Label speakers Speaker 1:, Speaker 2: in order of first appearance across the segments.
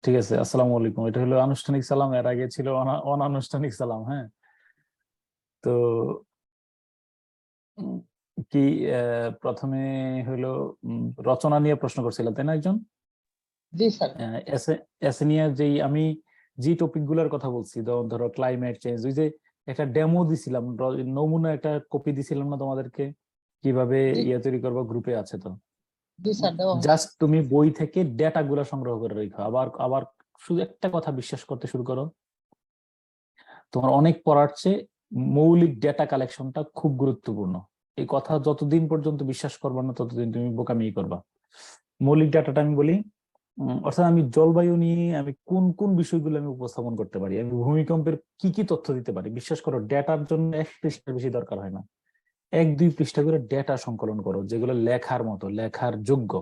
Speaker 1: ঠিক আছে, আসসালামু আলাইকুম। এটা হলো আনুষ্ঠানিক সালাম, এর আগে ছিল অনানুষ্ঠানিক সালাম। হ্যাঁ, তো উম, কি প্রথমে হলো রচনা নিয়ে প্রশ্ন করছিলাম, তাই না? একজন
Speaker 2: জি স্যার।
Speaker 1: এসে এসে নিয়ে যেই আমি যে টপিক গুলার কথা বলছি, ধরো ক্লাইমেট চেঞ্জ, ওই যে একটা ডেমো দিছিলাম, নমুনা একটা কপি দিছিলাম না তোমাদেরকে, কিভাবে
Speaker 2: জি
Speaker 1: ইয়ে তৈরি করবো, গ্রুপে আছে তো।
Speaker 2: জি স্যার, দেওয়া হয়েছে।
Speaker 1: জাস্ট তুমি বই থেকে ডেটা গুলা সংগ্রহ করে রেখো। আবার আবার শুধু একটা কথা বিশ্বাস করতে শুরু করো, তোমার অনেক পড়ার চেয়ে মৌলিক ডেটা কালেকশনটা খুব গুরুত্বপূর্ণ। এই কথা যতদিন পর্যন্ত বিশ্বাস করবা না, ততদিন তুমি বোকামি করবা। মৌলিক ডাটাটা আমি বলি, অর্থাৎ আমি জলবায়ু নিয়ে আমি কোন কোন বিষয়গুলো আমি উপস্থাপন করতে পারি, আমি ভূমিকম্পের কি কি তথ্য দিতে পারি। বিশ্বাস করো, ডেটার জন্য 1 পৃষ্ঠার বেশি দরকার হয় না। 1-2 পৃষ্ঠা করে ডেটা সংকলন করো, যেগুলো লেখার মতো, লেখার যোগ্য।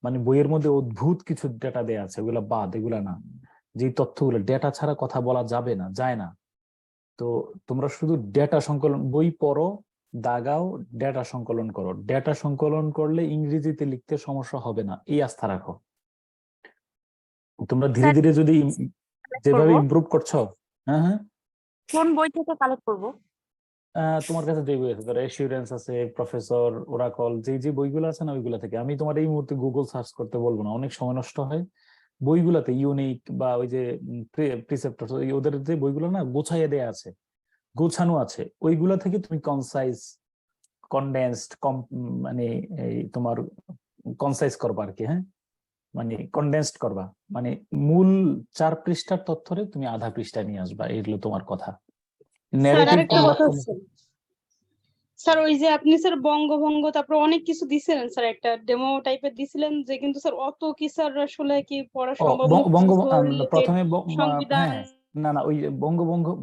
Speaker 1: মানে বইয়ের মধ্যে অদ্ভুত কিছু ডেটা দেয়া আছে, ওগুলা বাদ, এগুলা না। যে তথ্যগুলো ডেটা ছাড়া কথা বলা যাবে না, যায় না। তো তোমরা শুধু ডেটা সংকলন, বই পড়ো, দাগাও, ডেটা সংকলন করো। ডেটা সংকলন করলে ইংরেজিতে লিখতে সমস্যা হবে না, এই আস্থা রাখো। তোমরা ধীরে
Speaker 3: স্যার
Speaker 1: ধীরে যদি
Speaker 3: কালেক্ট
Speaker 1: যেভাবে
Speaker 3: করব,
Speaker 1: ইমপ্রুভ করছো। হ্যাঁ, হ্যাঁ।
Speaker 3: কোন বই থেকে কালেক্ট করব?
Speaker 1: তোমার কাছে যে বই আছে, ধরো এসিউরেন্স আছে, প্রফেসর, ওরাকল, যে যে বইগুলো আছে না, ওইগুলা থেকে। আমি তোমার এই মুহূর্তে গুগল সার্চ করতে বলবো না, অনেক সময় নষ্ট হয়। বইগুলাতে ইউনিক বা ওই যে প্রিসেপ্টর, ওদের যে বইগুলো না গোছাইয়ে দেয়া আছে, গোছানো আছে, ওইগুলা থেকে তুমি কনসাইজ, কনডেন্সড, মানে এই তোমার কনসাইজ করবা আর কি। হ্যাঁ, মানে কনডেন্সড করবা, মানে মূল 4 পৃষ্ঠার তথ্যরে তুমি আধা পৃষ্ঠায় নিয়ে আসবা, এই হলো তোমার কথা।
Speaker 3: স্যার
Speaker 1: নেগেটিভ
Speaker 3: আরেকটা
Speaker 1: কোনটা
Speaker 3: কথা হচ্ছে, স্যার ওই যে আপনি স্যার বঙ্গভঙ্গ তারপর অনেক কিছু দিছিলেন স্যার, একটা ডেমো টাইপের দিছিলেন, যে কিন্তু স্যার অত কি স্যার আসলে কি পড়া
Speaker 1: ও
Speaker 3: সম্ভব?
Speaker 1: বঙ্গ
Speaker 3: মুক্তিযুদ্ধ রিলেটেড
Speaker 1: প্রথমে
Speaker 3: সংবিধান।
Speaker 1: হ্যাঁ, না না, ওই যে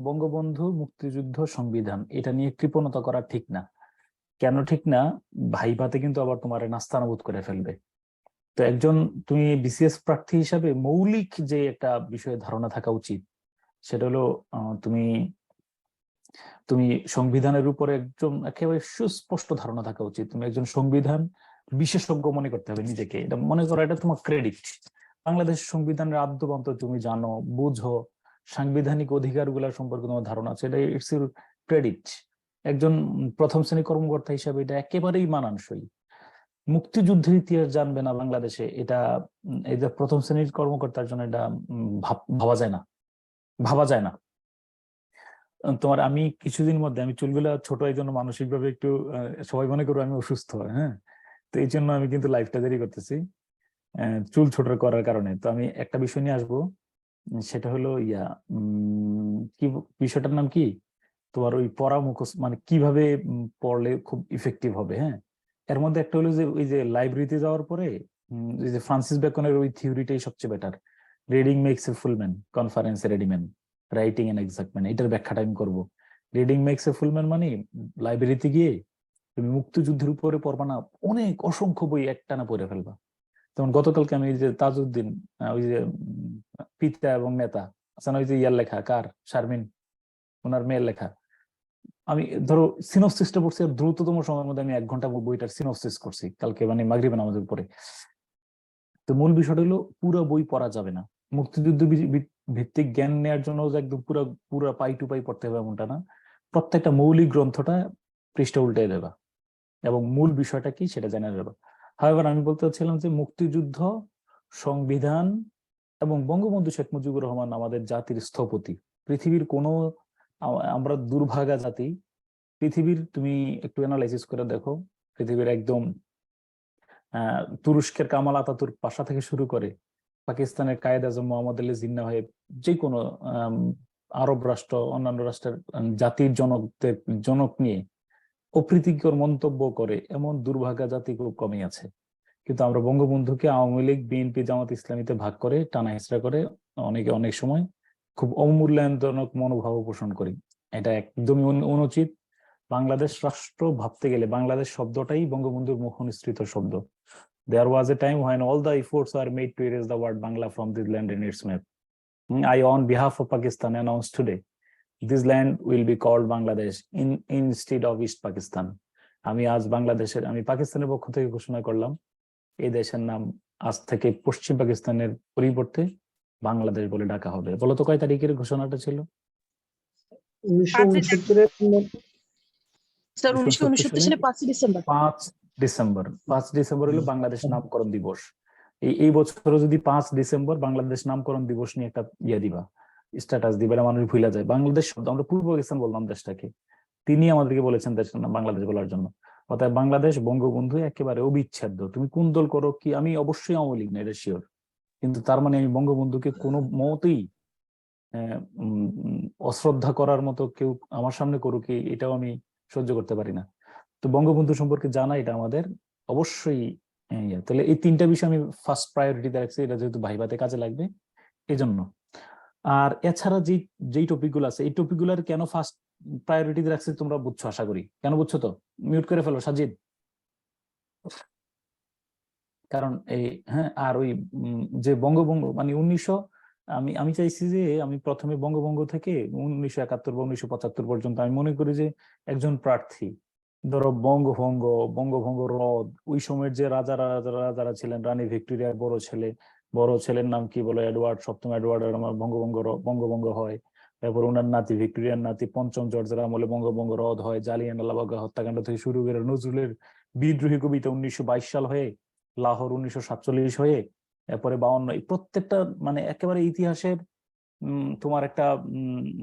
Speaker 1: বঙ্গবন্ধু মুক্তিযুদ্ধ সংবিধান, এটা নিয়ে কৃপণতা করা ঠিক না। কেন ঠিক না? ভাইভাতে কিন্তু আবার তোমার নাস্তানাবুদ করে ফেলবে। তো একজন, তুমি বিসিএস প্রার্থী হিসাবে মৌলিক যে একটা বিষয়ে ধারণা থাকা উচিত, সেটা হলো তুমি তুমি সংবিধানের উপরে একদম একেবারে সুস্পষ্ট ধারণা থাকা উচিত। তুমি একজন সংবিধান বিশেষজ্ঞ মনে করতে হবে নিজেকে, এটা মনে করো, এটা তোমার ক্রেডিট। বাংলাদেশ সংবিধানের আদ্যপান্ত তুমি জানো, বুঝো, সাংবিধানিক অধিকার গুলা সম্পর্কে তোমার ধারণা আছে, এটা ইটস ইউর ক্রেডিট। একজন প্রথম শ্রেণী কর্মকর্তা হিসাবে এটা একেবারেই মানানসই। মুক্তিযুদ্ধের ইতিহাস জানবে না বাংলাদেশে, এটা এই যে প্রথম শ্রেণীর কর্মকর্তার জন্য এটা ভাবা যায় না, ভাবা যায় না। তোমার আমি কিছুদিন মধ্যে, আমি চুলগুলা ছোট, এই জন্য মানসিক ভাবে একটু সবাই মনে করো আমি অসুস্থ। হ্যাঁ, তো এই জন্য আমি কিন্তু লাইফটা দেরি করতেছি, চুল ছোট করার কারণে। তো আমি একটা বিষয় নিয়ে আসবো, সেটা হলো কি বিষয়টার নাম কি, তোমার ওই পড়া মুখস্থ, মানে কিভাবে পড়লে খুব ইফেক্টিভ হবে। হ্যাঁ, এর মধ্যে একটা হলো যে ওই যে লাইব্রেরিতে যাওয়ার পরে এই যে ফ্রান্সিস বেকনের ওই থিওরিটাই সবচেয়ে better. Reading makes a full man, conference a ready man, writing an exact man. এটার ব্যাখ্যাটা আমি করবো। Reading makes a full man মানে লাইব্রেরিতে গিয়ে তুমি মুক্তিযুদ্ধের উপরে পড়বা না, অনেক অসংখ্য বই একটানা পড়ে ফেলবা। যেমন গতকালকে আমি যে তাজউদ্দিন, ওই যে পিতা এবং নেতা আচ্ছা, ওই যে ইয়ার লেখা, কার, শারমিন, ওনার মেয়ের লেখা, আমি ধরো সিনোপসিসটা পড়ছি, আর দ্রুততম সময়ের মধ্যে আমি 1 ঘন্টা বইটার সিনোপসিস করছি কালকে, মানে মাগরিবে নামাজের পরে। তো মূল বিষয়টা হলো, পুরো বই পড়া যাবে না। মুক্তিযুদ্ধ ভিত্তিক জ্ঞান নেওয়ার জন্য যে একদম পুরো পুরো পাই টু পাই পড়তে হবে এমনটা না। প্রত্যেকটা মৌলিক গ্রন্থটা পৃষ্ঠা উল্টে দেবা এবং মূল বিষয়টা কি সেটা জেনে যাবে। হাওয়েভার আমি বলতে চাচ্ছিলাম যে মুক্তিযুদ্ধ, সংবিধান এবং বঙ্গবন্ধু শেখ মুজিবুর রহমান আমাদের জাতির স্থপতি। পৃথিবীর কোনো, আমরা দুর্ভাগা জাতি। পৃথিবীর তুমি একটু অ্যানালাইসিস করে দেখো, পৃথিবীর একদম তুরস্কের কামাল আতাতুর্ক পাশা থেকে শুরু করে পাকিস্তানের কায়েদ আজম মোহাম্মদ আলী জিন্নাহ হয়ে যে কোনো আরব রাষ্ট্র, অন্যান্য রাষ্ট্রের জাতির জনকদের জনক নিয়ে অপ্রীতিকর মন্তব্য করে এমন দুর্ভাগা জাতি খুব কমই আছে। কিন্তু আমরা বঙ্গবন্ধুকে আওয়ামী লীগ, বিএনপি, জামাত ইসলামীতে ভাগ করে টানা হেঁচড়া করে অনেকে অনেক সময় খুব অমূল্যায়নজনক মনোভাব পোষণ করি। এটা একদমই অনুচিত। বাংলাদেশ রাষ্ট্র ভাবতে গেলে বাংলাদেশ শব্দটাই বঙ্গবন্ধুর মুখ নিঃসৃত শব্দ। There was a time when all the efforts were made to erase the word Bangla from this land in its map. I, on behalf of Pakistan, announce today this land will be called Bangladesh instead of East Pakistan. আমি আজ বাংলাদেশের, আমি পাকিস্তানের পক্ষ থেকে ঘোষণা করলাম, এই দেশের নাম আজ থেকে পশ্চিম পাকিস্তানের পরিবর্তে বাংলাদেশ বলে ডাকা হবে। বলো তো কয় তারিখের ঘোষণাটা ছিল?
Speaker 4: 1969
Speaker 3: স্যার
Speaker 1: 1969
Speaker 3: 1969 সালে 5 ডিসেম্বর।
Speaker 1: 5 ডিসেম্বর হলো বাংলাদেশ নামকরণ দিবস। এই বছরও যদি 5 ডিসেম্বর বাংলাদেশ নামকরণ দিবস নিয়ে একটা দিবা, স্ট্যাটাস দিবা, এটা মানুষ ভুলে যায়। বাংলাদেশ শব্দ, আমরা পূর্ব পাকিস্তান বললাম দেশটাকে, তিনি আমাদেরকে বলেছেন দেশের নাম বাংলাদেশ বলার জন্য। অর্থাৎ বাংলাদেশ বঙ্গবন্ধু একেবারে অবিচ্ছেদ্য। তুমি কোন দল করো কি, আমি অবশ্যই আওয়ামী লীগ না, এটা শিওর, কিন্তু তার মানে আমি বঙ্গবন্ধুকে কোনো মতেই অশ্রদ্ধা করার মতো কেউ আমার সামনে করুক, এটাও আমি সহ্য করতে পারি না। তো বঙ্গবন্ধু সম্পর্কে জানা এটা আমাদের অবশ্যই তাহলে এই 3টা বিষয় আমি ফার্স্ট প্রায়োরিটিতে রাখছি, এটা যেহেতু ভাইভাতে কাজে লাগবে এই জন্য। আর এছাড়া যেই টপিকগুলো আছে, এই টপিকগুলোর কেন ফার্স্ট প্রায়োরিটিতে রাখছি তোমরা বুঝছো, আশা করি। কেন বুঝছো? তো মিউট করে ফেলো সাজিদ। কারণ এই আর ওই যে বঙ্গবঙ্গ মানে 1900, আমি চাইছি যে আমি প্রথমে বঙ্গবঙ্গ থেকে 1971 বা 1975 পর্যন্ত আমি মনে করি যে একজন প্রার্থী, ধরো বঙ্গভঙ্গ হ্রদ, ওই সময়ের যে রাজারা ছিলেন, রানী ভিক্টোরিয়ার বড় ছেলের নাম কি বলে, এডওয়ার্ড, 7ম এডওয়ার্ড, আমার বঙ্গভঙ্গ হয়। তারপর ওনার নাতি, ভিক্টোরিয়ার নাতি 5ম জর্জের আমলে বঙ্গভঙ্গ হ্রদ হয়। জালিয়ানওয়ালাবাগ হত্যাকাণ্ড থেকে শুরু করে নজরুলের বিদ্রোহী কবিতা 1922 সাল হয়ে, লাহোর 1947 হয়ে, এরপরে 52, এই প্রত্যেকটা মানে একেবারে ইতিহাসের তোমার একটা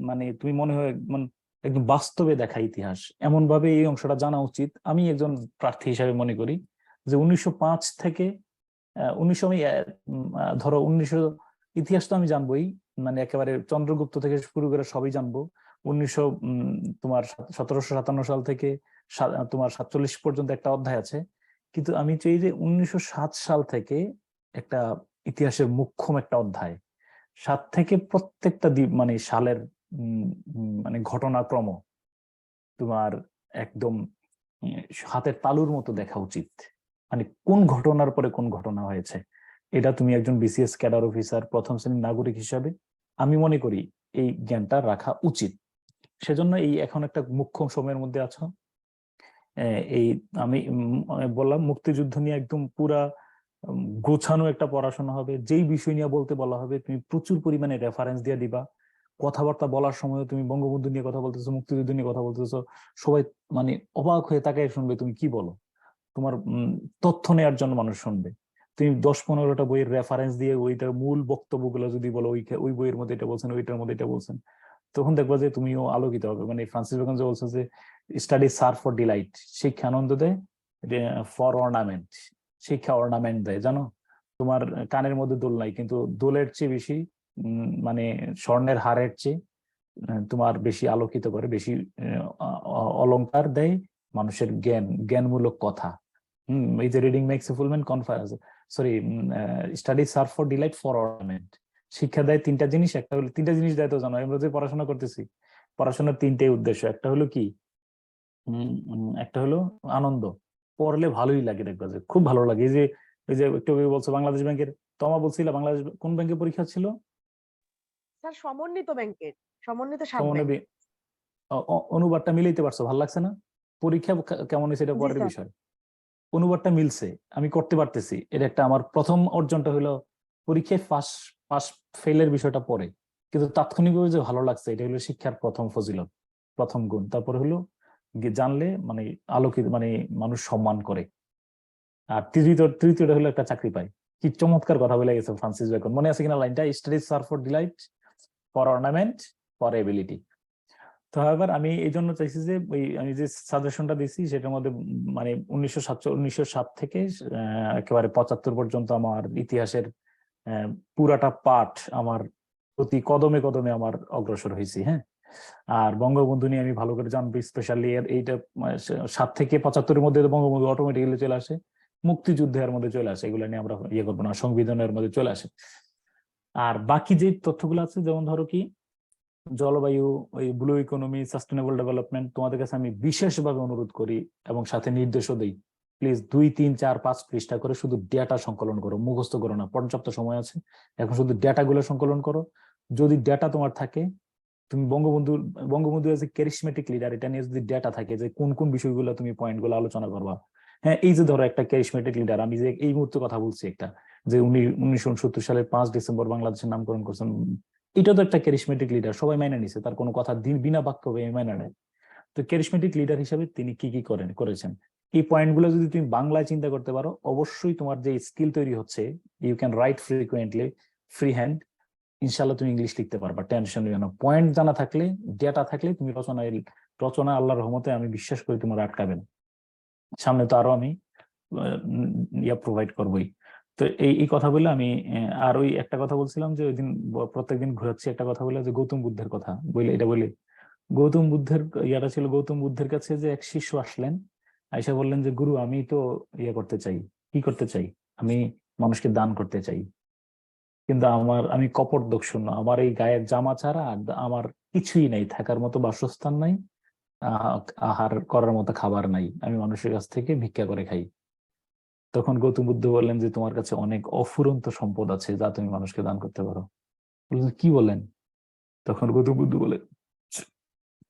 Speaker 1: মানে তুমি মনে হয় মানে একদম বাস্তবে দেখা ইতিহাস, এমন ভাবে এই অংশটা জানা উচিত। আমি একজন প্রার্থী হিসাবে মনে করি যে 1905 থেকে 1900, আমি ধরো 1900 ইতিহাস তো আমি জানবোই, মানে একেবারে চন্দ্রগুপ্ত থেকে শুরু করে সবই জানবো। 1900 তোমার 1757 সাল থেকে তোমার 47 পর্যন্ত একটা অধ্যায় আছে। কিন্তু আমি চাই যে 1907 সাল থেকে একটা ইতিহাসের মুখ্যম একটা অধ্যায়, 7 থেকে প্রত্যেকটা মানে সালের মানে ঘটনাক্রম তোমার একদম হাতের তালুর মতো দেখা উচিত। মানে কোন ঘটনার পরে কোন ঘটনা হয়েছে, এটা তুমি একজন বিসিএস ক্যাডার অফিসার, প্রথম শ্রেণীর নাগরিক হিসাবে আমি মনে করি এই জ্ঞানটা রাখা উচিত। সেজন্য এই এখন একটা মুখ্য সময়ের মধ্যে আছো। এই আমি বললাম মুক্তিযুদ্ধ নিয়ে একদম পুরা গোছানো একটা পড়াশোনা হবে। যেই বিষয় নিয়ে বলতে বলা হবে তুমি প্রচুর পরিমাণে রেফারেন্স দিয়ে দিবা। কথাবার্তা বলার সময় তুমি বঙ্গবন্ধু নিয়ে কথা বলতেছো, মুক্তিযুদ্ধ নিয়ে কথা বলতেছো, সবাই মানে অবাক হয়ে তাকায় শুনবে তুমি কি বলো। তোমার তথ্য নেওয়ার জন্য মানুষ শুনবে। তুমি 10-15টা বইয়ের রেফারেন্স দিয়ে ওইটার মূল বক্তব্যগুলো যদি বলো, ওই বইয়ের মধ্যে এটা বলছেন, ওইটার মধ্যে এটা বলছেন, তখন দেখবা যে তুমিও আলোকিত হবে। মানে ফ্রান্সিস বেকন যে বলছে যে স্টাডি সার্ভ ফর ডিলাইট, শিক্ষা আনন্দ দেয়, ফর অর্নামেন্ট, শিক্ষা অর্নামেন্ট দেয়। জানো, তোমার কানের মধ্যে দোল নাই, কিন্তু দোলের চেয়ে বেশি মানে স্বর্ণের হারের চেয়ে তোমার বেশি আলোকিত করে, বেশি অলংকার দেয় মানুষের জ্ঞানমূলক কথা। এই যে reading makes a full man conference, sorry, study serve for delight, for ornament. শিক্ষা দেয় 3টা জিনিস, একটা হলো 3টা জিনিস দেয় তো জানো, আমরা যে পড়াশোনা করতেছি, পড়াশোনার 3টাই উদ্দেশ্য। একটা হলো কি, একটা হলো আনন্দ, পড়লে ভালোই লাগে, দেখবা যে খুব ভালো লাগে। এই যে একটু বলছো বাংলাদেশ ব্যাংকের, তোমা বলছিল বাংলাদেশ কোন ব্যাংকের পরীক্ষা ছিল?
Speaker 4: স্যার সমন্বিত ব্যাংকের, সমন্বিত 7 ব্যাংক।
Speaker 1: অনুবাদটা মিলাইতে পারছো, ভালো লাগছে না? পরীক্ষা কেমন হয়েছে এটা পরের বিষয়, অনুবাদটা মিলছে, আমি করতে পারতেছি, এটা একটা আমার প্রথম অর্জনটা হলো। পরীক্ষায় পাস ফেলের বিষয়টা পরে, কিন্তু তাৎক্ষণিকভাবে যে ভালো লাগছে, এটা হলো শিক্ষার প্রথম ফজিলত, প্রথম গুণ। তারপরে হলো জানলে মানে আলোকিত, মানে মানুষ সম্মান করে। আর তৃতীয়টা হলো একটা চাকরি পায়। কি চমৎকার কথা বলে গেছে ফ্রান্সিস বেকন, মনে আছে কিনা লাইনটা? Studies serve for delight, for ornament, for ability. তো এবার আমি এই জন্য চাইছি যে আমি যে সাজেশনটা দিচ্ছি সেটার মধ্যে মানে 1907 থেকে একেবারে 75 পর্যন্ত আমার ইতিহাসের পুরাটা পাঠ আমার প্রতি কদমে কদমে আমার অগ্রসর হয়েছি। হ্যাঁ, আর বঙ্গবন্ধু নিয়ে আমি ভালো করে জানবো, স্পেশালি এইটা 7 থেকে 75-এর মধ্যে বঙ্গবন্ধু অটোমেটিক্যালি চলে আসে, মুক্তিযুদ্ধের মধ্যে চলে আসে, এগুলো নিয়ে আমরা ইয়ে করবো না, সংবিধানের মধ্যে চলে আসে। আর বাকি যে তথ্যগুলো আছে, যেমন ধরো কি জলবায়ু, ওই ব্লু ইকোনমি, সাস্টেনেবল ডেভেলপমেন্ট, তোমাদের কাছে আমি বিশেষভাবে অনুরোধ করি এবং সাথে নির্দেশও দিই, প্লিজ 2, 3, 4, 5 পৃষ্ঠা করে শুধু ডেটা সংকলন করো, মুখস্থ করো না, পর্যাপ্ত সময় আছে এখন, শুধু ডেটা গুলো সংকলন করো। যদি ডেটা তোমার থাকে, তুমি Bangabandhu as a charismatic leader, এটা নিয়ে যদি ডেটা থাকে যে কোন কোন বিষয়গুলো তুমি পয়েন্টগুলো আলোচনা করবা। হ্যাঁ, এই যে ধরো একটা ক্যারিসমেটিক লিডার, আমি যে এই মুহূর্তে কথা বলছি, একটা যে উনি 1969 সালের 5 ডিসেম্বর বাংলাদেশের নামকরণ করছেন, এটা তো একটা ক্যারিসমেটিক লিডার, সবাই মাইনে নিছে, তার কোনো কথা বিনা বাক্য মাইনে নেয়। তো ক্যারিসমেটিক লিডার হিসেবে তিনি কি কি করেছেন, এই পয়েন্টগুলো যদি তুমি বাংলায় চিন্তা করতে পারো, অবশ্যই তোমার যে স্কিল তৈরি হচ্ছে, you can write frequently, free hand, ইনশাল্লাহ তুমি ইংলিশ লিখতে পারবা, টেনশন নিও না। পয়েন্ট জানা থাকলে, ডেটা থাকলে তুমি রচনা আল্লাহর রহমতে আমি বিশ্বাস করি তোমার আটকাবে না। সামনে তো আরো আমি ইয়া প্রোভাইড করবোই। তো এই কথা বলে আমি আর ওই একটা কথা বলছিলাম যে ওই দিন প্রত্যেকদিন ঘুরাচ্ছি একটা কথা বলে, যে গৌতম বুদ্ধের কথা বলে, এটা বলে গৌতম বুদ্ধের ইয়াটা ছিল, গৌতম বুদ্ধের কাছে যে এক শিষ্য আসলেন, আইসা বললেন যে গুরু আমি তো ইয়ে করতে চাই, কি করতে চাই, আমি মানুষকে দান করতে চাই, কিন্তু আমি কপট দক্ষিণ, আমার এই গায়ের জামা ছাড়া আর আমার কিছুই নাই, থাকার মতো বাসস্থান নাই, আহার করার মতো খাবার নাই, আমি মানুষের কাছ থেকে ভিক্ষা করে খাই। তখন গৌতম বুদ্ধ বললেন যে তোমার কাছে অনেক অফুরন্ত সম্পদ আছে, যা তুমি মানুষকে দান করতে পারো। বললেন কি বলেন? তখন গৌতম বুদ্ধ বলে,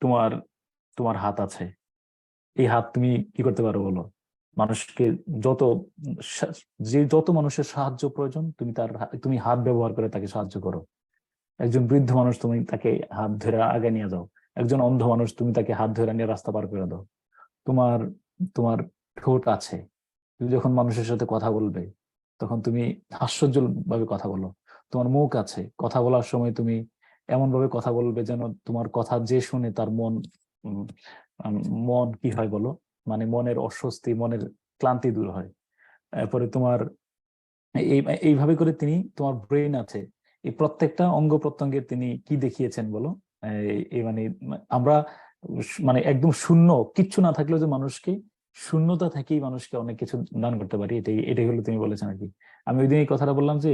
Speaker 1: তোমার তোমার হাত আছে, এই হাত তুমি কি করতে পারো বলো? মানুষকে যত মানুষের সাহায্য প্রয়োজন, তুমি হাত ব্যবহার করে তাকে সাহায্য করো। একজন বৃদ্ধ মানুষ, তুমি তাকে হাত ধরে আগে নিয়ে যাও। একজন অন্ধ মানুষ, তুমি তাকে হাত ধরে নিয়ে রাস্তা পার করে দাও। তোমার তোমার ঠোঁট আছে, তুমি যখন মানুষের সাথে কথা বলবে তখন তুমি হাস্যোজ্জ্বল ভাবে কথা বলো। তোমার মুখ আছে, কথা বলার সময় তুমি এমন ভাবে কথা বলবে যেন তোমার কথা যে শুনে তার মন কি হয় বলো, মানে মনের অস্বস্তি, মনের ক্লান্তি দূর হয়। এরপরে তোমার এইভাবে করে তিনি, তোমার ব্রেন আছে, এই প্রত্যেকটা অঙ্গ প্রত্যঙ্গের তিনি কি দেখিয়েছেন বলো। এই মানে আমরা মানে একদম শূন্য, কিচ্ছু না থাকলেও যে মানুষকে, শূন্যতা থেকেই মানুষকে অনেক কিছু দান করতে পারি, এটাই হলো তিনি বলেছেন আর কি। আমি ওই দিন এই কথাটা বললাম যে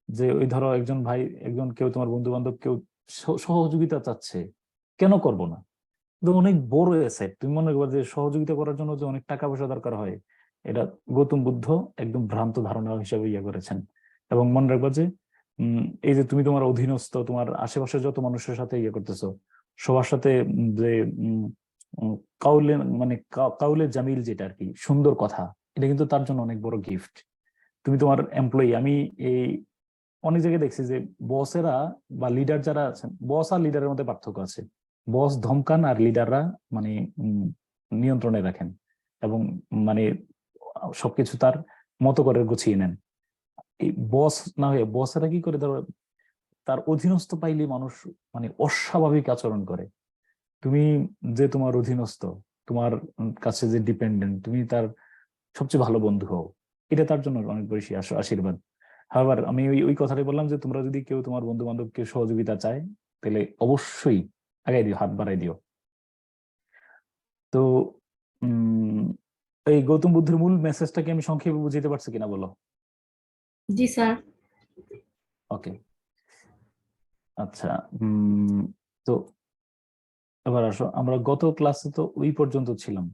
Speaker 1: যে ওই ধরো একজন ভাই, কেউ তোমার বন্ধু বান্ধব কেউ সহযোগিতা চাচ্ছে, কেন করব না? কিন্তু অনেক বড় অ্যাসেট, তুমি মনে করবে যে সহযোগিতা করার জন্য যে অনেক টাকা পয়সা দরকার হয়, এটা গৌতম বুদ্ধ একদম ভ্রান্ত ধারণা হিসেবে ইয়ে করেছেন। এবং মনে রাখবা যে এই যে তুমি তোমার অধীনস্থ, তোমার আশেপাশে যত মানুষের সাথে ইয়ে করতেছো, সবার সাথে যে কাউলে, মানে কাউলে জামিল, যেটা আর কি সুন্দর কথা, এটা কিন্তু তার জন্য অনেক বড় গিফট। তুমি তোমার এমপ্লয়ি, আমি এই অনেক জায়গায় দেখছি যে বসেরা বা লিডার যারা আছেন, বস আর লিডারের মধ্যে পার্থক্য আছে। বস ধমকান আর লিডাররা মানে নিয়ন্ত্রণে রাখেন এবং মানে সবকিছু তার মতো করে গুছিয়ে নেন। এই বস না হয়ে বসেরা কি করে, ধরো তার অধীনস্থ পাইলে মানুষ মানে অস্বাভাবিক আচরণ করে। তুমি যে তোমার অধীনস্থ, তোমার কাছে যে ডিপেন্ডেন্ট, তুমি তার সবচেয়ে ভালো বন্ধু হও, এটা তার জন্য অনেক বেশি আশীর্বাদ। আবার আমি ওই কথাটাই বললাম যে তোমরা যদি কেউ তোমার বন্ধু বান্ধব কেউ সহযোগিতা চায়, তাহলে অবশ্যই আগাই দিও, হাত বাড়াই দিও। তো এই গৌতম বুদ্ধের মূল মেসেজটাকে আমি সংক্ষেপে বুঝাইতে পারছি কিনা বলো?
Speaker 5: জি স্যার।
Speaker 1: ওকে, আচ্ছা। তো এবার আসো, আমরা গত ক্লাসে তো ওই পর্যন্ত ছিলাম,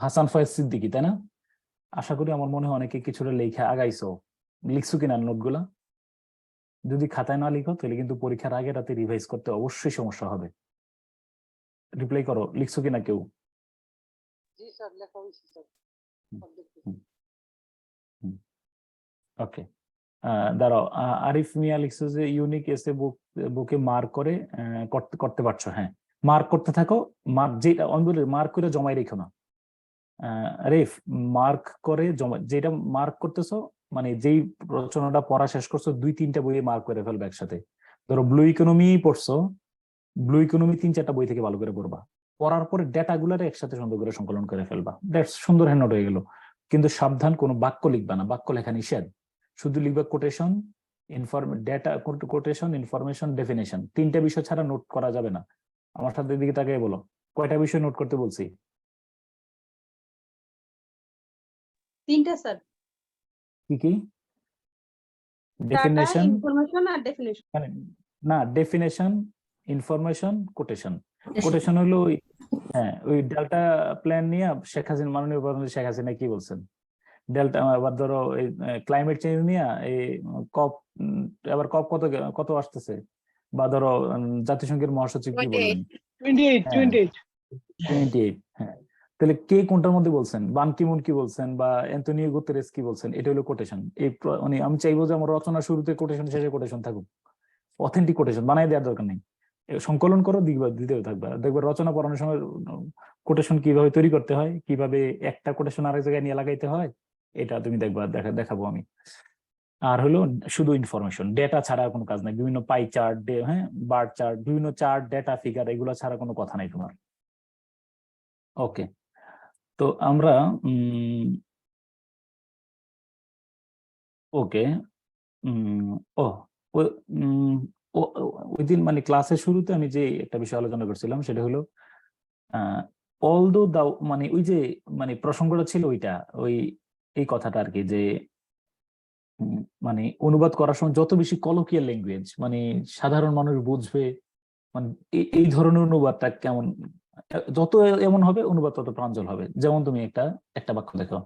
Speaker 1: হাসান ফয়েজ সিদ্দিকী, তাই না? আশা করি, আমার মনে হয় অনেকে কিছুটা লেখা আগাইছো, লিখছো কিনা নোটগুলা? যদি খাতায় না লিখো তাহলে কিন্তু পরীক্ষার আগে রাতে রিভাইজ করতে অবশ্যই সমস্যা হবে। রিপ্লাই করো, লিখছো কিনা কেউ?
Speaker 2: জি স্যার, লেখা হয়েছে স্যার।
Speaker 1: ওকে, দাঁড়াও, আরিফ মিয়া লিখছো যে ইউনিক এসে বুকে মার্ক করে করতে পারছো। হ্যাঁ, মার্ক করতে থাকো, মার্ক যেটা আমি বলি মার্ক করে জমাই রেখো না। আরিফ, মার্ক করে জমা, যেটা মার্ক করতেছো মানে যেই রচনাটা পড়া শেষ করছো 2-3টা বইয়ে মার্ক করে ফেলবে একসাথে। ধরো ব্লু ইকোনমি পড়ছো, ব্লু ইকোনমি 3-4টা বই থেকে ভালো করে পড়বা, পড়ার পরে ডেটা গুলারে একসাথে সুন্দর করে সংকলন করে ফেলবা, দ্যাটস সুন্দর হ্যান্ড নোট হয়ে গেল। কিন্তু সাবধান, কোনো বাক্য লিখবা না, বাক্য লেখা নিষেধ। শুধু লিখবা quotation, data, quotation, information, definition, 3টা বিষয় ছাড়া নোট করা যাবে না। আমার সাথে দিকে তাকিয়ে বলো, কয়টা বিষয় নোট করতে বলছি?
Speaker 3: 3টা স্যার।
Speaker 1: কি কি?
Speaker 3: ডাটা,
Speaker 1: ডেফিনেশন,
Speaker 3: ইনফরমেশন আর ডেফিনেশন।
Speaker 1: না, ডেফিনেশন, ইনফরমেশন, কোটেশন। কোটেশন হলো হ্যাঁ, ওই ডেল্টা প্ল্যান নিয়ে শেখ হাসিনা, মাননীয় প্রধানমন্ত্রী শেখ হাসিনা কি বলছেন, ডেল্টা, আবার ধরো এই ক্লাইমেট চেঞ্জ নিয়ে এই কপ, আবার কপ কত আসতেছে, বা ধরো জাতিসংঘের মহাসচিব কি বললেন,
Speaker 2: 28।
Speaker 1: হ্যাঁ 28। হ্যাঁ, তো তাহলে কে কোনটার মধ্যে বলছেন, বান কি মুন কি বলছেন বা অ্যান্টনিও গুতেরেস কি বলছেন, এটা হলো কোটেশন। মানে আমি চাইবো যে আমার রচনার শুরুতে কোটেশন, শেষে কোটেশন থাকুক, অথেন্টিক কোটেশন বানাই দেওয়ার দরকার নেই। সংকলন করো, দিতেও থাকবে, দেখবে রচনা পড়ানোর সময় কোটেশন কিভাবে তৈরি করতে হয়, কিভাবে একটা কোটেশন আরেক জায়গায় নিয়ে লাগাইতে হয়, এটা তুমি দেখবা, দেখাবো আমি। আর হলো শুধু ইনফরমেশন, ডেটা ছাড়া কোনো কাজ নাই, বিভিন্ন পাই চার্ট, হ্যাঁ, বার চার্ট, বিভিন্ন চার্ট, ডেটা, ফিগার, এগুলো ছাড়া কোনো কথা নাই তোমার। ওকে, তো আমরা ওকে ও ও- উম, ওই দিন মানে ক্লাসের শুরুতে আমি যে একটা বিষয় আলোচনা করছিলাম সেটা হলো অলদো দাও, মানে ওই যে মানে প্রসঙ্গটা ছিল ওইটা, ওই এই কথাটা আর কি, যে মানে অনুবাদ করার সময় যত বেশি কলোকিয়াল ল্যাঙ্গুয়েজ, মানে সাধারণ মানুষ বুঝবে, মানে এই ধরনের অনুবাদটা কেমন, যত এমন হবে অনুবাদ তত প্রাঞ্জল হবে। যেমন তুমি একটা একটা বাক্য দেখো।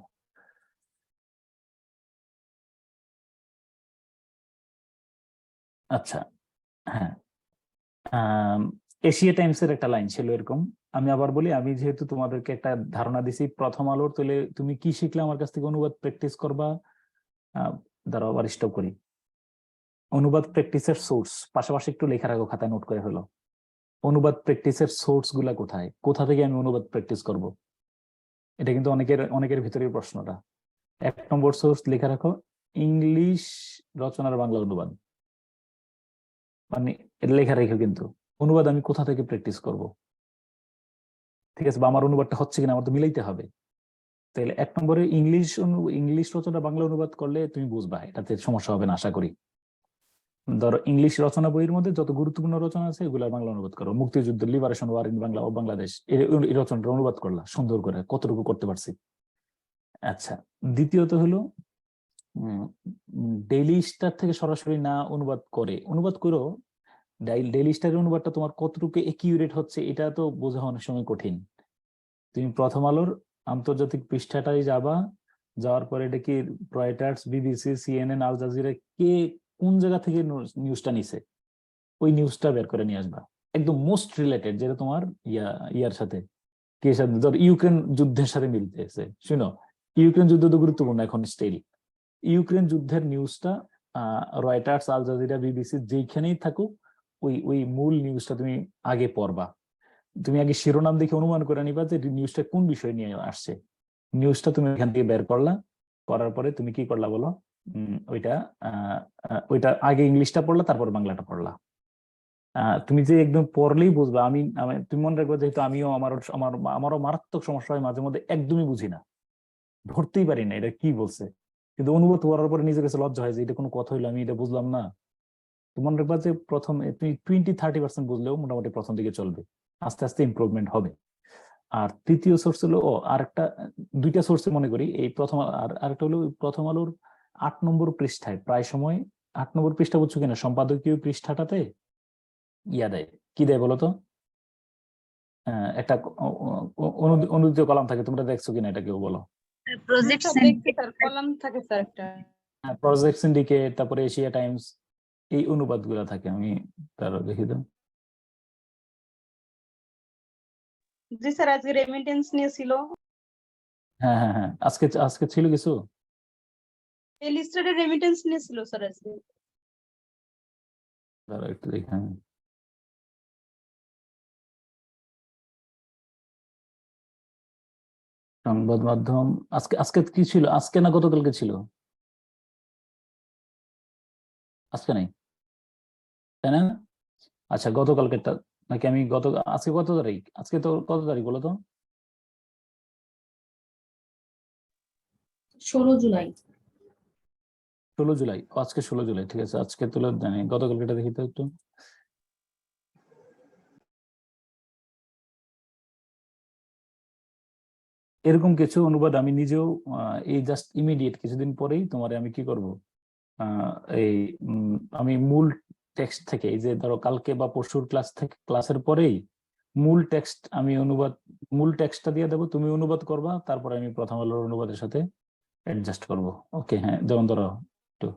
Speaker 1: আচ্ছা, হ্যাঁ, এশিয়া টাইমস এর একটা লাইন ছিল এরকম। আমি আবার বলি, আমি যেহেতু তোমাদেরকে একটা ধারণা দিছি প্রথম আলোর, তাহলে তুমি কি শিখলে আমার কাছ থেকে অনুবাদ প্র্যাকটিস করবা। দাঁড়াও আবার স্টপ করি। অনুবাদ প্র্যাকটিসের সোর্স পাশাপাশি একটু লেখা রাখো, খাতায় নোট করে ফেলো। অনুবাদ প্র্যাকটিসের সোর্স গুলা কোথায়, কোথা থেকে আমি অনুবাদ প্র্যাকটিস করব, এটা কিন্তু অনেকের অনেকের ভিতরে প্রশ্নটা। 1 নম্বর সোর্স লেখা রাখো, ইংলিশ রচনার বাংলা অনুবাদ, মানে এটা লেখা রেখো কিন্তু, অনুবাদ আমি কোথা থেকে প্র্যাকটিস করব, ঠিক আছে, বা আমার অনুবাদটা হচ্ছে কিনা আমার তো মিলাইতে হবে। তাহলে 1 নম্বরে ইংলিশ রচনা বাংলা অনুবাদ করলে তুমি বুঝবা, এটাতে সমস্যা হবে না আশা করি। ধরো ইংলিশ রচনা বইয়ের মধ্যে যত গুরুত্বপূর্ণ রচনা আছে এগুলা বাংলা অনুবাদ করো, মুক্তিযুদ্ধ, লিবারেশন ওয়ার ইন বাংলা ও বাংলাদেশ, এই রচনাটা অনুবাদ করলা সুন্দর করে, কতটুকু করতে পারছি। আচ্ছা, দ্বিতীয়ত হলো ডেইলি স্টার থেকে সরাসরি না অনুবাদ করে, অনুবাদ করো, ডেইলি স্টারের অনুবাদটা তোমার কতটুকু একিউরেট হচ্ছে এটা তো বোঝা অনেক সময় কঠিন। তুমি প্রথম আলোর আন্তর্জাতিক পৃষ্ঠাটাই যাবা, যাওয়ার পরে এটা কি Reuters, BBC, CNN, Al Jazeera, কে কোন জায়গা থেকে নিউজটা নিছে, ওই নিউজটা বের করে নিয়ে আসবা, একদম মোস্ট রিলেটেড, যেটা তোমার ইয়ার সাথে, কে সাথে, ধর ইউক্রেন যুদ্ধের সাথে মিলতেছে। শুনো, ইউক্রেন যুদ্ধ তো গুরুত্বপূর্ণ এখন স্টিল, ইউক্রেন যুদ্ধের নিউজটা রয়টার্স, আল জাজিরা, বিবিসি যেখানেই থাকুক, ওই ওই মূল নিউজটা তুমি আগে পড়বা। তুমি আগে শিরোনাম দেখে অনুমান করে নিবা যে নিউজটা কোন বিষয় নিয়ে আসছে। নিউজটা তুমি এখান থেকে বের করলা, করার পরে তুমি কি করলা বলো, ওইটা ওইটা আগে ইংলিশটা পড়লা, তারপর বাংলাটা পড়লা। তুমি যে একদম পড়লেই বুঝবা। তুমি মনে রাখবে, যেহেতু আমিও আমারও মারাত্মক সমস্যা হয় মাঝে মধ্যে, একদমই বুঝি না, ধরতেই পারি না এটা কি বলছে, কিন্তু অনুবাদ করার পরে নিজের কাছে লজ্জা হয় যে এটা কোনো কথা হইলো, আমি এটা বুঝলাম না। তো মনে রাখবা যে প্রথম তুমি 20-30% বুঝলেও মোটামুটি প্রথম দিকে চলবে, আস্তে আস্তে ইমপ্রুভমেন্ট হবে। আর তৃতীয় সোর্স হলো আরেকটা, দুইটা সোর্সে মনে করি, এই প্রথম আর আরেকটা হলো প্রথম আলোর 8 নম্বর পৃষ্ঠায় প্রায় সময়, 8 নম্বর পৃষ্ঠা বুঝছো কিনা, সম্পাদকীয় পৃষ্ঠাটাতে ইয়া দেয়, কি দেয় বলতো, একটা অনুদিত কলাম থাকে, তোমরা দেখছো কিনা এটা কেউ বলো।
Speaker 3: হ্যাঁ স্যার, দেখছি স্যার, কলাম থাকে স্যার একটা।
Speaker 1: প্রজেক্ট সিন্ডিকেট, তারপরে এশিয়া টাইমস, এই অনুবাদ গুলা থাকে। আমি তারও দেখি তো।
Speaker 3: জি স্যার, আজকে রেমিটেন্স নিয়ে ছিল।
Speaker 1: হ্যাঁ, হ্যাঁ, হ্যাঁ, আজকে আজকে ছিল কিছু।
Speaker 3: ইলিস্ট্রেটেড রেমিটেন্স নিয়ে ছিল স্যার আজকে।
Speaker 1: দাঁড়াও একটু দেখি, হ্যাঁ। সংবাদ মাধ্যম আজকে আজকে কি ছিল, আজকে না গতকালকে ছিল, আজকে নাই, তাই না? আচ্ছা, গতকালকেরটা নাকি আমি আজকে কত তারিখ, আজকে তো কত তারিখ বলো তো?
Speaker 5: 16 জুলাই।
Speaker 1: 16 জুলাই, আজকে 16 জুলাই, ঠিক আছে, আজকে তুলে জানি, গতকালকেটা দেখি তো একটু। এরকম কিছু অনুবাদ আমি নিজেও এই জাস্ট ইমিডিয়েট কিছুদিন পরেই তোমার আমি কি করব, আহ, এই আমি মূল টেক্সট থেকে, এই যে ধরো কালকে বা পরশুর ক্লাস থেকে, ক্লাসের পরেই মূল টেক্সট আমি অনুবাদ, মূল টেক্সটটা দিয়ে দেবো, তুমি অনুবাদ করবা, তারপরে আমি প্রথম আলোর অনুবাদের সাথে অ্যাডজাস্ট করব। ওকে, হ্যাঁ, যেমন ধরো একটু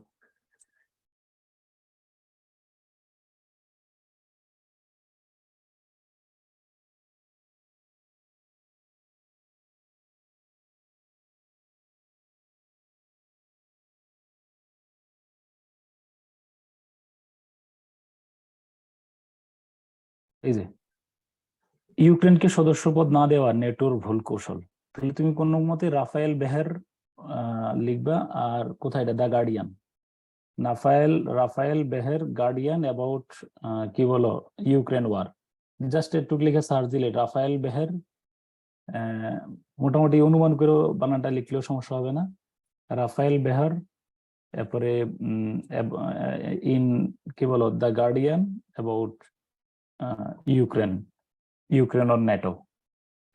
Speaker 1: এই যে ইউক্রেনকে সদস্যপদ না দেওয়া নেটোর ভুল কৌশল। তাহলে তুমি কোন মতে রাফায়েল বেহের লিখবা, আর কোথায় এটা, the Guardian, Rafael Behr Guardian about কি বলো ইউক্রেন ওয়ার, জাস্ট একটু লিখে সার্চ দিলে রাফায়েল বেহের, মোটামুটি অনুমান করে বানানটা লিখলেও সমস্যা হবে না। রাফায়েল বেহার, তারপরে ইন কি বলো the guardian about Ukraine, Ukraine or NATO,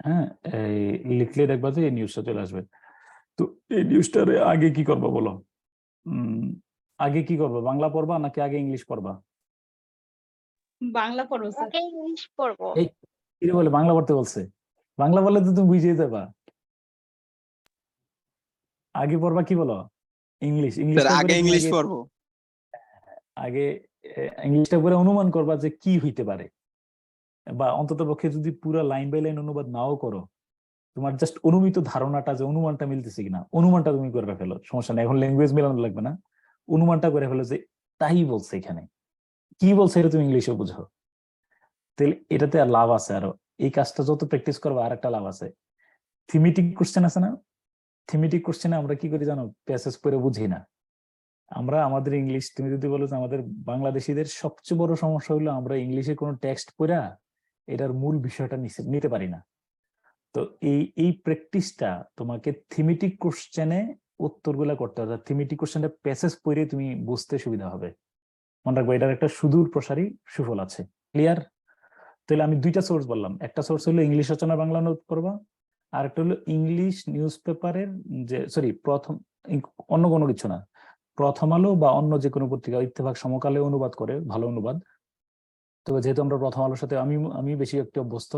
Speaker 1: হ্যাঁ, এই লিখলে দেখবা যে এই নিউজটা চলে আসবে। তো এই নিউজটার আগে কি করবো বলো? আগে কি করবো, বাংলা পড়বা নাকি আগে ইংলিশ পড়বা?
Speaker 3: বাংলা পড়ো স্যার।
Speaker 6: আগে ইংলিশ পড়বো।
Speaker 1: এই কি বলে বাংলা পড়তে বলছে? বাংলা বললে তো তুমি বুঝিয়ে দেবা। আগে পড়বা কি বলো? ইংলিশ,
Speaker 7: স্যার আগে ইংলিশ পড়বো।
Speaker 1: আগে ইংলিশটা পড়ে অনুমান করবা যে কি হইতে পারে, বা অন্তত পক্ষে যদি পুরো লাইন বাই লাইন অনুবাদ নাও করো, তোমার জাস্ট অনুমিত ধারণাটা যে অনুমানটা মিলতেছে কিনা, অনুমানটা তুমি করে ফেলো, সমস্যা নেই, এখন ল্যাঙ্গুয়েজ মেলানো লাগবে না, অনুমানটা করে ফেলো যে তাই বলছে, এখানে কি বলছে এটা তুমি ইংলিশে বুঝো, তাহলে এটাতে আর লাভ আছে। আরো এই কাজটা যত প্র্যাকটিস করবো আর একটা লাভ আছে। থিমেটিক কোশ্চেন আছে না, থিমেটিক কোশ্চেনে আমরা কি করি জানো, প্যাসেজ পড়ে বুঝি না আমরা। আমাদের ইংলিশ, তুমি যদি বলো যে আমাদের বাংলাদেশিদের সবচেয়ে বড় সমস্যা হলো আমরা ইংলিশে কোনো টেক্সট পড়া এটার মূল বিষয়টা নিতে পারি না। তো এই প্র্যাকটিসটা তোমাকে থিমেটিক কোশ্চেনে উত্তরগুলা করতে হবে। থিমেটিক কোশ্চেনটা প্যাসেজ পড়ে তুমি বুঝতে সুবিধা হবে। মনে রাখবো এটার একটা সুদূর প্রসারী সুফল আছে। ক্লিয়ার? তাহলে আমি দুইটা সোর্স বললাম, একটা সোর্স হলো ইংলিশ রচনা বাংলা অনুবাদ করবা, আর একটা হলো ইংলিশ নিউজ পেপারের যে প্রথম, অন্য কোনো কিছু না, প্রথম আলো বা অন্য যে কোনো পত্রিকা, ইত্তেফাক সমকালে অনুবাদ করে, ভালো অনুবাদ। তবে যেহেতু আমরা প্রথম আলোর সাথে আমি বেশি একটু অভ্যস্ত,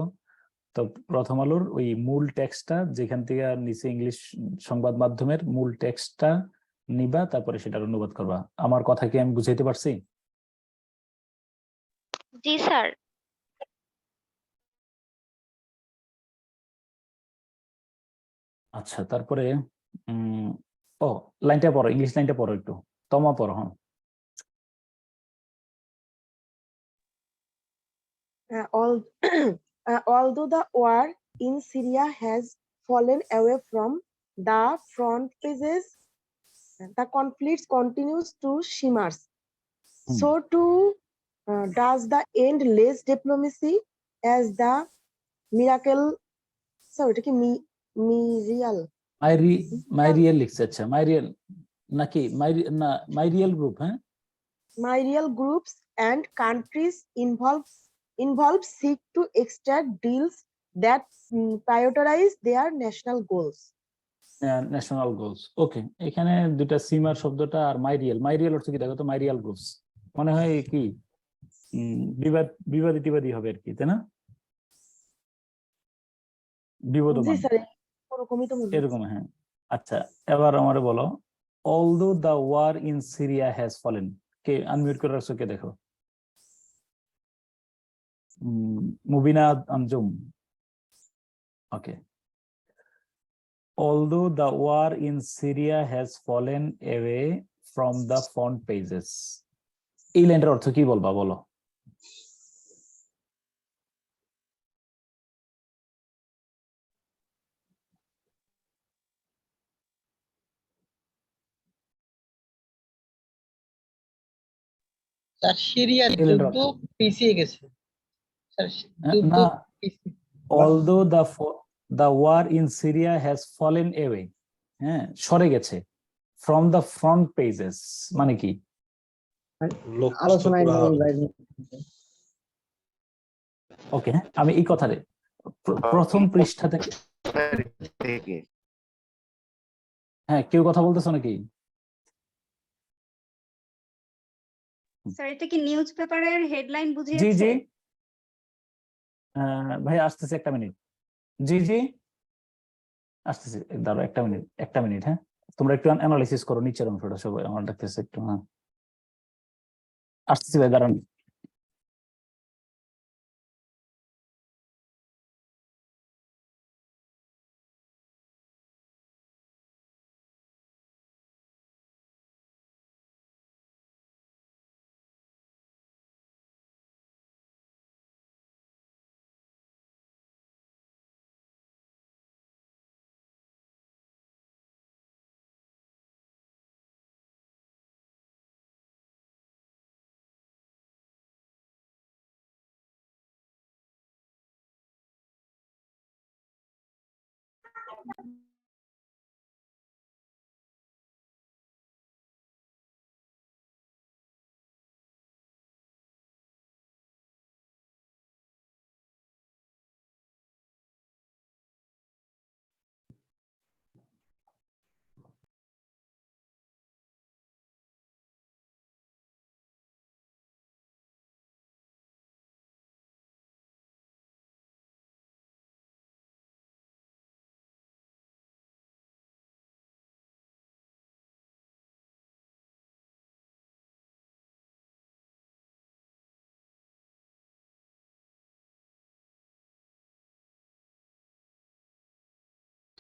Speaker 1: তো প্রথম আলোর ওই মূল টেক্সটটা যেখান থেকে নিচে ইংলিশ সংবাদ মাধ্যমের মূল টেক্সটটা নিবা, তারপরে সেটার অনুবাদ করবা। আমার কথা কি আমি বুঝাইতে পারছি?
Speaker 6: জি স্যার।
Speaker 1: আচ্ছা, তারপরে ও লাইনটা পড়ো, ইংলিশ লাইনটা পড়ো একটু, তমা পড়ো। হ্যাঁ,
Speaker 4: All, although the war in Syria has fallen away from the front pages, the conflict continues to shimmer. So too does the endless diplomacy as the miracle. Sorry, এটা কি Mirial?
Speaker 1: মাইরিয়েল লিখছে। আচ্ছা, মাইরিয়েল নাকি মাইরিয়েল গ্রুপ? হ্যাঁ,
Speaker 4: Myriad groups and countries involved seek to extract deals that prioritize their national goals.
Speaker 1: National goals. Okay, এখানে দুটা সিমার শব্দটা আর মাইরিয়েল অর্থ কি দেখো তো, মাইরিয়াল গ্রুপস মনে হয় কি বিবাদী হবে আর কি, তাই না?
Speaker 4: জি
Speaker 1: বিবদমান
Speaker 4: স্যার, ওরকমই তো মনে হচ্ছে।
Speaker 1: এরকম, হ্যাঁ। আচ্ছা, এবার আমারে বলো, although the war in Syria has fallen, কে আনমিউট করে রাখছো, কে দেখো? মুবিনা আনজুম। ওকে, although the war in Syria has fallen away from the front pages, এই লাইনটার অর্থ কি বলবা বলো?
Speaker 2: স্যার সিরিয়ার
Speaker 1: এই লাইনটার
Speaker 2: যুদ্ধ
Speaker 1: অর্থ
Speaker 2: পিছিয়ে গেছে। স্যার যুদ্ধ
Speaker 1: না,
Speaker 2: পিছিয়ে-
Speaker 1: although the war in Syria has fallen away, হ্যাঁ, সরে গেছে, from the front pages মানে কি?
Speaker 2: আলোচনায় নেই ভাই।
Speaker 1: ওকে, আমি এই কথারে প্রথম পৃষ্ঠা থেকে, হ্যাঁ, কেউ কথা বলতেছো নাকি?
Speaker 3: স্যার এটা কি নিউজ পেপারের হেডলাইন
Speaker 1: জি
Speaker 3: বুঝিয়েছে?
Speaker 1: জি, ভাই আসতেছে, একটা মিনিট। জি জি, আসতেছে, দাঁড়াও একটা মিনিট, হ্যাঁ, তোমরা একটু অ্যানালাইসিস করো নিচের অংশটা, সবাই আমার ডাকতেছে একটু, হ্যাঁ আসতেছি ভাই, দাঁড়ান।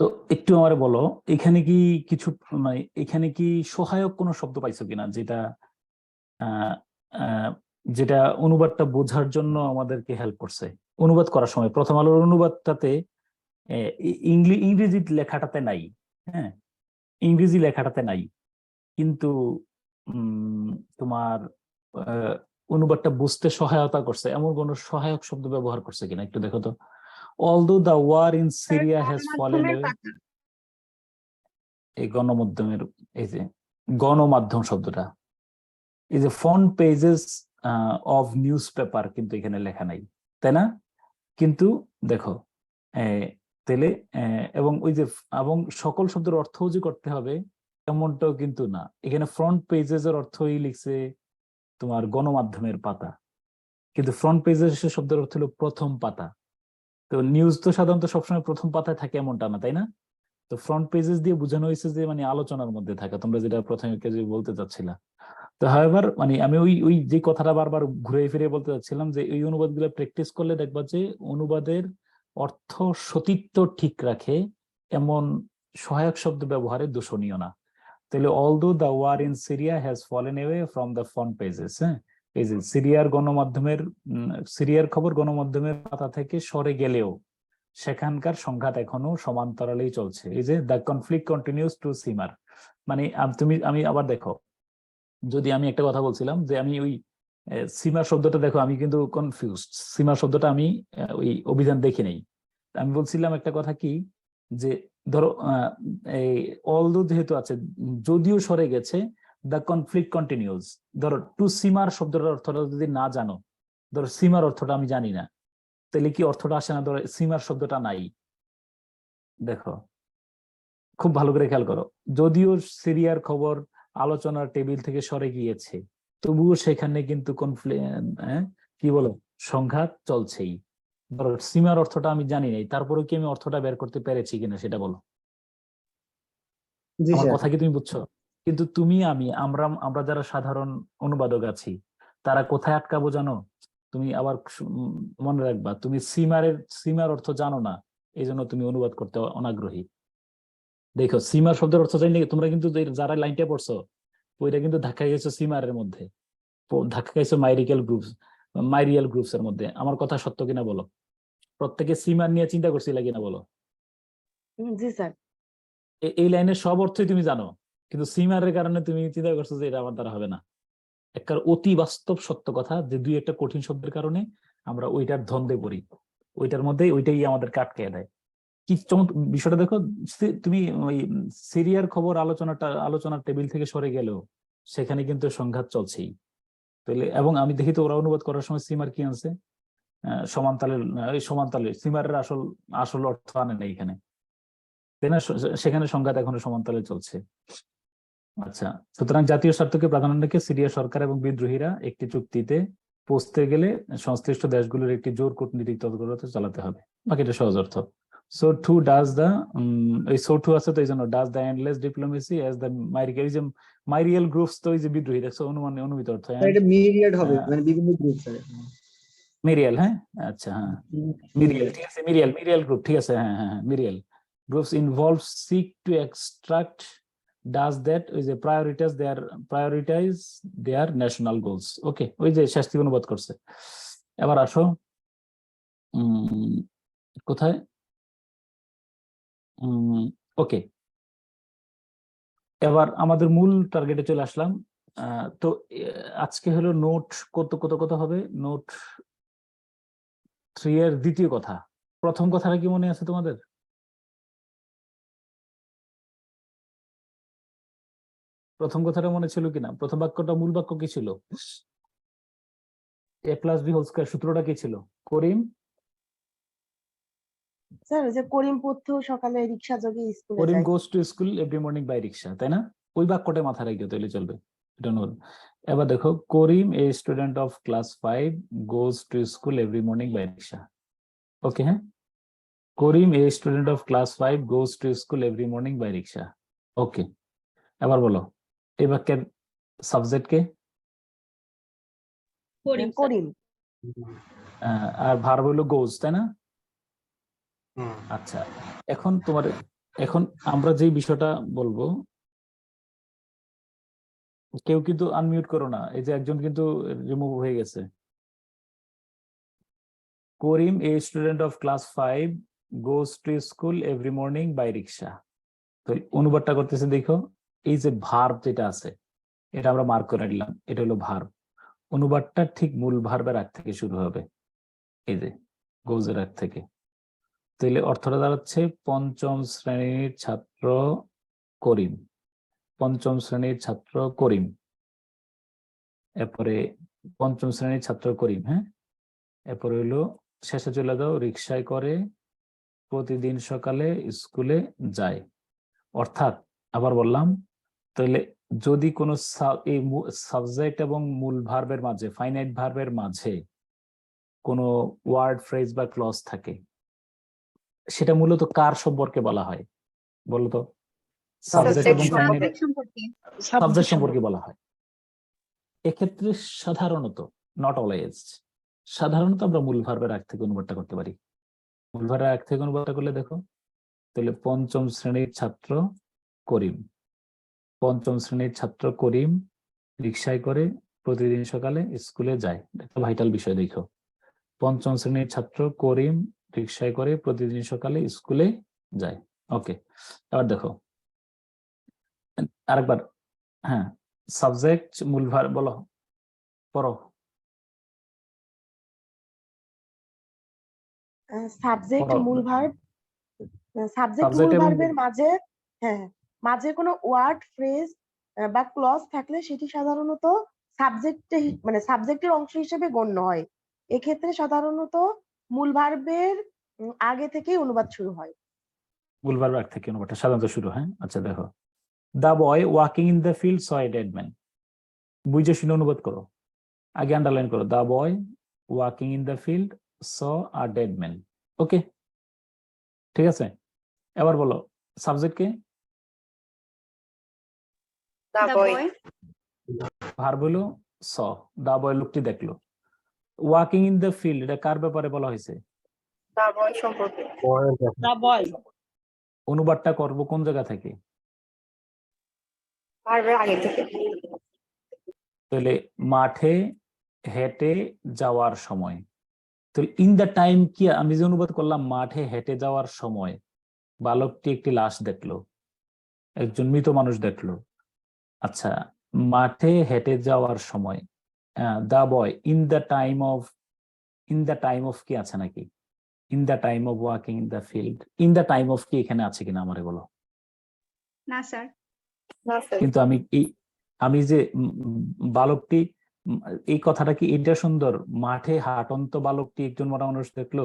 Speaker 1: তো একটু আমারে বলো, এখানে কি কিছু মানে এখানে কি সহায়ক কোনো শব্দ পাইছো কিনা যেটা আহ আহ, যেটা অনুবাদটা বোঝার জন্য আমাদেরকে হেল্প করছে? অনুবাদ করার সময় প্রথম আলোর অনুবাদটাতে ইংরেজি লেখাটাতে নাই। হ্যাঁ, ইংরেজি লেখাটাতে নাই, কিন্তু উম তোমার আহ, অনুবাদটা বুঝতে সহায়তা করছে এমন কোন সহায়ক শব্দ ব্যবহার করছে কিনা একটু দেখো তো। Although the war in Syria has fallen away, এই গণমাধ্যমের, এই যে গণমাধ্যম শব্দটা, এই যে front pages of news paper কিন্তু এখানে লেখা নাই, তাই না? কিন্তু দেখো তাহলে এবং ওই যে এবং সকল শব্দের অর্থও যে করতে হবে এমনটাও কিন্তু না। এখানে ফ্রন্ট পেজেস এর অর্থই লিখছে তোমার গণমাধ্যমের পাতা, কিন্তু ফ্রন্ট পেজেস শব্দের অর্থ হলো প্রথম পাতা। তো নিউজ তো সাধারণত সবসময় প্রথম পাতায় থাকে এমনটা না, তাই না? তো ফ্রন্ট পেজেস দিয়ে বোঝানো হয়েছে যে মানে আলোচনার মধ্যে থাকে, তোমরা যেটা প্রথমে বলতে চাচ্ছিলা। তো হাওয়েভার মানে আমি ওই ওই যে কথাটা বারবার ঘুরে ফিরে বলতে চাচ্ছিলাম যে এই অনুবাদগুলো প্র্যাকটিস করলে দেখবা যে অনুবাদের অর্থ সতীত্ব ঠিক রাখে এমন সহায়ক শব্দ ব্যবহারে দূষণীয় না। তাহলে although the war in Syria has fallen away from the front pages, হ্যাঁ, এই যে সিরিয়ার গণমাধ্যমের সিরিয়ার খবর গণমাধ্যমের পাতা থেকে সরে গেলেও সেখানকার সংঘাত এখনো সমান্তরালেই চলছে। এই যে দ্য কনফ্লিক্ট কন্টিনিউস টু সিমার, মানে আমি আবার দেখো, যদি আমি একটা কথা বলছিলাম যে আমি ওই সীমা শব্দটা, দেখো আমি কিন্তু কনফিউজড, সীমা শব্দটা আমি ওই অভিধান দেখি নাই। আমি বলছিলাম একটা কথা কি, যে ধরো এই অলদো যেহেতু আছে, যদিও সরে গেছে, দ্য কনফ্লিক্ট কন্টিনিউস, ধরো টু সীমার শব্দটার অর্থটা যদি না জানো, ধরো সীমার অর্থটা আমি জানি না, তাহলে কি অর্থটা আসে না? ধরো সীমার শব্দটা নাই, দেখো খুব ভালো করে খেয়াল করো, যদিও সিরিয়ার খবর আলোচনার টেবিল থেকে সরে গিয়েছে, তবুও সেখানে কিন্তু কি বলো, সংঘাত চলছেই। ধরো সীমার অর্থটা আমি জানি নাই, তারপরে কি আমি অর্থটা বের করতে পেরেছি কিনা সেটা বলো।
Speaker 7: জি
Speaker 1: আমার
Speaker 7: স্যার।
Speaker 1: কথা কি তুমি বুঝছো? কিন্তু তুমি আমি আমরা আমরা যারা সাধারণ অনুবাদক আছি, তারা কোথায় আটকাবো জানো? তুমি আবার মনে রাখবা, তুমি সীমার অর্থ জানো না, এই জন্য তুমি অনুবাদ করতে অনাগ্রহী। দেখো সীমার শব্দের অর্থ জানি, তোমরা কিন্তু যারা লাইনটা পড়ছো ওইটা কিন্তু ধাক্কা গেছো সীমারের মধ্যে, ধাক্কা গেছো মাইরিয়াল গ্রুপস এর মধ্যে। আমার কথা সত্য কিনা বলো? প্রত্যেকে সীমার নিয়ে চিন্তা করছিলা কিনা বলো?
Speaker 4: জি স্যার।
Speaker 1: এই লাইনের সব অর্থই তুমি জানো, কিন্তু সীমারের কারণে তুমি চিন্তা করছো যে এটা আমার দ্বারা হবে না। একটা অতি বাস্তব সত্য কথা, যে দুই একটা কঠিন শব্দের কারণে আমরা ওইটার ধন্দে পড়ি, ওইটার মধ্যে ওইটাই আমাদেরকে আটকে দেয়। কি বিষয়টা দেখো, তুমি ওই সিরিয়ার খবর আলোচনার টেবিল থেকে সরে গেলেও সেখানে কিন্তু সংঘাত চলছেই। তাহলে এবং আমি দেখি তো ওরা অনুবাদ করার সময় সীমার কি আনছে, সমান্তালে সীমারের আসল আসল অর্থ আনে না এখানে, তাই না? সেখানে সংঘাত এখনো সমান্তালে চলছে। আচ্ছা, সুতরাং জাতীয় স্বার্থকে প্রাধান্য রেখে সিরিয়া সরকার এবং বিদ্রোহীরা একটি চুক্তিতে পৌঁছতে গেলে সংশ্লিষ্ট দেশগুলোর একটি জোর কূটনীতিক তৎপরতা চালাতে হবে। বাকিটা সহজ অর্থ। So too does the এই so too আছে তো এই জন্য does the endless diplomacy as the Myriel groups তো এই যে বিদ্রোহী, দেখছো অনুমিত অর্থ।
Speaker 7: স্যার এটা মিরিয়াড হবে, মানে বিভিন্ন গ্রুপ স্যার।
Speaker 1: মিরিয়াল, হ্যাঁ, আচ্ছা, হ্যাঁ মিরিয়াল, ঠিক আছে, মিরিয়াল গ্রুপ, ঠিক আছে, হ্যাঁ হ্যাঁ myriad groups involve seek to extract does that ওই যে prioritize their national goals. Okay, ওই যে শাস্তি অনুবাদ করছে। এবার আসো কোথায়, ওকে, এবার আমাদের মূল টার্গেটে চলে আসলাম। তো আজকে হলো নোট কত হবে, নোট 3 এর দ্বিতীয় কথা। প্রথম কথাটা কি মনে আছে তোমাদের? প্রথম কথাটা মনে ছিল কিনা? প্রথম বাক্যটা মূল বাক্য কি ছিল? a plus B whole square সূত্রটা কি ছিল? করিম
Speaker 4: স্যার ওই যে করিম পথ্য সকালে রিক্সা যোগে স্কুলে
Speaker 1: করিম
Speaker 4: যায়।
Speaker 1: Goes to school every morning by rickshaw, তাই না? ওই বাক্যটা মাথায় রাখিও তাহলে চলবে। এটা নোট। এবার দেখো, Karim a student of class 5 goes to school every morning by rickshaw. Okay, হ্যাঁ, Karim a student of class 5 goes to school every morning by rickshaw. Okay, এবার বলো এই বাক্যের সাবজেক্ট কে?
Speaker 3: করিম স্যার।
Speaker 4: করিম।
Speaker 1: আর ভার্ব হলো গোজ, তাই না? আচ্ছা, এখন আমরা যে বিষয়টা বলবো, কেউ কিন্তু আনমিউট করো না, এই যে একজন কিন্তু রিমুভ হয়ে গেছে। Karim a student of class 5 goes to school every morning by rickshaw. তো অনুবাদটা করতেছে, দেখো এই যে ভার্ব যেটা আছে এটা আমরা মার্ক করে নিলাম, এটা হলো ভার্ব। অনুবাদটা ঠিক মূল ভার্বের আগ থেকে শুরু হবে, এই যে গোজের আগ থেকে। তাহলে অর্থটা দাঁড়াচ্ছে পঞ্চম শ্রেণীর ছাত্র করিম, পঞ্চম শ্রেণীর ছাত্র করিম, এরপরে পঞ্চম শ্রেণীর ছাত্র করিম, হ্যাঁ, এরপরে হইলো শেষে চলে যাও, রিক্সায় করে প্রতিদিন সকালে স্কুলে যায়। অর্থাৎ আবার বললাম, তাহলে যদি কোনো এই সাবজেক্ট এবং মূল ভার্বের মাঝে, ফাইনাইট ভার্বের মাঝে কোনো ওয়ার্ড, ফ্রেজ বা ক্লজ থাকে, সেটা মূলত কার সম্পর্কে বলা হয় বলতো? সাবজেক্ট এবং ফাইনাইট সাবজেক্ট সম্পর্কে বলা হয়। এক্ষেত্রে সাধারণত, নট অলওয়েজ, সাধারণত আমরা মূল ভার্বের আগ থেকে অনুবাদটা করতে পারি। মূল ভার্বের আগ থেকে অনুবাদটা করলে দেখো, তাহলে পঞ্চম শ্রেণীর ছাত্র করিম, পঞ্চম শ্রেণীর ছাত্র করিম রিক্সায় করে প্রতিদিন সকালে স্কুলে যায়। একটা ভাইটাল বিষয় দেখো, পঞ্চম শ্রেণীর ছাত্র করিম রিক্সায় করে প্রতিদিন সকালে স্কুলে যায়। ওকে, এবার দেখো আরেকবার, হ্যাঁ, সাবজেক্ট মূল ভার্ব বলো, পড়ো।
Speaker 4: সাবজেক্ট
Speaker 1: পড়ো।
Speaker 4: মূল ভার্ব, সাবজেক্ট
Speaker 1: সাবজেক্ট
Speaker 4: মূল
Speaker 1: এবং
Speaker 4: ভার্বের মাঝে, হ্যাঁ, মাঝে কোনো ওয়ার্ড, ফ্রেজ বা ক্লজ থাকলে সেটি সাধারণত সাবজেক্টে মানে সাবজেক্টের অংশ হিসেবে গণ্য হয়। এক্ষেত্রে সাধারণত মূল ভার্বের আগে থেকেই অনুবাদ শুরু হয়।
Speaker 1: মূল ভার্বের আগ থেকে অনুবাদটা সাধারণত শুরু, হ্যাঁ। আচ্ছা দেখো, the boy walking in the field saw a dead man. বুঝে শুনে অনুবাদ করো, আগে আন্ডারলাইন করো, the boy walking in the field saw a dead man. Okay, ঠিক আছে। এবার বলো সাবজেক্ট কে? ভার্ব হলো স, দা বয় লোকটি দেখলো। ওয়াকিং ইন দ্য ফিল্ড, এটা কার ব্যাপারে বলা হয়েছে?
Speaker 3: দা বয়।
Speaker 1: অনুবাদটা করব কোন জায়গা থেকে? তাহলে মাঠে হেঁটে যাওয়ার সময়। তো ইন দ্য টাইম কি, আমি যে অনুবাদ করলাম মাঠে হেঁটে যাওয়ার সময় বালকটি একটি লাশ দেখলো, একজন মৃত মানুষ দেখলো। আচ্ছা, মাঠে হেঁটে যাওয়ার সময়, the boy in the time of, in the time of কি আছে নাকি? In the time of walking in the field, in the time of কি এখানে আছে কিনা আমারে বলো।
Speaker 6: না স্যার।
Speaker 1: কিন্তু আমি যে বালকটি, এই কথাটা কি এটা সুন্দর, মাঠে হাঁটন্ত বালকটি একজন মরা মানুষ দেখলো,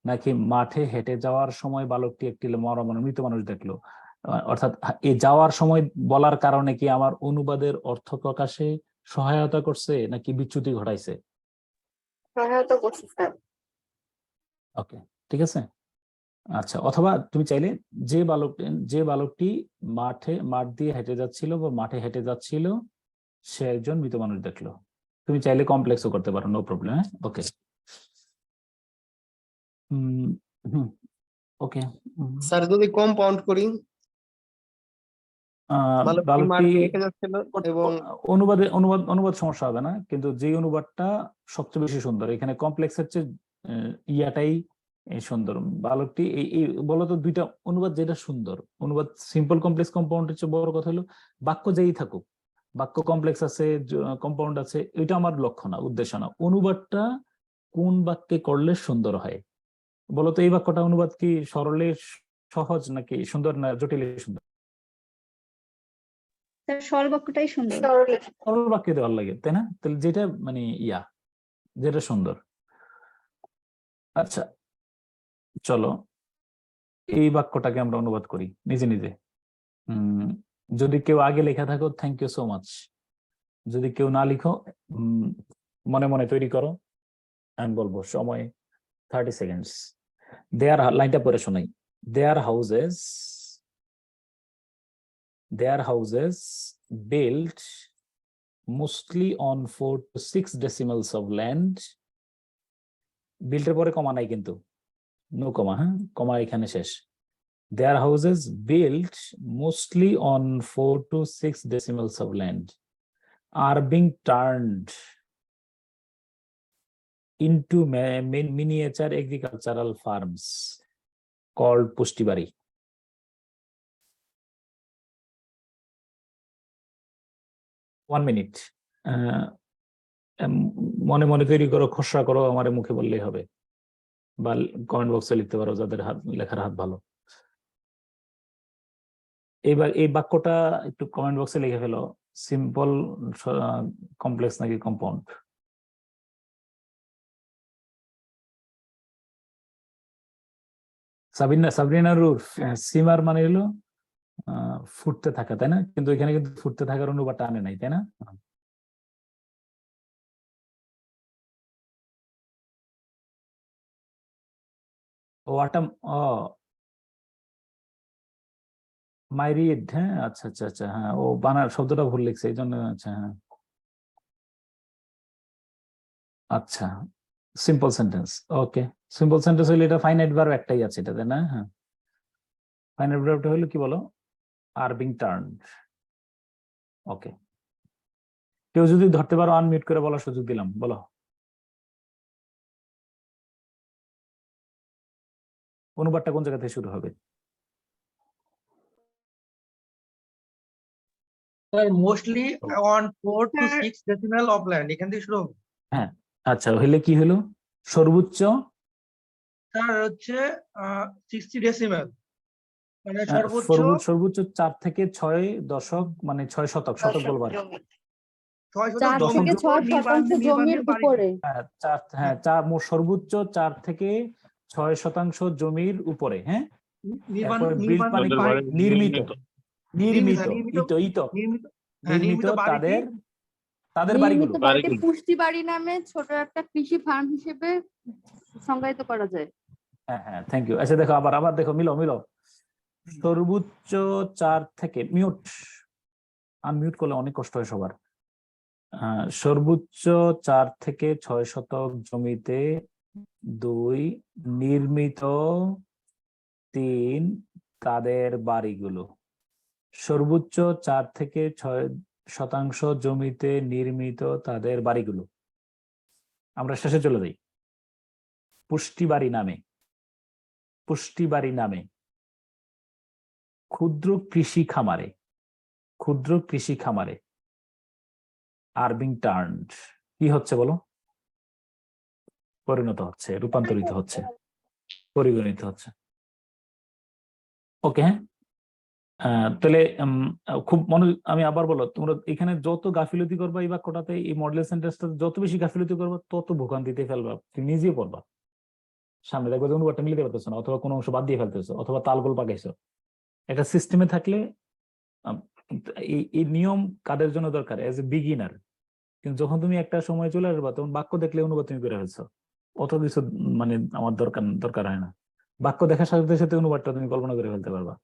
Speaker 1: নাকি মাঠে হেঁটে যাওয়ার সময় বালকটি একটি মরা মানুষ, মৃত মানুষ দেখলো? অর্থাৎ এই যাওয়ার সময় বলার কারণে কি আমার অনুবাদের অর্থ প্রকাশে সহায়তা করছে নাকি বিচ্যুতি ঘটাইছে?
Speaker 6: সহায়তা করছি স্যার।
Speaker 1: ওকে, ঠিক আছে। আচ্ছা, অথবা তুমি চাইলে যে বালকটি মাঠ দিয়ে হেঁটে যাচ্ছিল বা মাঠে হেঁটে যাচ্ছিল সে একজন মৃত মানুষ দেখলো, তুমি চাইলে কমপ্লেক্সও করতে পারো, নো প্রবলেম। হ্যাঁ, ওকে। ওকে,
Speaker 7: স্যার যদি কম্পাউন্ড করি, বালকটি মাঠ দিয়ে হেঁটে যাচ্ছিল এবং
Speaker 1: অনুবাদ সমস্যা হবে না, কিন্তু যে অনুবাদটা সবচেয়ে বেশি সুন্দর, এখানে কমপ্লেক্সের চেয়ে ইয়াটাই সুন্দর। বালকটি এই বলতো দুইটা অনুবাদ যেটা সুন্দর, অনুবাদ সিম্পল কমপ্লেক্স কম্পাউন্ডের চেয়ে বড় কথা হলো বাক্য যেই থাকুক, বাক্য কমপ্লেক্স আছে কম্পাউন্ড আছে, এটা আমার লক্ষ্য না, উদ্দেশ্য না, অনুবাদটা কোন বাক্যে করলে সুন্দর হয় বলতো। এই বাক্যটা অনুবাদ কি সরলে সহজ নাকি সুন্দর, না জটিলে সুন্দর?
Speaker 6: স্যার সরল বাক্যটাই সুন্দর।
Speaker 1: সরল বাক্যে দেওয়ার লাগে, তাই না? তাহলে যেটা মানে যেটা সুন্দর। আচ্ছা চলো এই বাক্যটাকে আমরা অনুবাদ করি নিজে নিজে। যদি কেউ আগে লেখা থাকো থ্যাংক ইউ সো মাচ, যদি কেউ না লিখো মনে মনে তৈরি করো। আমি বলবো সময় 30 সেকেন্ডস। দেয়ার, লাইনটা পরে শোনাই। There houses built mostly on 4 to 6 decimals of land. বিল্টের পরে কমা নাই কিন্তু, নো কমা, হ্যাঁ কমা এখানে শেষ। Their houses built mostly on 4 to 6 decimals of land are being turned into miniature agricultural farms called পুষ্টিবাড়ি। ওয়ান মিনিট, মনে মনে তৈরি করো, খসড়া করো, আমার মুখে বললেই হবে, বা কমেন্ট বক্সে লিখতে পারো যাদের লেখার হাত ভালো। এবার এই বাক্যটা একটু কমেন্ট বক্সে লিখে ফেলো, সিম্পল, কমপ্লেক্স নাকি কম্পাউন্ড। সাবরিনা রুর, সিমার মানে হলো ফুটতে থাকা, তাই না? কিন্তু এখানে কিন্তু ফুটতে থাকার অনুবাদটা আনে নাই, তাই না? ওয়াটাম মাইরিড, হ্যাঁ আচ্ছা আচ্ছা আচ্ছা, হ্যাঁ ও বানার শব্দটা ভুল লিখছে এই জন্য। আচ্ছা হ্যাঁ আচ্ছা, সিম্পল সেন্টেন্স। ওকে, সিম্পল সেন্টেন্স হলে এটা ফাইনাইট ভার্ব একটাই আছে এটাতে, না? হ্যাঁ, ফাইনাইট ভার্বটা হলো কি বলো? Are being turned. ওকে, কেউ যদি ধরতে পারো আনমিউট করে বলার সুযোগ দিলাম, বলো। অনুবাদটা কোন জায়গা থেকে শুরু হবে?
Speaker 8: Sir mostly on 4 to 6 decimal of land, এখান থেকে শুরু হবে।
Speaker 1: হ্যাঁ আচ্ছা, হইলে কি হলো? সর্বোচ্চ,
Speaker 8: স্যার হচ্ছে 60 decimal, মানে
Speaker 1: সর্বোচ্চ 4 থেকে 6 দশক, মানে 6 শতক, শতক বলবার।
Speaker 8: 6
Speaker 4: 4
Speaker 8: শতক
Speaker 4: থেকে 6 শতাংশ জমির উপরে।
Speaker 1: সর্বোচ্চ 4 থেকে 6 শতাংশ জমির উপরে, হ্যাঁ। নির্মিত তাদের বাড়িগুলো।
Speaker 5: পুষ্টি বাড়ি নামে ছোট একটা কৃষি ফার্ম হিসেবে সংজ্ঞায়িত করা যায়।
Speaker 1: হ্যাঁ হ্যাঁ, থ্যাংক ইউ। আচ্ছা দেখো, আবার দেখো, মিলো সর্বোচ্চ 4 থেকে, আনমিউট করলে অনেক কষ্ট হয় সবার। সর্বোচ্চ 4 থেকে 6 শতক জমিতে 2, নির্মিত 3 তাদের বাড়িগুলো। সর্বোচ্চ 4 থেকে 6 শতাংশ জমিতে নির্মিত তাদের বাড়িগুলো। আমরা শেষে চলে যাই। পুষ্টিবাড়ি নামে ক্ষুদ্র কৃষি খামারে আর বিং টার্নড কি হচ্ছে বলো? পরিণত হচ্ছে, রূপান্তরিত হচ্ছে, পরিগণিত হচ্ছে। ওকে, হ্যাঁ তাহলে খুব আমি আবার বলো, তোমরা এখানে যত গাফিলতি করবা এই বাক্যটাতে, এই মডেল সেন্টেন্সটা যত বেশি গাফিলতি করবা তত ভোগান্তিতে ফেলবা, তুমি নিজেই পড়বা। সামনে দেখবো যে অনুবাদটা মিলিতে পারতেছো না, অথবা কোনো অংশ বাদ দিয়ে ফেলতেছো, অথবা তালগোল পাকাইছো। একটা সিস্টেমে থাকলে এই নিয়ম কাদের জন্য দরকার? As a beginner. কিন্তু যখন তুমি একটা সময় চলে আসবা, তখন বাক্য দেখলে অনুবাদ তুমি করে ফেলছো, অত কিছু মানে আমার দরকার হয় না। বাক্য দেখার সাথে সাথে অনুবাদটা তুমি কল্পনা করে ফেলতে পারবা।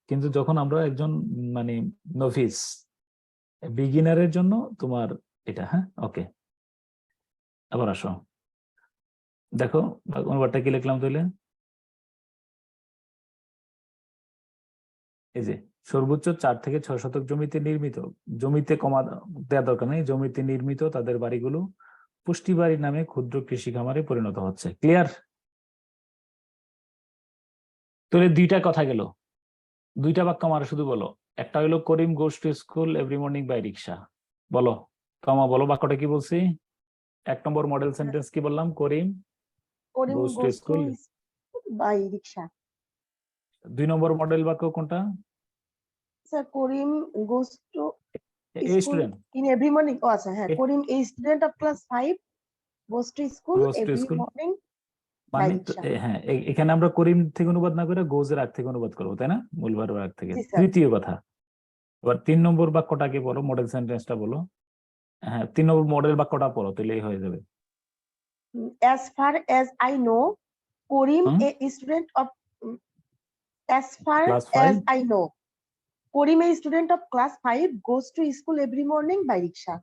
Speaker 1: কিন্তু যখন আমরা একজন মানে নভিস, বিগিনারের জন্য তোমার এটা, হ্যাঁ ওকে। আবার আসো, দেখো অনুবাদটা কি লিখলাম তাহলে। এই যে সর্বোচ্চ 4 থেকে 6 শতক জমিতে কমা দেওয়ার দরকার নেই, জমিতে নির্মিত তাদের বাড়িগুলো পুষ্টিবাড়ি নামে ক্ষুদ্র কৃষি খামারে পরিণত হচ্ছে। ক্লিয়ার? তাহলে 2টা কথা গেল, 2টা বাক্য আমার শুধু বলো। একটা হলো Karim goes to school every morning by rickshaw. বলো তোমা, বলো বাক্যটা কি বলছি? 1 নম্বর মডেল সেন্টেন্স কি বললাম? Karim goes to school
Speaker 4: by rickshaw.
Speaker 1: 2 number model বাক্য কোনটা?
Speaker 4: স্যার করিম গোস টু
Speaker 1: এই
Speaker 4: school
Speaker 1: student
Speaker 4: in every morning, ও আচ্ছা হ্যাঁ,
Speaker 1: এ-
Speaker 4: করিম এই student of class 5 goes to school
Speaker 1: goes to
Speaker 4: every
Speaker 1: school
Speaker 4: morning by
Speaker 1: মানে
Speaker 4: রিক্সা।
Speaker 1: হ্যাঁ এখানে আমরা করিম থেকে অনুবাদ না করে গোজের আগ থেকে অনুবাদ করবো, তাই না? মূল ভার্বের আগ থেকে।
Speaker 4: জি স্যার।
Speaker 1: তৃতীয় কথা, এবার 3 নম্বর বাক্যটাকে বলো, মডেল সেন্টেন্সটা বলো। হ্যাঁ 3 নম্বর মডেল বাক্যটা পড়ো, তাহলেই হয়ে যাবে।
Speaker 4: As far as I know, Karim,
Speaker 1: hmm?
Speaker 4: a student of as far
Speaker 1: Class
Speaker 4: as
Speaker 1: 5
Speaker 4: I know, Karim, a student of class 5, goes to school every morning by rickshaw.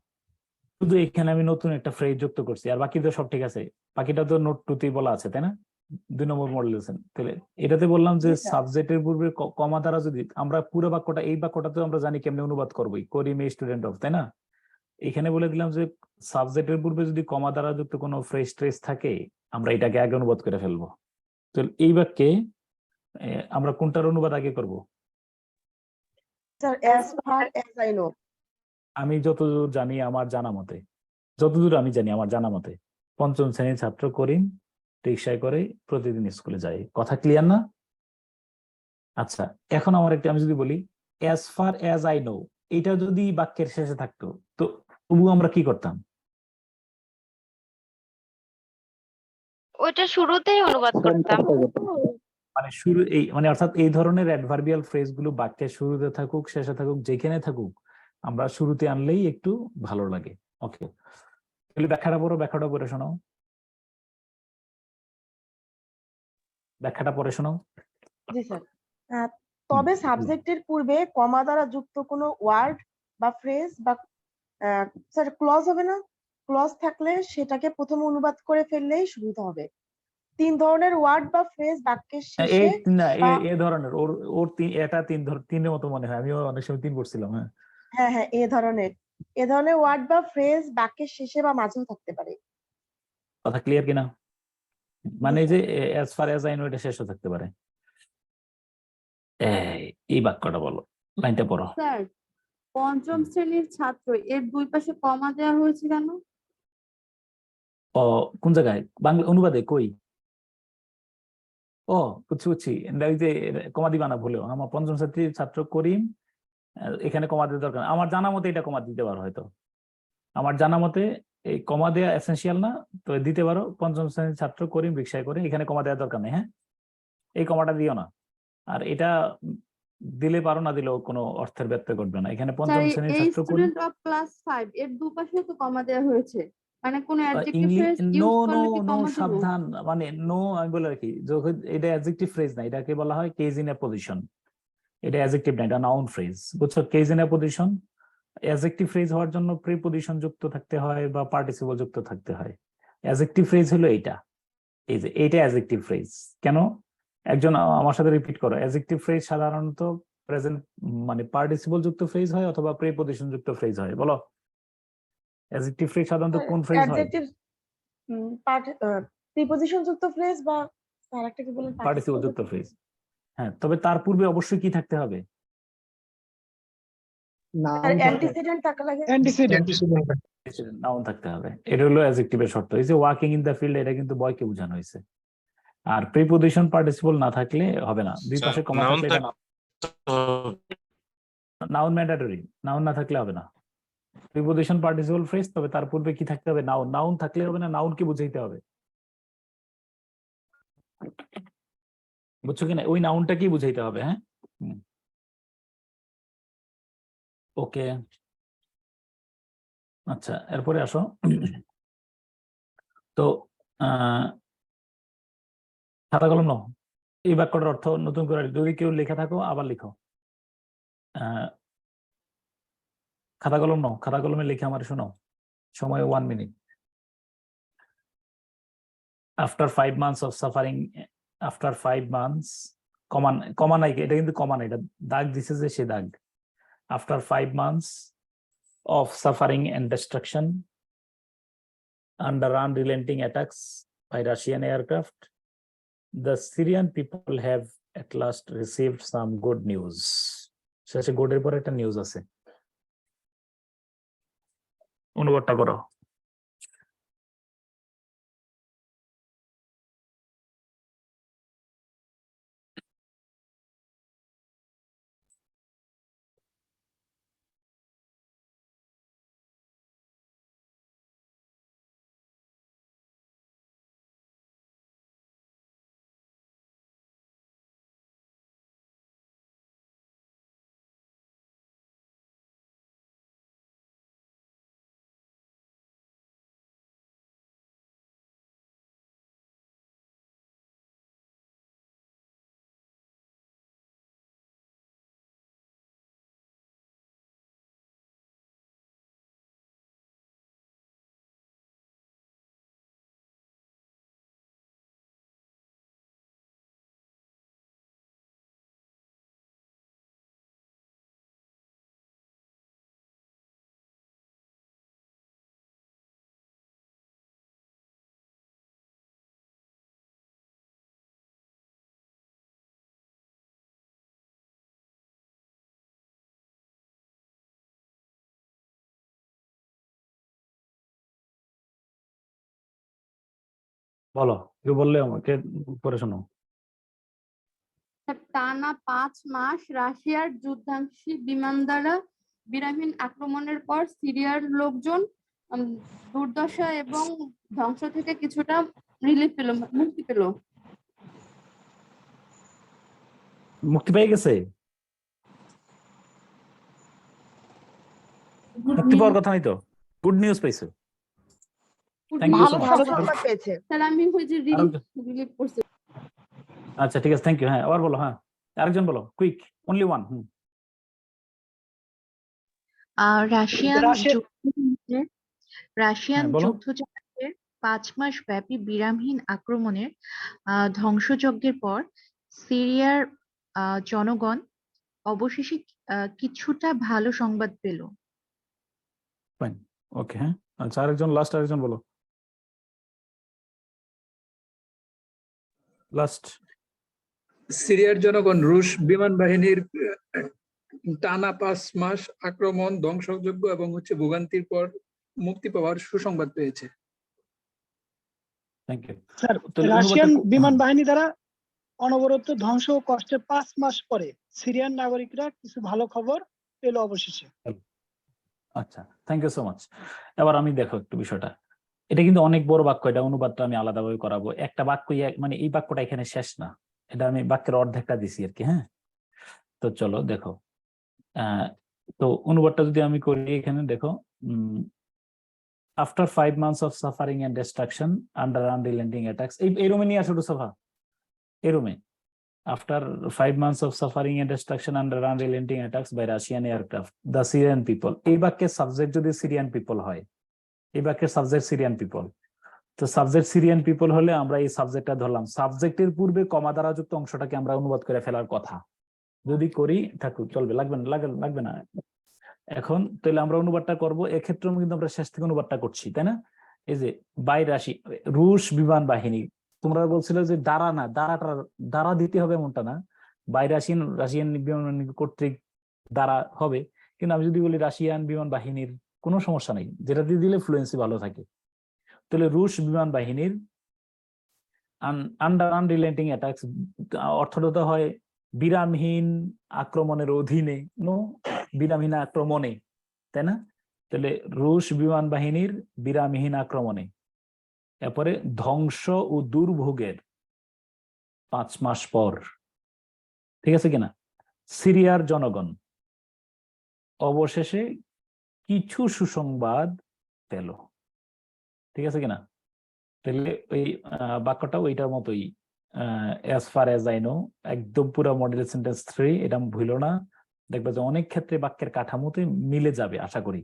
Speaker 1: শুধু এখানে আমি নতুন একটা ফ্রেজ যুক্ত করছি, আর বাকি তো সব ঠিক আছে। বাকিটা তো নোট টুতেই বলা আছে, তাই না? 2 নম্বর মডেল লেসন। তাহলে এটাতে বললাম যে
Speaker 4: জি স্যার।
Speaker 1: সাবজেক্টের পূর্বে কমা দ্বারা যদি আমরা পুরো বাক্যটা, এই বাক্যটা তো আমরা জানি কেমনে অনুবাদ করবোই, করিম এ স্টুডেন্ট অফ, তাই না? এখানে বলে দিলাম যে সাবজেক্টের পূর্বে যদি কমা দ্বারা যুক্ত কোনো ফ্রেজ ট্রেস থাকে, আমরা এটাকে আগে অনুবাদ করে ফেলবো। তো এই বাক্যে আমরা কোনটার অনুবাদ আগে করব?
Speaker 4: Sir, as far as I know,
Speaker 1: আমি যতদূর জানি আমার জানা মতে, যতদূর আমি জানি আমার জানা মতে, 5ম শ্রেণীর ছাত্র করিম রিক্সায় করে প্রতিদিন স্কুলে যায়। কথা ক্লিয়ার না? আচ্ছা, এখন আমার একটা, আমি যদি বলি as far as I know, এটা যদি বাক্যের শেষে থাকতো, তো তবু আমরা কি করতাম?
Speaker 6: ওইটা শুরুতেই অনুবাদ করতাম।
Speaker 1: মানে শুরু এই মানে অর্থাৎ এই ধরনের অ্যাডভার্বিয়াল ফ্রেজ গুলো বাক্যের শুরুতে থাকুক শেষে থাকুক যেখানে থাকুক, আমরা শুরুতে আনলেই একটু ভালো লাগে। ওকে, তাহলে ব্যাখ্যাটা পড়ো, ব্যাখ্যাটা পড়ে শোনাও, ব্যাখ্যাটা পড়ে শোনাও।
Speaker 4: জি স্যার। তবে সাবজেক্টের পূর্বে কমা দ্বারা যুক্ত কোনো ওয়ার্ড বা ফ্রেজ বা স্যার ক্লজ হবে না, ক্লজ থাকলে সেটাকে প্রথমে অনুবাদ করে ফেললেই সুবিধা হবে। 3 ধরনের ওয়ার্ড বা ফ্রেজ বাক্যের
Speaker 1: এই
Speaker 4: শেষে
Speaker 1: না
Speaker 4: বা
Speaker 1: এ ধরনের ওর ওর এটা 3 মতো মনে হয়, আমিও অনেক সময় 3 পড়ছিলাম। হ্যাঁ
Speaker 4: হ্যাঁ হ্যাঁ এ ধরনের ওয়ার্ড বা ফ্রেজ বাক্যের শেষে বা মাঝেও থাকতে পারে।
Speaker 1: কথা ক্লিয়ার কিনা? মানে
Speaker 4: জি
Speaker 1: যে
Speaker 4: sir.
Speaker 1: as far as I know এটা শেষও থাকতে পারে। এই বাক্যটা বলো, লাইনটা পড়ো।
Speaker 5: স্যার 5ম শ্রেণীর ছাত্র, এর দুই পাশে কমা দেওয়া হয়েছে কেন?
Speaker 1: ও কোন জায়গায় বাংলা অনুবাদে কই? ও বুঝছি বুঝছি, ওই যে কমা দিবা না ভুলেও, আমার 5ম শ্রেণীর ছাত্র করিম, এখানে কমা দিতে দরকার নেই। আমার জানা মতে এটা কমা দিতে পারো হয়তো, আমার জানা মতে এই কমা দেওয়া এসেনশিয়াল না, তো দিতে পারো 5ম শ্রেণীর ছাত্র করিম রিক্সায় করে, এখানে কমা দেওয়ার দরকার নেই। হ্যাঁ এই কমাটা দিও না, আর এটা দিলে পারো, না দিলেও কোনো অর্থের ব্যত্যয় ঘটবে না। এখানে 5ম শ্রেণীর
Speaker 5: এই
Speaker 1: ছাত্র করিম,
Speaker 5: স্টুডেন্ট অফ ক্লাস 5 এর দুপাশেও তো কমা দেওয়া হয়েছে, মানে কোন adjective
Speaker 1: English
Speaker 5: phrase
Speaker 1: no
Speaker 5: use
Speaker 1: no
Speaker 5: করলে কি
Speaker 1: নো
Speaker 5: কমা দেব?
Speaker 1: সাবধান, মানে নো আমি বলে রাখি, যখন এটা অ্যাডজেক্টিভ ফ্রেজ না, এটাকে বলা হয় কেজ ইন এ পজিশন। এটা অ্যাডজেক্টিভ না, এটা নাউন ফ্রেজ, বুঝছো? Cage in a position, adjective phrase হওয়ার জন্য প্রিপজিশন যুক্ত থাকতে হয় বা পার্টিসিপল যুক্ত থাকতে হয়। অ্যাডজেক্টিভ ফ্রেজ হলো এইটা, এই যে এইটা অ্যাডজেক্টিভ ফ্রেজ। কেন? একজন আমার সাথে রিপিট করো, অ্যাডজেক্টিভ ফ্রেজ সাধারণত প্রেজেন্ট মানে পার্টিসিপল যুক্ত ফ্রেজ হয় অথবা প্রিপজিশন যুক্ত ফ্রেজ হয়। বলো অ্যাডজেক্টিভ ফ্রেজ সাধারণত কোন ফ্রেজ হয়?
Speaker 4: অ্যাডজেক্টিভ প্রিপজিশন যুক্ত ফ্রেজ বা আরেকটা কি বলেন,
Speaker 1: পার্টিসিপল যুক্ত ফ্রেজ। হ্যাঁ, তবে তার পূর্বে অবশ্যই কি থাকতে হবে?
Speaker 4: অ্যান্টিসিডেন্ট থাকা লাগে।
Speaker 1: নাউন থাকতে হবে, এটা হলো অ্যাডজেক্টিভের শর্ত। এই যে ওয়াকিং ইন দ্য ফিল্ড, এটা কিন্তু বয়কে বোঝানো হয়েছে। আর প্রিপজিশন পার্টিসিপল না থাকলে হবে না, দুই পাশে কমা থাকলে এটা নাউন ম্যান্ডেটরি, নাউন না থাকলে হবে না। প্রিপজিশন পার্টিসিপল ফ্রেজ, তবে তার পূর্বে কি থাকতে হবে? নাউন। নাউন থাকলে হবে না, নাউনকে বুঝাইতে হবে, বুঝছো কিনা? ওই নাউনটা কি বুঝাইতে হবে। হ্যাঁ ওকে, আচ্ছা এরপরে আসো। তো খাতা কলম নাও, এই বাক্যটার অর্থ নতুন করে যদি কেউ লেখা থাকো আবার লিখো। খাতা কলম নাও, খাতা কলমে লিখে আমার শোনাও, সময় 1 minute. After 5 months of suffering, after 5 months, কমা নাই, এটা কিন্তু কমা নাই, এটা দাগ দিছে যে সে দাগ। After 5 months of suffering and destruction under unrelenting attacks by Russian aircraft, the Syrian people have at last received some good news. শেষে গুডের পর একটা নিউজ আছে, অনুবাদটা করো। বলো, কেউ বললে আমাকে পরে শোনো।
Speaker 5: স্যার, টানা 5 মাস রাশিয়ার যুদ্ধাংশী বিমান দ্বারা বিরামহীন আক্রমণের পর সিরিয়ার লোকজন দুর্দশা এবং ধ্বংস থেকে কিছুটা রিলিফ পেল, মুক্তি পেল।
Speaker 1: মুক্তি পেয়ে গেছে? মুক্তি পাওয়ার কথা নাই তো, গুড নিউজ পাইছো। থ্যাংক ইউ সো
Speaker 4: ভালো
Speaker 1: মাচ।
Speaker 4: সংবাদ পেয়েছে।
Speaker 5: স্যার, আমি ওই যে রিলিফ করছি।
Speaker 1: আচ্ছা ঠিক আছে, থ্যাংক ইউ। হ্যাঁ, আবার বলো। হ্যাঁ, আরেকজন বলো, quick, only one.
Speaker 9: Russian
Speaker 10: Russia-
Speaker 9: Russian
Speaker 1: হ্যাঁ, বলো।
Speaker 9: যুদ্ধজাহাজের 5 মাস ব্যাপী বিরামহীন আক্রমণের ধ্বংসযজ্ঞের পর সিরিয়ার জনগণ অবশেষে কিছুটা ভালো সংবাদ পেল।
Speaker 1: ফাইন, ওকে। হ্যাঁ, আচ্ছা, আরেকজন বলো, লাস্ট।
Speaker 10: সিরিয়ার জনগণ রুশ বিমান বাহিনীর টানা 5 মাস আক্রমণ, ধ্বংসযজ্ঞ এবং ভোগান্তির পর মুক্তি পাওয়ার সুসংবাদ পেয়েছে।
Speaker 1: Thank you.
Speaker 11: স্যার,
Speaker 1: তো
Speaker 11: রাশিয়ান
Speaker 1: অনুবাদটা-
Speaker 11: বিমান
Speaker 1: হ্যাঁ।
Speaker 11: বাহিনী দ্বারা অনবরত ধ্বংস ও কষ্টের 5 মাস পরে সিরিয়ান নাগরিকরা কিছু ভালো খবর পেল অবশেষে।
Speaker 1: আচ্ছা, থ্যাংক ইউ সো মাচ। এবার আমি দেখো একটু বিষয়টা, এটা কিন্তু অনেক বড় বাক্য, এটা অনুবাদটা আমি আলাদাভাবে করাবো। একটা বাক্য, মানে এই বাক্যটা এখানে শেষ না, এটা আমি বাক্যের অর্ধেকটা দিছি আর কি। হ্যাঁ, তো চলো দেখো, তো অনুবাদটা যদি আমি করি, এখানে দেখো, after 5 months of suffering and destruction under unrelenting attacks, এই রুমে নিয়ে আসো তো সোফা, এই রুমে। After 5 months of suffering and destruction under unrelenting attacks by Russian aircraft, the Syrian people, এই বাক্যের সাবজেক্ট যদি সিরিয়ান পিপল হয়, এই বাক্যের সাবজেক্ট সিরিয়ান পিপল, তো সাবজেক্ট সিরিয়ান পিপল হলে আমরা এই সাবজেক্টটা ধরলাম। সাবজেক্টের পূর্বে কমা দ্বারা যুক্ত অংশটাকে আমরা অনুবাদ করে ফেলার কথা, যদি করি থাকুক, চলবে, লাগবে না। এখন তাহলে আমরা অনুবাদটা করব, এক্ষেত্রে কিন্তু আমরা শেষ থেকে অনুবাদটা করছি, তাই না? এই যে বাই রুশ বিমান বাহিনী, তোমরা বলছিল যে দ্বারা দিতে হবে, এমনটা না, বাই রাশিয়ান বিমান বাহিনী কর্তৃক দ্বারা হবে, কিন্তু আমি যদি বলি রাশিয়ান বিমান বাহিনীর, কোনো সমস্যা নেই, যেটা দিয়ে দিলে ফ্লুয়েন্সি ভালো থাকে। তাহলে রুশ বিমান বাহিনীর আন্ডার আনরিলেন্টিং অ্যাটাকস, অর্থটা হয় বিরামহীন আক্রমণের অধীনে, বিরামহীন আক্রমণে, তাই না? তাহলে রুশ বিমান বাহিনীর বিরামহীন আক্রমণে, এরপরে ধ্বংস ও দুর্ভোগের 5 মাস পর, ঠিক আছে কিনা, সিরিয়ার জনগণ অবশেষে কিছু সুসংবাদ পেল, ঠিক আছে কিনা? তাহলে ওই বাক্যটা ওইটার মতোই, as far as I no, একদম পুরো মডেল সেন্টেন্স 3, এটা ভুলো না, দেখবে যে অনেক ক্ষেত্রে বাক্যের কাঠামোতে মিলে যাবে আশা করি।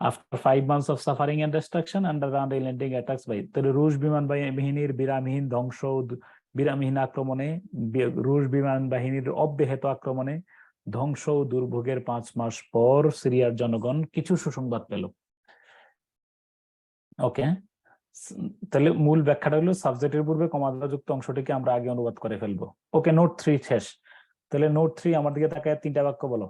Speaker 1: After 5 months of suffering and destruction under unrelenting attacks by, তাহলে রুশ বিমান বাহিনীর বিরামহীন ধ্বংস, বিরামহীন আক্রমণে, রুশ বিমান বাহিনীর অব্যাহত আক্রমণে, ধ্বংস ও দুর্ভোগের 5 মাস পর সিরিয়ার জনগণ কিছু সুসংবাদ পেল। ওকে, তাহলে মূল ব্যাখ্যাটা হলো সাবজেক্টের পূর্বে কমা দ্বারা যুক্ত অংশটিকে আমরা আগে অনুবাদ করে ফেলবো। ওকে, নোট 3 শেষ। তাহলে নোট 3 আমার দিকে তাকায় 3টা বাক্য বলো।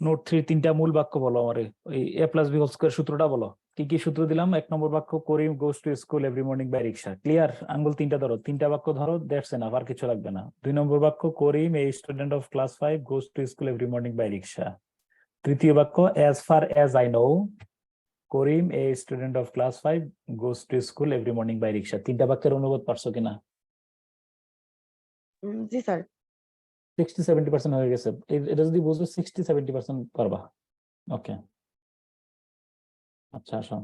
Speaker 1: নোট 3 3টা মূল বাক্য বলো আমারে, ওই a+b² সূত্রটা বলো। কি সূত্র দিলাম? 1 নম্বর বাক্য, Karim goes to school every morning by rickshaw. Clear? আঙ্গুল 3টা ধরো, 3টা বাক্য ধরো, দ্যাটস এনাফ, আর কিছু লাগবে না। 2 নম্বর বাক্য, Karim a student of class 5 goes to school every morning by rickshaw. তৃতীয় বাক্য, as far as I know, Karim a student of class 5 goes to school every morning by rickshaw. 3টা বাক্যের অনুবাদ পারছো কিনা?
Speaker 4: জি স্যার।
Speaker 1: 60-70% হয়ে গেছে। এটা যদি বুঝো 60-70% পারবা। ওকে, আচ্ছা আসো।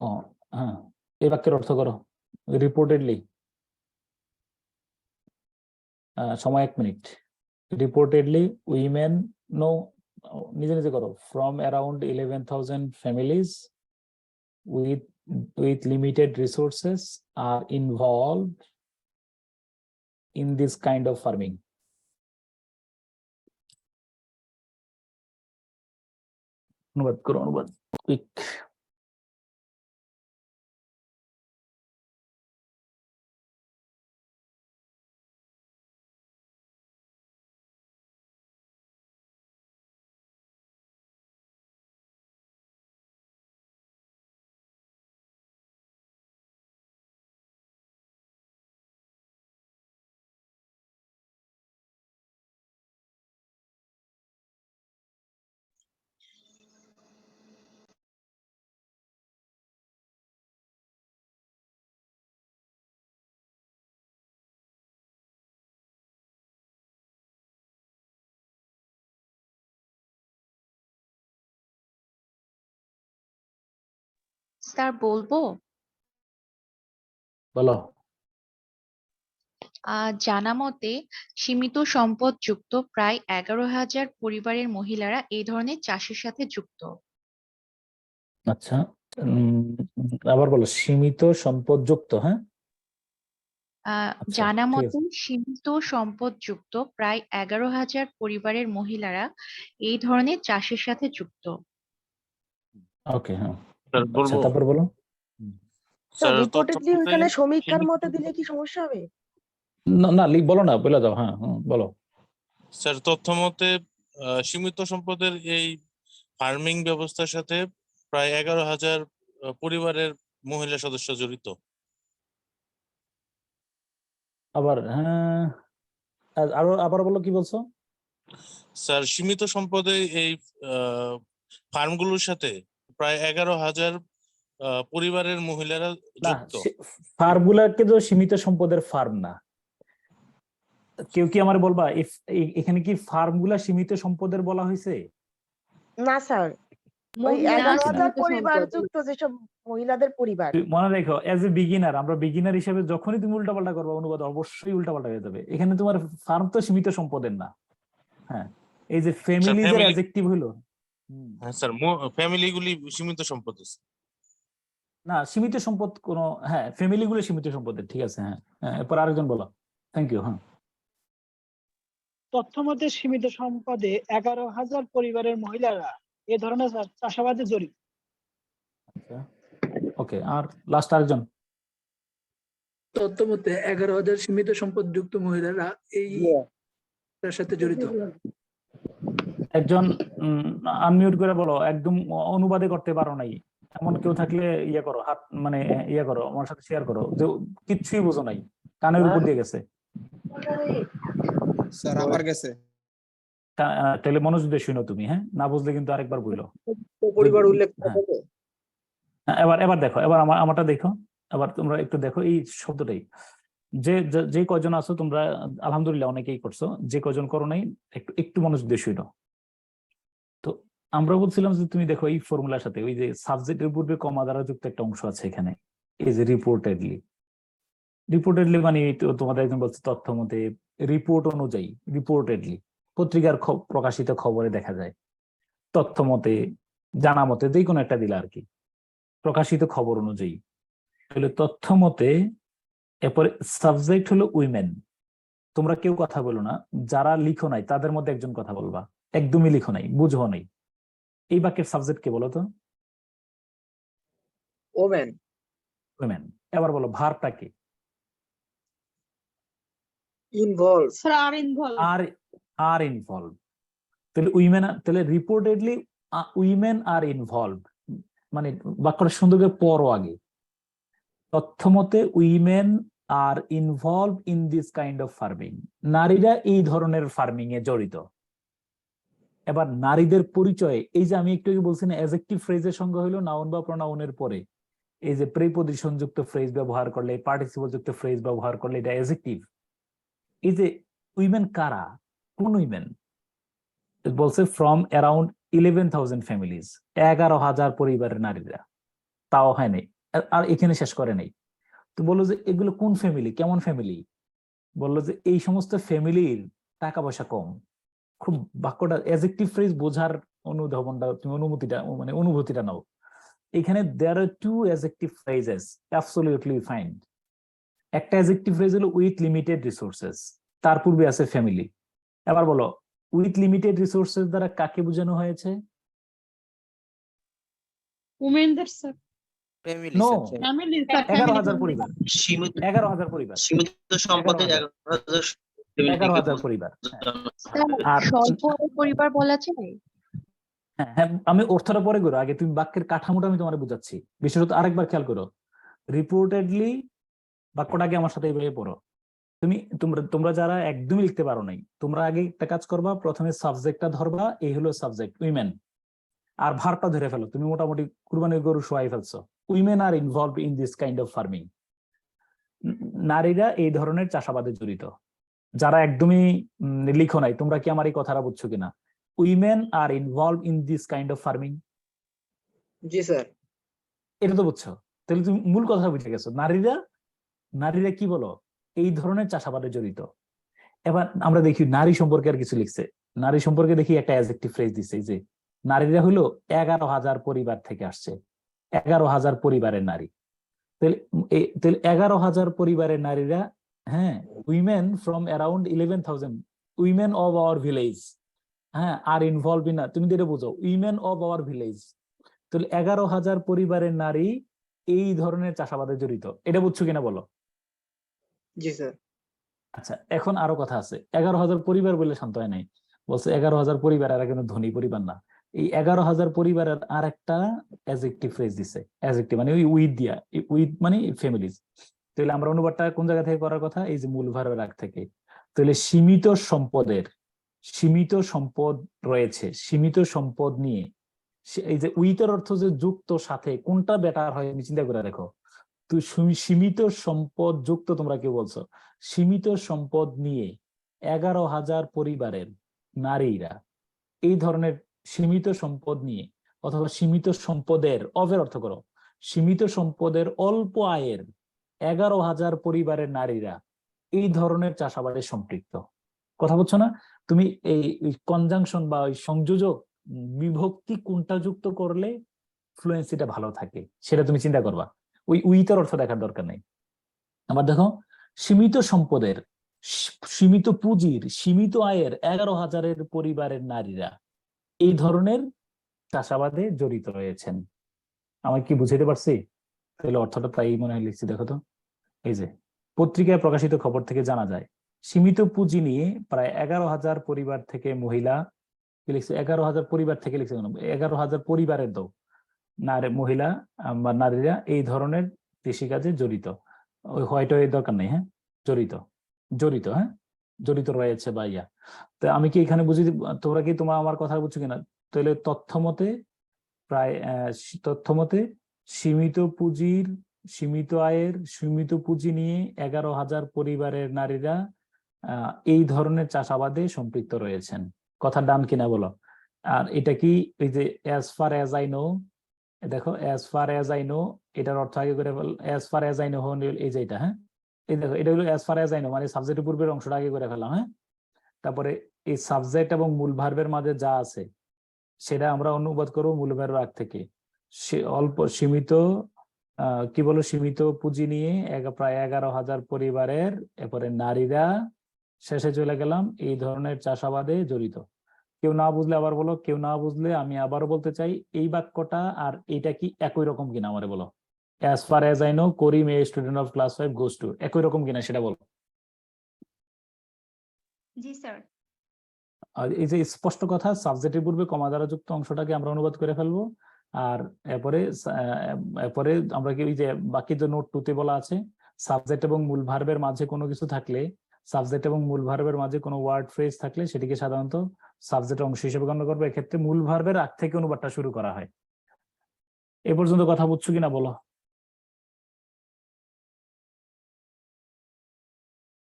Speaker 1: ও হ্যাঁ, এই বাক্যের অর্থ করো। রিপোর্টেডলি, সময় 1 মিনিট। রিপোর্টেডলি উইমেন, নো, নিজে নিজে করো, from around 11,000 families with limited resources are involved in this kind of farming. অনুবাদ করো, অনুবাদ কুইক।
Speaker 9: স্যার বলবো?
Speaker 1: বলো।
Speaker 9: জানা মতে সীমিত সম্পদযুক্ত প্রায় 11,000 পরিবারের মহিলারা এই ধরনের চাষের সাথে যুক্ত।
Speaker 1: আচ্ছা, আবার বলো। সীমিত সম্পদযুক্ত, হ্যাঁ। আচ্ছা,
Speaker 9: জানা
Speaker 1: ঠিক
Speaker 9: মতে
Speaker 1: আছে।
Speaker 9: সীমিত সম্পদযুক্ত প্রায় 11,000 পরিবারের মহিলারা এই ধরনের চাষের সাথে যুক্ত।
Speaker 1: ওকে, হ্যাঁ।
Speaker 12: স্যার
Speaker 1: আচ্ছা,
Speaker 12: বলবো?
Speaker 1: তারপর বলো।
Speaker 4: স্যার
Speaker 12: স্যার তথ্য
Speaker 4: রিপোর্টেডলি
Speaker 12: মতে
Speaker 4: ওইখানে সমীক্ষার
Speaker 12: সীমিত-
Speaker 4: মতে দিলে কি সমস্যা হবে?
Speaker 1: না না, বলো না, বলে দাও। হ্যাঁ, বলো।
Speaker 12: স্যার তথ্য মতে সীমিত সম্পদের এই ফার্মিং ব্যবস্থার সাথে প্রায় 11,000 পরিবারের মহিলা সদস্য জড়িত।
Speaker 1: আবার হ্যাঁ, আরো আবার বলো, কি বলছো?
Speaker 12: স্যার সীমিত সম্পদের এই ফার্মগুলোর সাথে প্রায় 11,000 পরিবারের মহিলারা
Speaker 1: না,
Speaker 12: যুক্ত।
Speaker 1: ফার্মগুলাকে তো সীমিত সম্পদের ফার্ম না। কেউ কি আমার বলবা এখানে কি ফার্মগুলা সীমিত সম্পদের বলা হয়েছে?
Speaker 4: না স্যার, ওই
Speaker 5: মহিলা
Speaker 4: 11,000
Speaker 5: সীমিত
Speaker 4: পরিবার
Speaker 5: সম্পদ।
Speaker 4: যুক্ত যেসব মহিলাদের পরিবার।
Speaker 1: মনে রেখো, এজ এ বিগিনার, আমরা বিগিনার হিসেবে যখনই তুমি উল্টাপাল্টা করবে অনুবাদ অবশ্যই উল্টাপাল্টা হয়ে যাবে। এখানে তোমার ফার্ম তো সীমিত সম্পদের না। হ্যাঁ, এই যে ফ্যামিলি এর
Speaker 12: family-
Speaker 1: অ্যাডজেক্টিভ হলো।
Speaker 12: হ্যাঁ স্যার, ফ্যামিলি গুলি সীমিত সম্পদ আছে।
Speaker 1: না, সীমিত সম্পদ কোন, হ্যাঁ ফ্যামিলি গুলো সীমিত সম্পদের, ঠিক আছে। হ্যাঁ, এরপর আরেকজন বলো। Thank you. হ্যাঁ,
Speaker 11: তথ্য মতে সীমিত সম্পদে 11,000 পরিবারের মহিলারা এ ধরনের চাষাবাদে জড়িত।
Speaker 1: আচ্ছা, ওকে। আর লাস্ট আরেকজন।
Speaker 10: তথ্য মতে 11,000 সীমিত সম্পদযুক্ত মহিলারা এই তার সাথে জড়িত।
Speaker 1: একজন আনমিউট করে বলো, একদম অনুবাদে করতে পারো নাই এমন কেউ থাকলে ইয়ে করো, হাত মানে ইয়ে করো, আমার সাথে শেয়ার করো যে কিচ্ছুই বুঝো নাই, কানের উপর দিয়ে গেছে।
Speaker 7: স্যার আমার গেছে।
Speaker 1: তাহলে মনোযোগ দিয়ে শুনো তুমি, হ্যাঁ, না বুঝলে কিন্তু আরেকবার বললো।
Speaker 7: পরিবার উল্লেখ
Speaker 1: এবার দেখো, এবার আমারটা দেখো। আবার তোমরা একটু দেখো এই শব্দটাই, যে কজন আছো তোমরা, আলহামদুলিল্লাহ অনেকেই করছো, যে কজন করো নাই একটু মনোযোগ দিয়ে শুনো। তো আমরা বলছিলাম যে তুমি দেখো এই ফর্মুলার সাথে ওই যে সাবজেক্টের পূর্বে কমা দ্বারা যুক্ত একটা অংশ আছে এখানে, এই যে রিপোর্টেডলি মানে তোমাদের একজন বলছে তথ্য মতে, রিপোর্ট অনুযায়ী, রিপোর্টেডলি পত্রিকার প্রকাশিত খবরে দেখা যায়, তথ্য মতে, জানা মতে, যে কোনো একটা দিলা আর কি, প্রকাশিত খবর অনুযায়ী। তাহলে তথ্য মতে, এরপরে সাবজেক্ট হলো উইমেন। তোমরা কেউ কথা বলো না, যারা লিখো নাই তাদের মধ্যে একজন কথা বলবা, একদমই লিখো নাই, বুঝো নাই। এই বাক্যের সাবজেক্ট কে বলো তো?
Speaker 7: ওমেন।
Speaker 1: উইমেন। এবার বলো ভার্বটা কি?
Speaker 7: Involve.
Speaker 3: Sir are involve.
Speaker 1: Are involve. তাহলে উইমেন, তাহলে রিপোর্টেডলি উইমেন আর ইনভলভ, মানে বাক্যটা সুন্দর করে পড়ো আগে। তথ্য মতে women are involve in this kind of farming, নারীরা এই ধরনের ফার্মিং এ জড়িত। এবার নারীদের পরিচয়ে, এই যে আমি একটু আগে বলছি না, অ্যাডজেক্টিভ ফ্রেজের সঙ্গে হলো নাউন বা প্রোনাউনের পরে এই যে প্রিপজিশন যুক্ত ফ্রেজ ব্যবহার করলে, পার্টিসিপল যুক্ত ফ্রেজ ব্যবহার করলে এটা অ্যাডজেক্টিভ। এই যে উইমেন কারা, কোন উইমেন? বলছে ফ্রম অ্যারাউন্ড 11,000 ফ্যামিলিজ, 11,000 পরিবারের নারীরা। তাও হয় নাই, আর এখানে শেষ করে নাই। তো বললো যে এগুলো কোন ফ্যামিলি, কেমন ফ্যামিলি? বললো যে এই সমস্ত ফ্যামিলির টাকা পয়সা কম। খুব বাক্যটা অ্যাডজেক্টিভ ফ্রেজ বোঝার অনুধাবনটা, তুমি অনুভূতিটা নাও। এখানে there are two adjective phrases, absolutely fine. একটা অ্যাডজেক্টিভ ফ্রেজ হলো উইথ লিমিটেড রিসোর্সেস, তার পূর্বে আছে ফ্যামিলি। এবার বলো উইথ লিমিটেড রিসোর্সেস দ্বারা কাকে বোঝানো হয়েছে?
Speaker 3: উমেনদের স্যার।
Speaker 1: No,
Speaker 3: family sir.
Speaker 1: 11,000 পরিবার।
Speaker 2: সীমিত
Speaker 1: 11,000 পরিবার।
Speaker 2: সীমিত সম্পদের
Speaker 1: 11,000 পরিবার। আর
Speaker 9: স্বল্প আয়ের পরিবার বলা যায়?
Speaker 1: হ্যাঁ, আমি অর্থটা পরে করো, আগে তুমি বাক্যের কাঠামোটা আমি তোমার বুঝাচ্ছি। বিশেষত আরেকবার খেয়াল করো, রিপোর্টেডলি বাক্যটাকে আমার সাথে এইভাবে পড়ো। তোমরা যারা একদমই লিখতে পারো নাই, তোমরা আগে একটা কাজ করবা, প্রথমে সাবজেক্টটা ধরবা, এই হলো সাবজেক্ট উইমেন, আর ভার্বটা ধরে ফেলো। তুমি মোটামুটি কুরবানির গরু শোয়াই ফেলছো। Women are involve in this kind of farming, নারীরা এই ধরনের চাষাবাদে জড়িত। যারা একদমই লিখো নাই, তোমরা কি আমার এই কথাটা বুঝছো কিনা? Women are involve in this kind of farming.
Speaker 7: G sir.
Speaker 1: এটা তো বুঝছো, তাহলে তুমি মূল কথা বুঝে গেছো। নারীরা কি বলো, এই ধরনের চাষাবাদে জড়িত। এবার আমরা দেখি নারী সম্পর্কে আর কিছু লিখছে। নারী সম্পর্কে দেখি একটা অ্যাডজেক্টিভ ফ্রেজ দিচ্ছে, যে নারীরা হলো 11,000 পরিবার থেকে আসছে, 11,000 পরিবারের নারী। তাহলে 11,000 পরিবারের নারীরা, হ্যাঁ, women from around 11,000 women of our village, হ্যাঁ, আর ইনভলভ ইন, তুমি যেটা বুঝো উইমেন অফ আওয়ার ভিলেজ। তাহলে 11,000 পরিবারের নারী এই ধরনের চাষাবাদে জড়িত, এটা বুঝছো কিনা বলো?
Speaker 7: জি স্যার।
Speaker 1: আচ্ছা, এখন আরো কথা আছে। 11,000 পরিবার বলে শান্ত হয় নাই, বলছে 11,000 পরিবার, এরা কিন্তু ধনী পরিবার না। এই 11,000 পরিবারের আর একটা অ্যাডজেক্টিভ ফ্রেজ দিছে, অ্যাডজেক্টিভ মানে ওই উইথ দিয়া, উইথ মানে ফ্যামিলিজ। তাহলে আমরা অনুবাদটা কোন জায়গা থেকে করার কথা, এই যে মূল ভার্বের আগ থেকে। তাহলে সীমিত সম্পদ রয়েছে, সীমিত সম্পদ নিয়ে, এই যে উইথের অর্থ যে যুক্ত সাথে, কোনটা বেটার হয় আমি চিন্তা করে দেখো। তো সীমিত সম্পদ যুক্ত, তোমরা কেউ বলছো সীমিত সম্পদ নিয়ে 11,000 পরিবারের নারীরা, এই ধরনের সীমিত সম্পদ নিয়ে, অথবা সীমিত সম্পদের, অফের অর্থ করো, সীমিত সম্পদের অল্প আয়ের 11,000 পরিবারের নারীরা এই ধরনের চাষাবাদে সম্পৃক্ত। কথা বলছো না তুমি? এই কনজাংশন বা ওই সংযোজক বিভক্তি কোনটা যুক্ত করলে ফ্লুয়েন্সিটা ভালো থাকে, সেটা তুমি চিন্তা করবা। ওই উইথের অর্থ দেখার দরকার নেই। আবার দেখো, সীমিত সম্পদের, সীমিত পুঁজির, সীমিত আয়ের 11,000 পরিবারের নারীরা এই ধরনের চাষাবাদে জড়িত রয়েছেন। আমি কি বুঝাইতে পারছি? তাহলে অর্থটা তাই মনে হয় লিখছি, দেখো তো। এই যে পত্রিকায় প্রকাশিত খবর থেকে জানা যায়, সীমিত পুঁজি নিয়ে প্রায় 11,000 পরিবার থেকে মহিলা, কি লিখছে 11,000 পরিবার থেকে লিখছে, 11,000 পরিবারের দৌ মহিলা বা নারীরা এই ধরনের কৃষিকাজে জড়িত। ওই হয়তো এর দরকার নেই, হ্যাঁ, জড়িত, হ্যাঁ, জড়িত রয়েছে বা ইয়া। তো আমি কি এখানে বুঝি, তোমরা কি আমার কথা বুঝছো কিনা? তাহলে তথ্য মতে সীমিত পুঁজির, সীমিত আয়ের, সীমিত পুঁজি নিয়ে 11,000 পরিবারের নারীরা এই ধরনের চাষাবাদে সম্পৃক্ত রয়েছেন। কথা ডান কিনা বলো? আর এটা কি এই যে as far as I know, দেখো as far as I know, এটার অর্থ আগে করে ফেল, as far as I know, এই যে এটা, হ্যাঁ, এই দেখো এটা হলো as far as I know, মানে সাবজেক্টের পূর্বের অংশটা আগে করে ফেললাম, হ্যাঁ। তারপরে এই সাবজেক্ট এবং মূল ভার্বের মাঝে যা আছে সেটা আমরা অনুবাদ করবো মূল ভার্বের আগ থেকে। সীমিত কি বলো, সীমিত পুঁজি নিয়ে প্রায় 11,000 পরিবারের, এরপরে নারীরা, শেষে চলে গেলাম এই ধরনের চাষাবাদে জড়িত। কেউ না বুঝলে আবার বলো, কেউ না বুঝলে আমি আবারও বলতে চাই, এই বাক্যটা আর এইটা কি একই রকম কিনা আমারে বলো। As far as I know Karim a student of class 5 goes two, একই রকম কিনা সেটা বলো।
Speaker 5: জি স্যার।
Speaker 1: আর এই যে স্পষ্ট কথা, সাবজেক্টের পূর্বে কমা দ্বারা যুক্ত অংশটাকে আমরা অনুবাদ করে ফেলবো। আর এরপরে আমরা কি ওই যে বাকি যে নোট 2 তে বলা আছে, সাবজেক্ট এবং মূল ভার্বের মাঝে কোনো কিছু থাকলে, সাবজেক্ট এবং মূল ভার্বের মাঝে কোনো ওয়ার্ড ফ্রেজ থাকলে সেটিকে সাধারণত সাবজেক্ট অংশ হিসেবে গণ্য করবে। এক্ষেত্রে মূল ভার্বের আগ থেকে অনুবাদটা শুরু করা হয়। এ পর্যন্ত কথা বুঝছো কিনা বলো?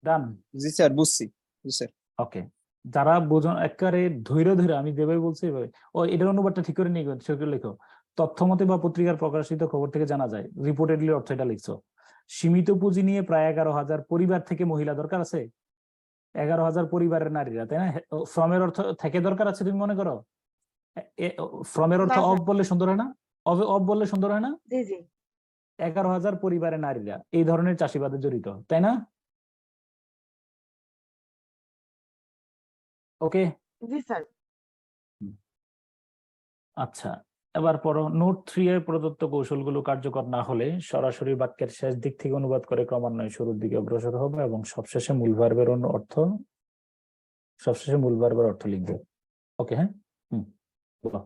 Speaker 1: ডান?
Speaker 7: জি স্যার, বুঝছি। জি স্যার।
Speaker 1: ওকে, যারা বোঝেন একেবারে ধৈর্য আমি যেভাবে বলছি এভাবে। ও এটার অনুবাদটা ঠিক করে নিয়ে লেখো, তথ্যমতে বা পত্রিকার প্রকাশিত খবর থেকে জানা যায়, রিপোর্টেডলি অর্থ এটা লিখছো। সীমিত পুঁজি নিয়ে প্রায় 11,000 পরিবার থেকে মহিলা দরকার আছে, 11,000 পরিবারের নারীরা, তাই না? ফ্রমের অর্থ থেকে দরকার আছে, তুমি মনে করো? ফ্রমের অর্থ অফ বললে সুন্দর হয় না? অফ বললে সুন্দর হয় না?
Speaker 4: জি জি।
Speaker 1: 11,000 পরিবারের নারীরা এই ধরনের চাষিবাদে জড়িত, তাই না? ওকে,
Speaker 4: জি স্যার।
Speaker 1: আচ্ছা, এবার পড়ো। নোট 3 এর প্রদত্ত কৌশলগুলো কার্যকর না হলে সরাসরি বাক্যের শেষ দিক থেকে অনুবাদ করে ক্রমান্বয়ে শুরুর দিকে অগ্রসর হবে এবং সবশেষে মূল ভার্বের অর্থ লিখবে। ওকে, হ্যাঁ, বলো।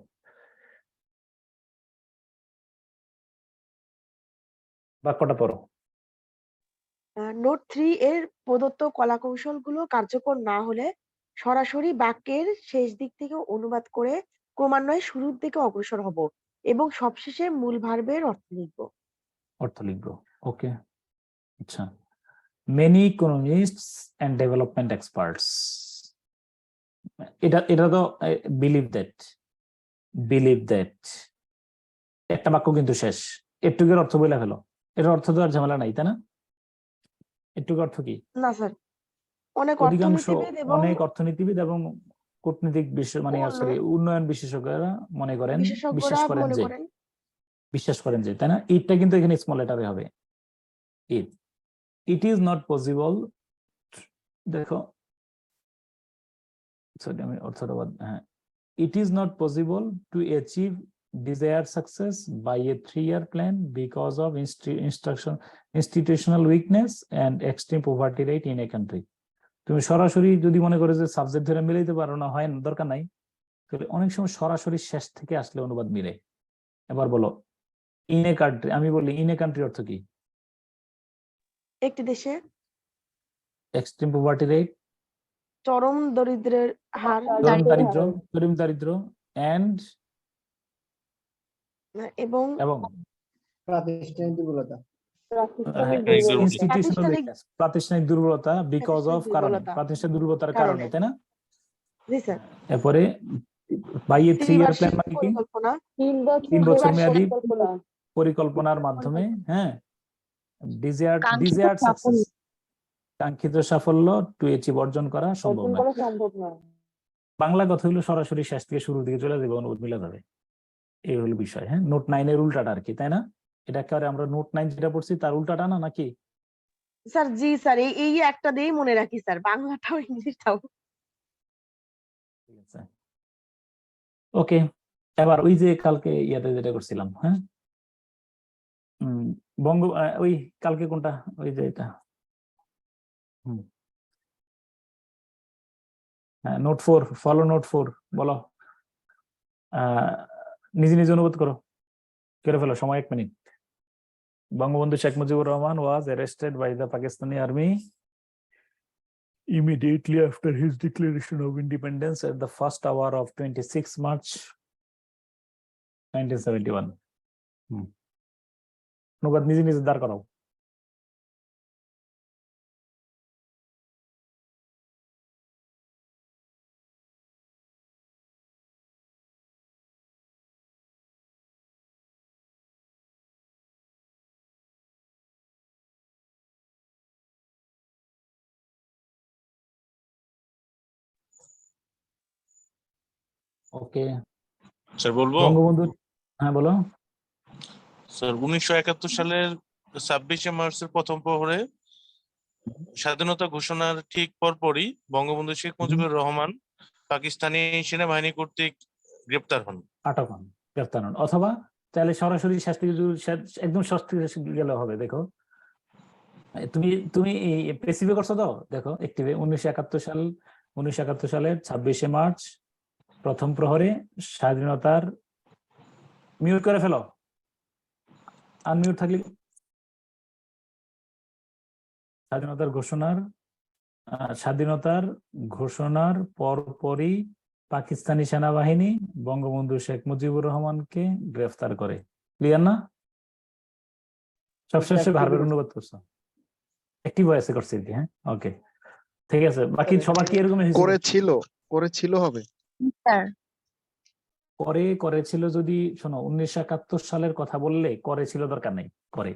Speaker 1: বাক্যটা পড়ো।
Speaker 4: নোট 3 এর প্রদত্ত কলাকৌশলগুলো কার্যকর না হলে সরাসরি বাক্যের শেষ দিক থেকে অনুবাদ করে ক্রমান্বয়ে শুরুর দিকে অগ্রসর হব এবং সবশেষে মূল ভার্বের অর্থ লিখব।
Speaker 1: ওকে, আচ্ছা। মেনি ইকোনমিস্টস এন্ড ডেভেলপমেন্ট এক্সপার্টস, এটা তো বিলিভ দ্যাট একটা বাক্য কিন্তু শেষ। এটুকের অর্থ বলে ফেলো, এর অর্থ তো আর ঝামেলা নাই, তাই না? এটুকের অর্থ কি?
Speaker 4: না স্যার, অনেক
Speaker 1: অধিকাংশ
Speaker 4: অর্থনীতিবিদ এবং
Speaker 1: অনেক অর্থনীতিবিদ এবং কূটনীতিক মানে সরি উন্নয়ন বিশেষজ্ঞরা মনে করেন,
Speaker 4: বিশেষজ্ঞরা মনে করেন,
Speaker 1: বিশ্বাস করেন যে, তাই না? ইটটা কিন্তু এখানে স্মল লেটারে হবে। ইট ইজ নট পসিবল, দেখো সরি আমি অর্থটা হ্যাঁ, it is not possible to achieve desired success by a 3-year plan because of institutional weakness and extreme poverty rate in a country. তুমি সরাসরি যদি মনে করো যে সাবজেক্ট ধরে মিলাইতে পারো না, হয় না, দরকার নাই, তাহলে অনেক সময় সরাসরি শেষ থেকে আসলে অনুবাদ মিলে। এবার বলো ইন এ কান্ট্রি, আমি বলি ইন এ কান্ট্রি অর্থ কি?
Speaker 4: একটি দেশে
Speaker 1: এক্সট্রিম পভার্টি রেট,
Speaker 4: চরম দরিদ্রের হার,
Speaker 1: চরম দারিদ্র এন্ড
Speaker 4: এবং
Speaker 1: প্রাতিষ্ঠানিক দুর্বলতা, বিকজ অফ কারণে, প্রাতিষ্ঠানিক দুর্বলতার কারণে, তাই না?
Speaker 4: জি স্যার।
Speaker 1: এরপরে বাই এ 3-year প্ল্যান মানে কি? 3 বছর মেয়াদী পরিকল্পনার মাধ্যমে, হ্যাঁ, ডিজায়ার্ড সাকসেস, কাঙ্ক্ষিত সাফল্য টু অ্যাচিভ অর্জন করা সম্ভব না। বাংলা কথা হলো সরাসরি শেষ থেকে শুরুর দিকে চলে যাবে, অনুবাদ মিলে যাবে, এই হলো বিষয়। হ্যাঁ, নোট 9 এর উল্টাটা আর কি, তাই না? এটা একেবারে আমরা নোট 9 যেটা পড়ছি তার উল্টাটা না, নাকি?
Speaker 4: স্যার জি স্যার, এই একটা দিয়েই মনে রাখি স্যার, বাংলাটাও ইংলিশটাও।
Speaker 1: ঠিক আছে, ওকে। এবার ওই যে কালকে ইয়াতে যেটা করছিলাম, হ্যাঁ, ওই কালকে কোনটা, ওই যে এটা, হ্যাঁ, নোট 4, ফলো নোট 4, বলো নিজে নিজে অনুবাদ করো, করে ফেলো, সময় 1 minute. Bangabandhu Sheikh Mujibur Rahman was arrested by the Pakistani army immediately after his declaration of independence at the first hour of 26 March 1971. অনুবাদ নিজে নিজে দাঁড় করাও। ওকে
Speaker 12: স্যার বলবো?
Speaker 1: বঙ্গবন্ধু, হ্যাঁ বলো
Speaker 12: স্যার। 1971 সালের 26শে মার্চের প্রথম প্রহরে স্বাধীনতা ঘোষণার ঠিক পরপরই বঙ্গবন্ধু শেখ মুজিবুর রহমান পাকিস্তানি সেনাবাহিনী কর্তৃক গ্রেপ্তার হন,
Speaker 1: আটক হন, গ্রেফতার হন, অথবা তাহলে সরাসরি শাস্তি একদম শাস্তি গেলে হবে। দেখো তুমি তুমি পেসিভে করছো তো, দেখো একটিভে 1971 সালের 26শে মার্চ প্রথম প্রহরে স্বাধীনতার, মিউট করে ফেলো, আনমিউট থাকলে, স্বাধীনতার ঘোষণার পরপরই পাকিস্তানি সেনাবাহিনী বঙ্গবন্ধু শেখ মুজিবুর রহমানকে গ্রেফতার করে। ক্লিয়ার না? সবশেষে ভার্বের অনুবাদ করছো, একটি ভয়েসে করছে, হ্যাঁ, ওকে ঠিক আছে। বাকি সবার কি এরকম
Speaker 13: করেছিল হবে?
Speaker 1: করেছিল যদি শোনো, 1971 সালের কথা বললে করেছিল দরকার নেই, করে,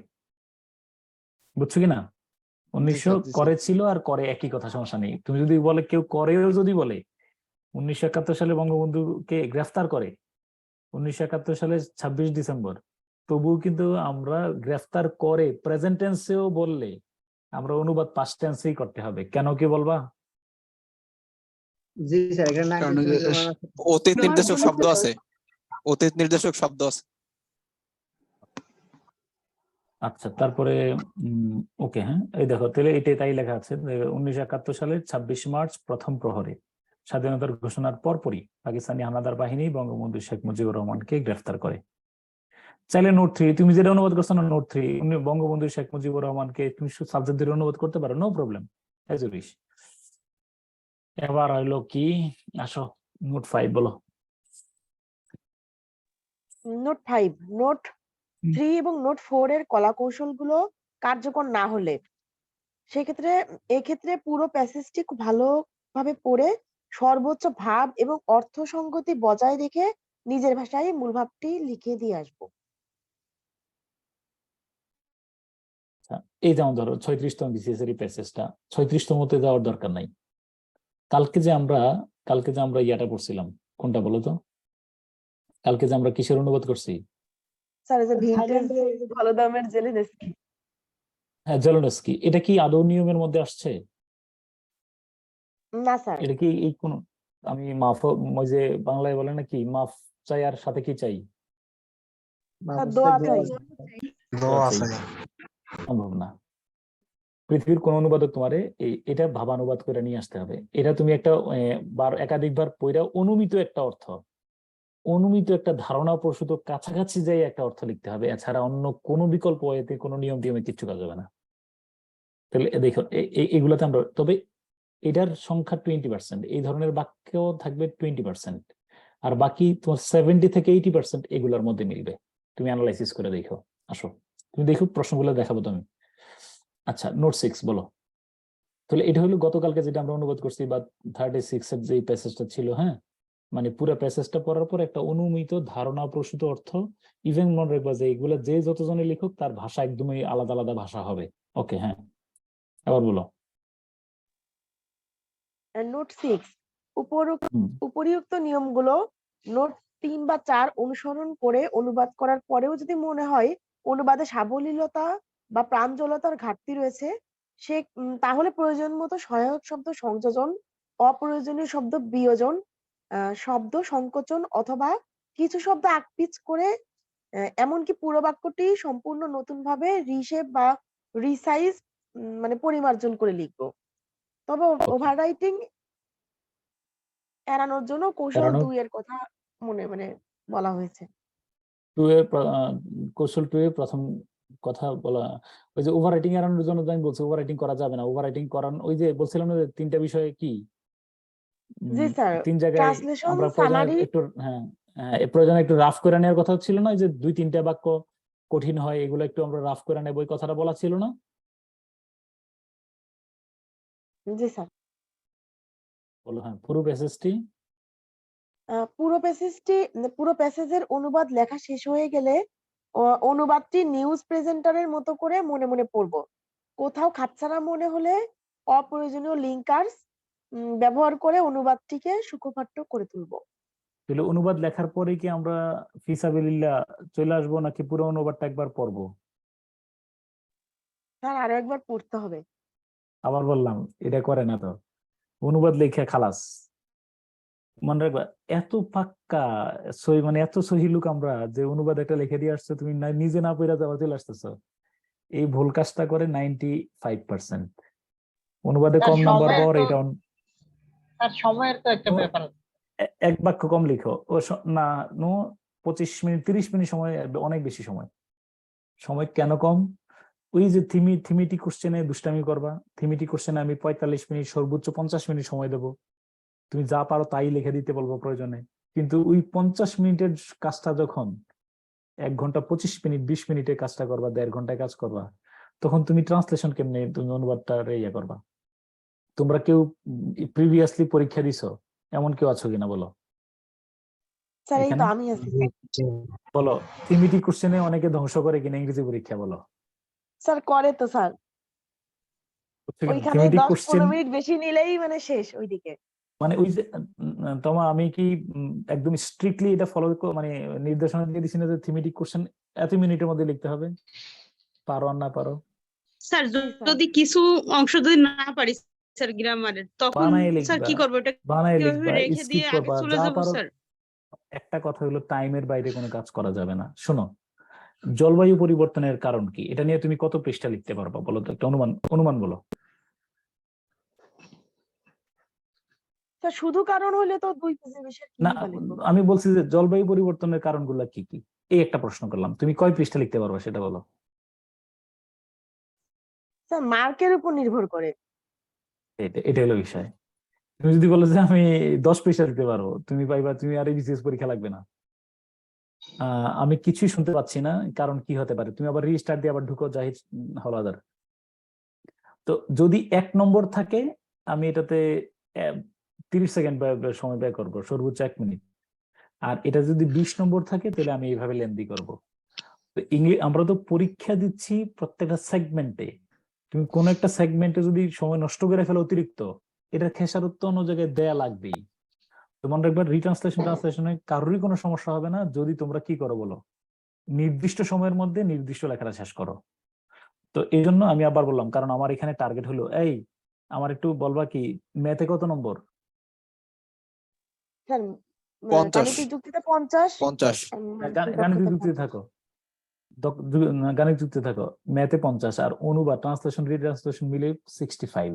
Speaker 1: বুঝছো কিনা? 1900 করেছিল আর করে একই কথা, সমস্যা নেই। তুমি যদি বলে কেউ করেও যদি বলে 1971 সালে বঙ্গবন্ধুকে গ্রেফতার করে 1971 সালের 26 ডিসেম্বর, তবুও কিন্তু আমরা গ্রেফতার করে প্রেজেন্ট টেন্সেও বললে আমরা অনুবাদ পাস্ট টেন্সেই করতে হবে। কেন কি বলবা?
Speaker 7: জি স্যার, এখানে
Speaker 13: অতীত নির্দেশক শব্দ আছে, অতীত নির্দেশক শব্দ আছে।
Speaker 1: আচ্ছা, তারপরে ওকে, হ্যাঁ, এই দেখো তাহলে এটাই তাই লেখা আছে। 1971 সালের 26 মার্চ প্রথম প্রহরে স্বাধীনতার ঘোষণার পরপরই পাকিস্তানি হানাদার বাহিনী বঙ্গবন্ধু শেখ মুজিবুর রহমানকে গ্রেফতার করে। চাইলে নোট 3, তুমি যেটা অনুবাদ করছো না, নোট 3, বঙ্গবন্ধু শেখ মুজিবুর রহমানকে তুমি সাবজেক্ট দিয়ে অনুবাদ করতে পারো, no problem, as you wish. এবার হইলো কি, আসো নোট 5 বলো।
Speaker 4: নোট 5, নোট 3 এবং নোট 4 এর কলা কৌশলগুলো কার্যকর না হলে এক্ষেত্রে পুরো প্যাসেজটি খুব ভালোভাবে পড়ে সর্বোচ্চ ভাব এবং অর্থ সংগতি বজায় রেখে নিজের ভাষায় মূল ভাবটি লিখে দিয়ে আসবো।
Speaker 1: এই যেমন ধরো 36তম বিসিএস এর প্যাসেজটা 36তমতে যাওয়ার দরকার নাই। কালকে যে আমরা ইয়াটা পড়ছিলাম, কোনটা বলো তো? কালকে যে আমরা কিসের অনুবাদ করছি?
Speaker 4: স্যার এই যে ভিনটেজ ভালো দামের জেলেনস্কি।
Speaker 1: হ্যাঁ, জেলেনস্কি। এটা কি আদৌ নিয়মের মধ্যে আসছে?
Speaker 4: না স্যার,
Speaker 1: এটা কি এই কোন, আমি মাফ, ওই যে বাংলায় বলে নাকি মাফ চাই আর সাথে কি চাই?
Speaker 4: দোয়া চাই।
Speaker 1: দোয়া চাই। সম্ভব না। পৃথিবীর কোন অনুবাদক তোমারে এটা ভাবানুবাদ করে নিয়ে আসতে হবে। এটা তুমি একটা একাধিকবার পড়া অনুমিত একটা অর্থ, অনুমিত একটা ধারণা প্রসূত কাছাকাছি যাই একটা অর্থ লিখতে হবে। এছাড়া অন্য কোনো বিকল্প এতে কোনো নিয়ম টিয়মে কিচ্ছু কাজ হবে না। তাহলে দেখো এগুলাতে আমরা, তবে এটার সংখ্যা 20%, এই ধরনের বাক্য থাকবে 20%, আর বাকি তোমার 70 থেকে 80% এগুলোর মধ্যে মিলবে। তুমি অ্যানালাইসিস করে দেখো। আসো তুমি দেখো, প্রশ্নগুলো দেখাবো তুমি। আচ্ছা, নোট 6 বলো। তাহলে এটা হলো গতকালকে যেটা আমরা অনুবাদ করছি, বা 36 এর যে প্যাসেজটা ছিল। হ্যাঁ, মানে পুরো প্যাসেজটা পড়ার পর একটা অনুমিত ধারণা প্রসূত অর্থ। ইভেন মনে রাখবা যে এগুলো যে যতজনে লিখুক তার ভাষা একদমই আলাদা আলাদা ভাষা হবে। ওকে, হ্যাঁ, আবার বলো।
Speaker 4: নোট 6 উপরিউক্ত নিয়মগুলো নোট 3 বা 4 অনুসরণ করে অনুবাদ করার পরেও যদি মনে হয় অনুবাদে সাবলীলতা বা প্রাঞ্জলতার ঘাটতি রয়েছে, তাহলে প্রয়োজন মতো সহায়ক শব্দ সংযোজন, অপ্রয়োজনীয় শব্দ বিয়োজন, শব্দ সংকোচন অথবা কিছু শব্দ আকপিচ করে এমনকি পুরো বাক্যটি সম্পূর্ণ নতুন ভাবে রিশেপ বা রিসাইজ মানে পরিমার্জন করে লিখবো। তবে ওভাররাইটিং এড়ানোর জন্য কৌশল 2 এর কথা মানে বলা হয়েছে।
Speaker 1: কৌশল 2 এর প্রথম কথা বলা, ওই যে ওভার রাইটিং এড়ানোর জন্য আমি বলছি ওভার রাইটিং করা যাবে না। ওভার রাইটিং করার ওই যে বলছিলাম না যে 3টা বিষয়ে কি,
Speaker 4: জি স্যার,
Speaker 1: 3 জায়গায়
Speaker 4: ট্রান্সলেশন,
Speaker 1: আমরা
Speaker 4: সামারি,
Speaker 1: একটু, হ্যাঁ প্রয়োজনে একটু রাফ করে নেওয়ার কথা ছিল না, যে 2-3টা বাক্য কঠিন হয়, এগুলো একটু আমরা রাফ করে নেব, ওই কথাটা বলা ছিল না?
Speaker 4: জি স্যার।
Speaker 1: বলো। হ্যাঁ, পুরো প্যাসেজটি,
Speaker 4: পুরো প্যাসেজের অনুবাদ লেখা শেষ হয়ে গেলে অনুবাদটি নিউজ প্রেজেন্টারের মতো করে মনে মনে পড়বো। কোথাও খাপছাড়া মনে হলে অপ্রয়োজনীয় লিঙ্কার্স ব্যবহার করে অনুবাদটিকে সুখপাঠ্য করে তুলবো।
Speaker 1: তাহলে অনুবাদ লেখার পরে কি আমরা ফিসাবিলিল্লাহ চলে আসবো, নাকি পুরো অনুবাদটা একবার পড়বো?
Speaker 4: স্যার আরো একবার পড়তে হবে।
Speaker 1: আবার বললাম, এটা করে না তো, অনুবাদ লেখা খালাস। মনে রাখবা, এত পাক্কা মানে এত সহি লোক আমরা, যে অনুবাদ একটা লিখে দিয়ে আসছো, তুমি নিজে না পড়া যাওয়া চলে আসতেছ। এই ভুল কাজটা করে 95%। অনুবাদে কম নাম্বার পাওয়ার এটা।
Speaker 2: আর সময়ের তো একটা ব্যাপার,
Speaker 1: এক বাক্য কম লিখো ও না, 25 মিনিট 30 মিনিট সময়, অনেক বেশি সময় কেন কম? ওই যে থিমিটি কোশ্চেনে দুষ্টামি করবা, থিমিটি কোশ্চেনে আমি 45 মিনিট সর্বোচ্চ 50 মিনিট সময় দেবো, তুমি যা পারো তাই লিখে দিতে বলবো প্রয়োজনে। কিন্তু ওই 50 মিনিটের কাজটা যখন 1 ঘন্টা 25 মিনিট 20 মিনিটের কাজটা করবা, 1.5 ঘন্টায় কাজ করবা, তখন তুমি ট্রান্সলেশন কেমনে, তুমি অনুবাদটা ইয়ে করবা? তোমরা কেউ প্রিভিয়াসলি পরীক্ষা দিছো এমন কেউ আছো কিনা বলো?
Speaker 4: স্যার এই তো আমি আছি।
Speaker 1: বলো, থিমেটিক কোশ্চেনে অনেকে ধ্বংস করে কিনা ইংরেজি পরীক্ষা? বলো।
Speaker 4: স্যার করে তো স্যার, ওইখানে 10-15 মিনিট বেশি নিলেই মানে শেষ ওইদিকে।
Speaker 1: মানে ওই যে তোমার, আমি কি একদম স্ট্রিক্টলি এটা ফলো মানে নির্দেশনা দিয়ে দিছি না যে থিমেটিক কোশ্চেন এত মিনিটের মধ্যে লিখতে হবে, পারো আর না পারো?
Speaker 3: স্যার যদি কিছু অংশ যদি না পারি স্যার গ্রামারের, তখন স্যার কি করব? এটা
Speaker 1: বানায় লিখবা,
Speaker 3: রেখে দিয়ে
Speaker 1: স্কিপ করবা,
Speaker 3: চলে
Speaker 1: যা
Speaker 3: যাব
Speaker 1: পারো।
Speaker 3: স্যার।
Speaker 1: একটা কথা হলো, টাইমের বাইরে কোনো কাজ করা যাবে না। শোনো, জলবায়ু পরিবর্তনের কারণ কি, এটা নিয়ে তুমি কত পৃষ্ঠা লিখতে পারবা বলো তো? একটা অনুমান বলো।
Speaker 4: স্যার শুধু কারণ হলে তো 2 পেজের বেশি
Speaker 1: না, আমি বলছি যে জলবায়ু পরিবর্তনের কারণগুলো কি কি, এই একটা প্রশ্ন করলাম, তুমি কয় পৃষ্ঠা লিখতে পারবা সেটা বলো।
Speaker 4: স্যার মার্কের উপর নির্ভর করে।
Speaker 1: এটা হলো বিষয়। তুমি যদি বলো যে আমি 10 পৃষ্ঠা দিতে পারবো, তুমি পাইবা, তুমি আর বিসিএস পরীক্ষা লাগবে না। আমি কিছুই শুনতে পাচ্ছি না, কারণ কি হতে পারে? তুমি আবার রিস্টার্ট দিয়ে আবার ঢুকো, জাহিদ হলাদার। তো যদি 1 নম্বর থাকে, আমি এটাতে 30 সেকেন্ড সময় ব্যয় করবো, সর্বোচ্চ 1 মিনিট। আর এটা যদি 20 নম্বর থাকে, তাহলে আমি এইভাবে লেন্দি করবো। তো আমরা তো পরীক্ষা দিচ্ছি প্রত্যেকটা সেগমেন্টে, তুমি কোন একটা সেগমেন্টে যদি সময় নষ্ট করে ফেলো অতিরিক্ত, এটা খেসারত তো অন্য জায়গায় দেয়া লাগবেই। তোমার একবার ট্রান্সলেশনে কারোরই কোনো সমস্যা হবে না যদি তোমরা কি করো বলো, নির্দিষ্ট সময়ের মধ্যে নির্দিষ্ট লেখাটা শেষ করো। তো এই জন্য আমি আবার বললাম, কারণ আমার এখানে টার্গেট হলো এই, আমার একটু বলবা কি ম্যাথে কত নম্বর?
Speaker 4: স্যার
Speaker 13: 50
Speaker 4: গাণিতিক যুক্তিতে 50
Speaker 13: 50
Speaker 1: গাণিতিক যুক্তিতে থাকো, গাণিতিক যুক্তিতে থাকো, ম্যাথে 50 আর অনুবাদ ট্রান্সলেশন রিট্রান্সলেশন মিলে 65।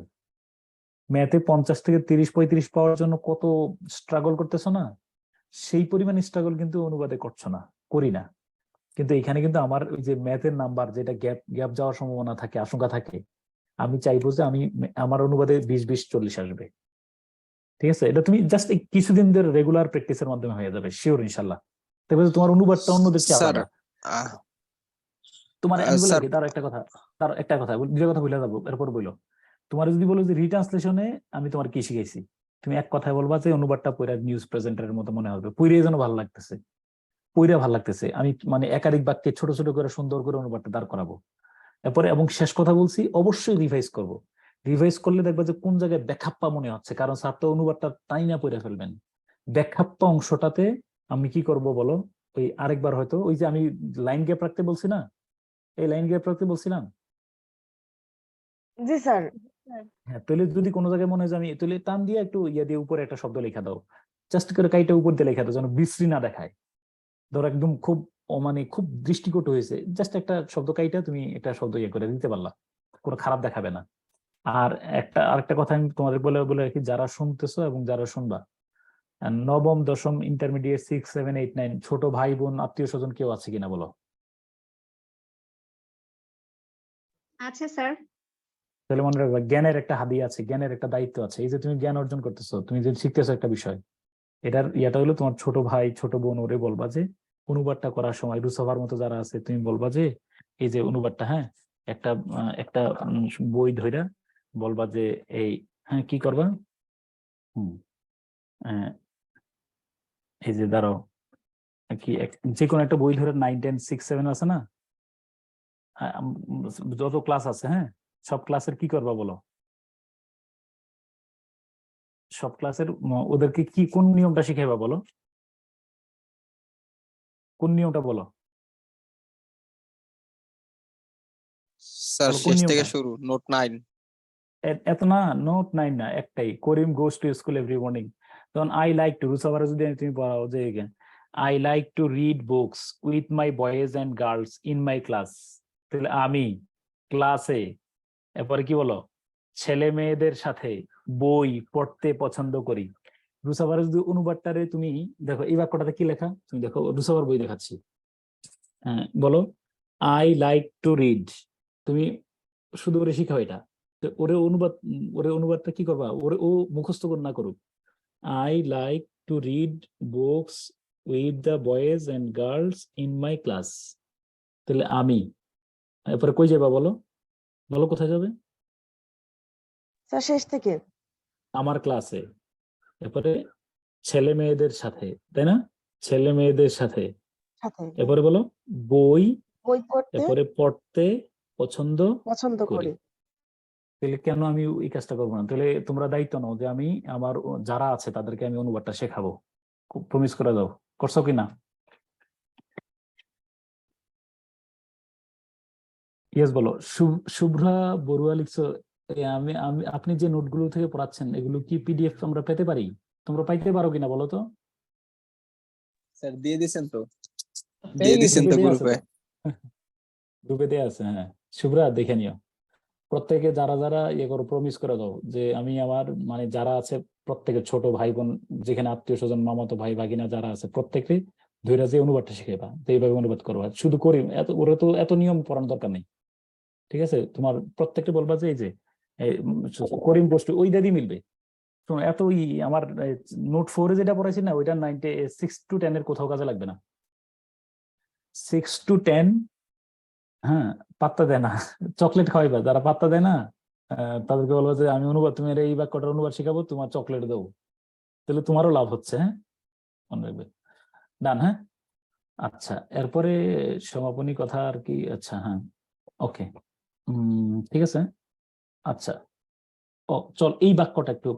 Speaker 1: ম্যাথে 50 থেকে 30-35 পাওয়ার জন্য কত স্ট্রাগল করতেছো না, সেই পরিমাণ স্ট্রাগল কিন্তু অনুবাদে করছো না, করি না। কিন্তু এখানে কিন্তু আমার ওই যে ম্যাথের নাম্বার যেটা গ্যাপ গ্যাপ যাওয়ার সম্ভাবনা থাকে, আশঙ্কা থাকে, আমি চাইবো যে আমি আমার অনুবাদে 20-20-40 আসবে। ঠিক আছে, এটা তুমি জাস্ট কিছুদিন ধরে রেগুলার প্র্যাকটিসের মাধ্যমে হয়ে যাবে শিওর ইনশাল্লাহ। দেখবে যে তোমার অনুবাদটা অন্যদের চেয়ে
Speaker 13: স্যার
Speaker 1: আলাদা। তোমার আমি বলে
Speaker 13: স্যার
Speaker 1: রাখি, তার একটা কথা দুইটা কথা বলে যাবো, এরপর বললো। তোমার যদি বলো যে রিট্রান্সলেশনে আমি তোমার কি শিখাইছি, তুমি এক কথায় বলবা যে অনুবাদটা পড়া নিউজ প্রেজেন্টারের মতো মনে হবে, পড়ে যেন ভালো লাগতেছে, পড়া ভালো লাগতেছে, আমি মানে একাধিক বাক্যে ছোট ছোট করে সুন্দর করে অনুবাদটা দাঁড় করাবো। এরপরে এবং শেষ কথা বলছি, অবশ্যই রিভাইজ করব। রিভাইজ করলে দেখবা যে কোন জায়গায় ব্যাখ্যাপ্পা মনে হচ্ছে, কারণ স্যার তো অনুবাদটা তাই না পড়ে ফেলবেন। ব্যাখ্যাপ্পা অংশটাতে আমি কি করব বলো, ওই আরেকবার হয়তো ওই যে আমি লাইন গ্যাপ রাখতে বলছি না, এই লাইন গ্যাপ রাখতে বলছিলাম।
Speaker 4: জি স্যার।
Speaker 1: হ্যাঁ, তাহলে যদি কোনো জায়গায় মনে হয় যে আমি তাহলে টান দিয়ে একটু ইয়া দিয়ে উপরে একটা শব্দ লেখা দাও, জাস্ট করে কাইটা উপর দিয়ে লেখা দাও, যেন বিশ্রী না দেখায়। ধরো একদম খুব মানে খুব দৃষ্টিকটু হয়েছে, জাস্ট একটা শব্দ কাইটা তুমি একটা শব্দ ইয়ে করে দিতে পারলা, কোনো খারাপ দেখাবে না। আর আরেকটা কথা আমি তোমাদের বলে বলে রাখি, যারা শুনতেছো এবং যারা শুনবা, নবম দশম ইন্টারমিডিয়েট 6, 7, 8, 9 ছোট ভাই বোন আত্মীয় স্বজন কেউ আছে কিনা বলো?
Speaker 5: আছে স্যার।
Speaker 1: তাহলে মনে রাখবা, জ্ঞানের একটা হাদিয়া আছে, জ্ঞানের একটা দায়িত্ব আছে। এই যে তুমি জ্ঞান অর্জন করতেছো, তুমি যে শিখতেছো একটা বিষয়, এটার ইয়াটা হলো তোমার ছোট ভাই ছোট বোন, ওরে বলবা যে অনুবাদটা করার সময় রুসভার মতো যারা আছে, তুমি বলবা যে এই যে অনুবাদটা, হ্যাঁ একটা বই ধইরা বলবা যে এই, হ্যাঁ কি করবা, এই যে ধরো কি যে কোনো একটা বই ধরে 9, 10, 6, 7 আছে না, যত ক্লাস আছে, হ্যাঁ সব ক্লাসের কি করবা বলো, সব ক্লাসের ওদেরকে কি কোন নিয়মটা শিখাইবা বলো, কোন নিয়মটা বলো?
Speaker 13: স্যার
Speaker 1: বলো কোন
Speaker 13: শেষ থেকে
Speaker 1: নিয়মটা?
Speaker 13: শুরু, নোট 9।
Speaker 1: এত না, নোট 9 না, একটাই, Karim goes to school every morning. তখন আই লাইক টু, রুসাভারে যদি তুমি পড়াও যে I like to read books with my boys and girls in my class, তাহলে আমি ক্লাসে, এরপরে কি বলো, ছেলে মেয়েদের সাথে বই পড়তে পছন্দ করি। রুসাভারে যদি অনুবাদটারে তুমি দেখো, এই বাক্যটাতে কি লেখা, তুমি দেখো রুসাভার বই দেখাচ্ছি, হ্যাঁ বলো আই লাইক টু রিড, তুমি শুধু ওরে শিখাও এটা, তো ওরে অনুবাদটা কি করবা, ও মুখস্থ না করুক, I like to read books with the boys and girls in my class, তাহলে আমি, এরপরে কই যাবা বলো, বলো কোথায় যাবে?
Speaker 4: স্যার শেষ থেকে
Speaker 1: আমার ক্লাসে, এরপরে ছেলে মেয়েদের সাথে, তাই না, ছেলে মেয়েদের সাথে, এরপরে বলো বই এরপরে পড়তে পছন্দ করি। তাহলে কেন আমি এই কাজটা করবো না? তাহলে তোমরা দায়িত্ব নাও যে আমি আমার যারা আছে তাদেরকে আমি অনুবাদটা শেখাবো, প্রমিস করে দাও, করছো কিনা? ইয়েস বলো। শুভ্রা বড়ুয়া লিখছো, আমি আমি আপনি যে নোটগুলো থেকে পড়াচ্ছেন এগুলো কি পিডিএফ আমরা পেতে পারি? তোমরা পাইতে পারো কিনা বলো তো?
Speaker 13: স্যার দিয়ে দিবেন তো, দিয়ে দিবেন তো গ্রুপে,
Speaker 1: গ্রুপে দেয়া আছে, হ্যাঁ শুভ্রা দেখে নিও। প্রত্যেকে যারা যারা ইয়ে করো প্রমিস করে দাও যে আমি আমার মানে যারা আছে প্রত্যেকের ছোট ভাই বোন, যেখানে আত্মীয় স্বজন মামাতো ভাই ভাগিনা যারা আছে প্রত্যেকে ধৈর্য যে অনুবাদটা শিখাইবা, তো এইভাবে অনুবাদ করবা। শুধু করি ওরা তো এত নিয়ম পড়ানোর দরকার নেই, ঠিক আছে? তোমার প্রত্যেকটা বলবা যে এই যে করিম পোস্ট ওই দাদি মিলবে, এত আমার নোট 4 যেটা পড়াইছি না ওইটা 6 to 10 এর কোথাও কাজে লাগবে না। 6 to 10 হ্যাঁ পাত্তা দেয় না, চকলেট খাওয়াইবা, যারা পাত্তা দেয় না তাদেরকে বলবো যে আমি অনুবাদ, তুমি এই বাক্যটার অনুবাদ শিখাবো, তোমার চকলেট দেবো, তাহলে তোমারও লাভ হচ্ছে। হ্যাঁ মনে রাখবে, ডান। হ্যাঁ আচ্ছা, এরপরে সমাপনী কথা আর কি, আচ্ছা হ্যাঁ ওকে ঠিক আছে। আচ্ছা, চল এই বাক্যটা একটু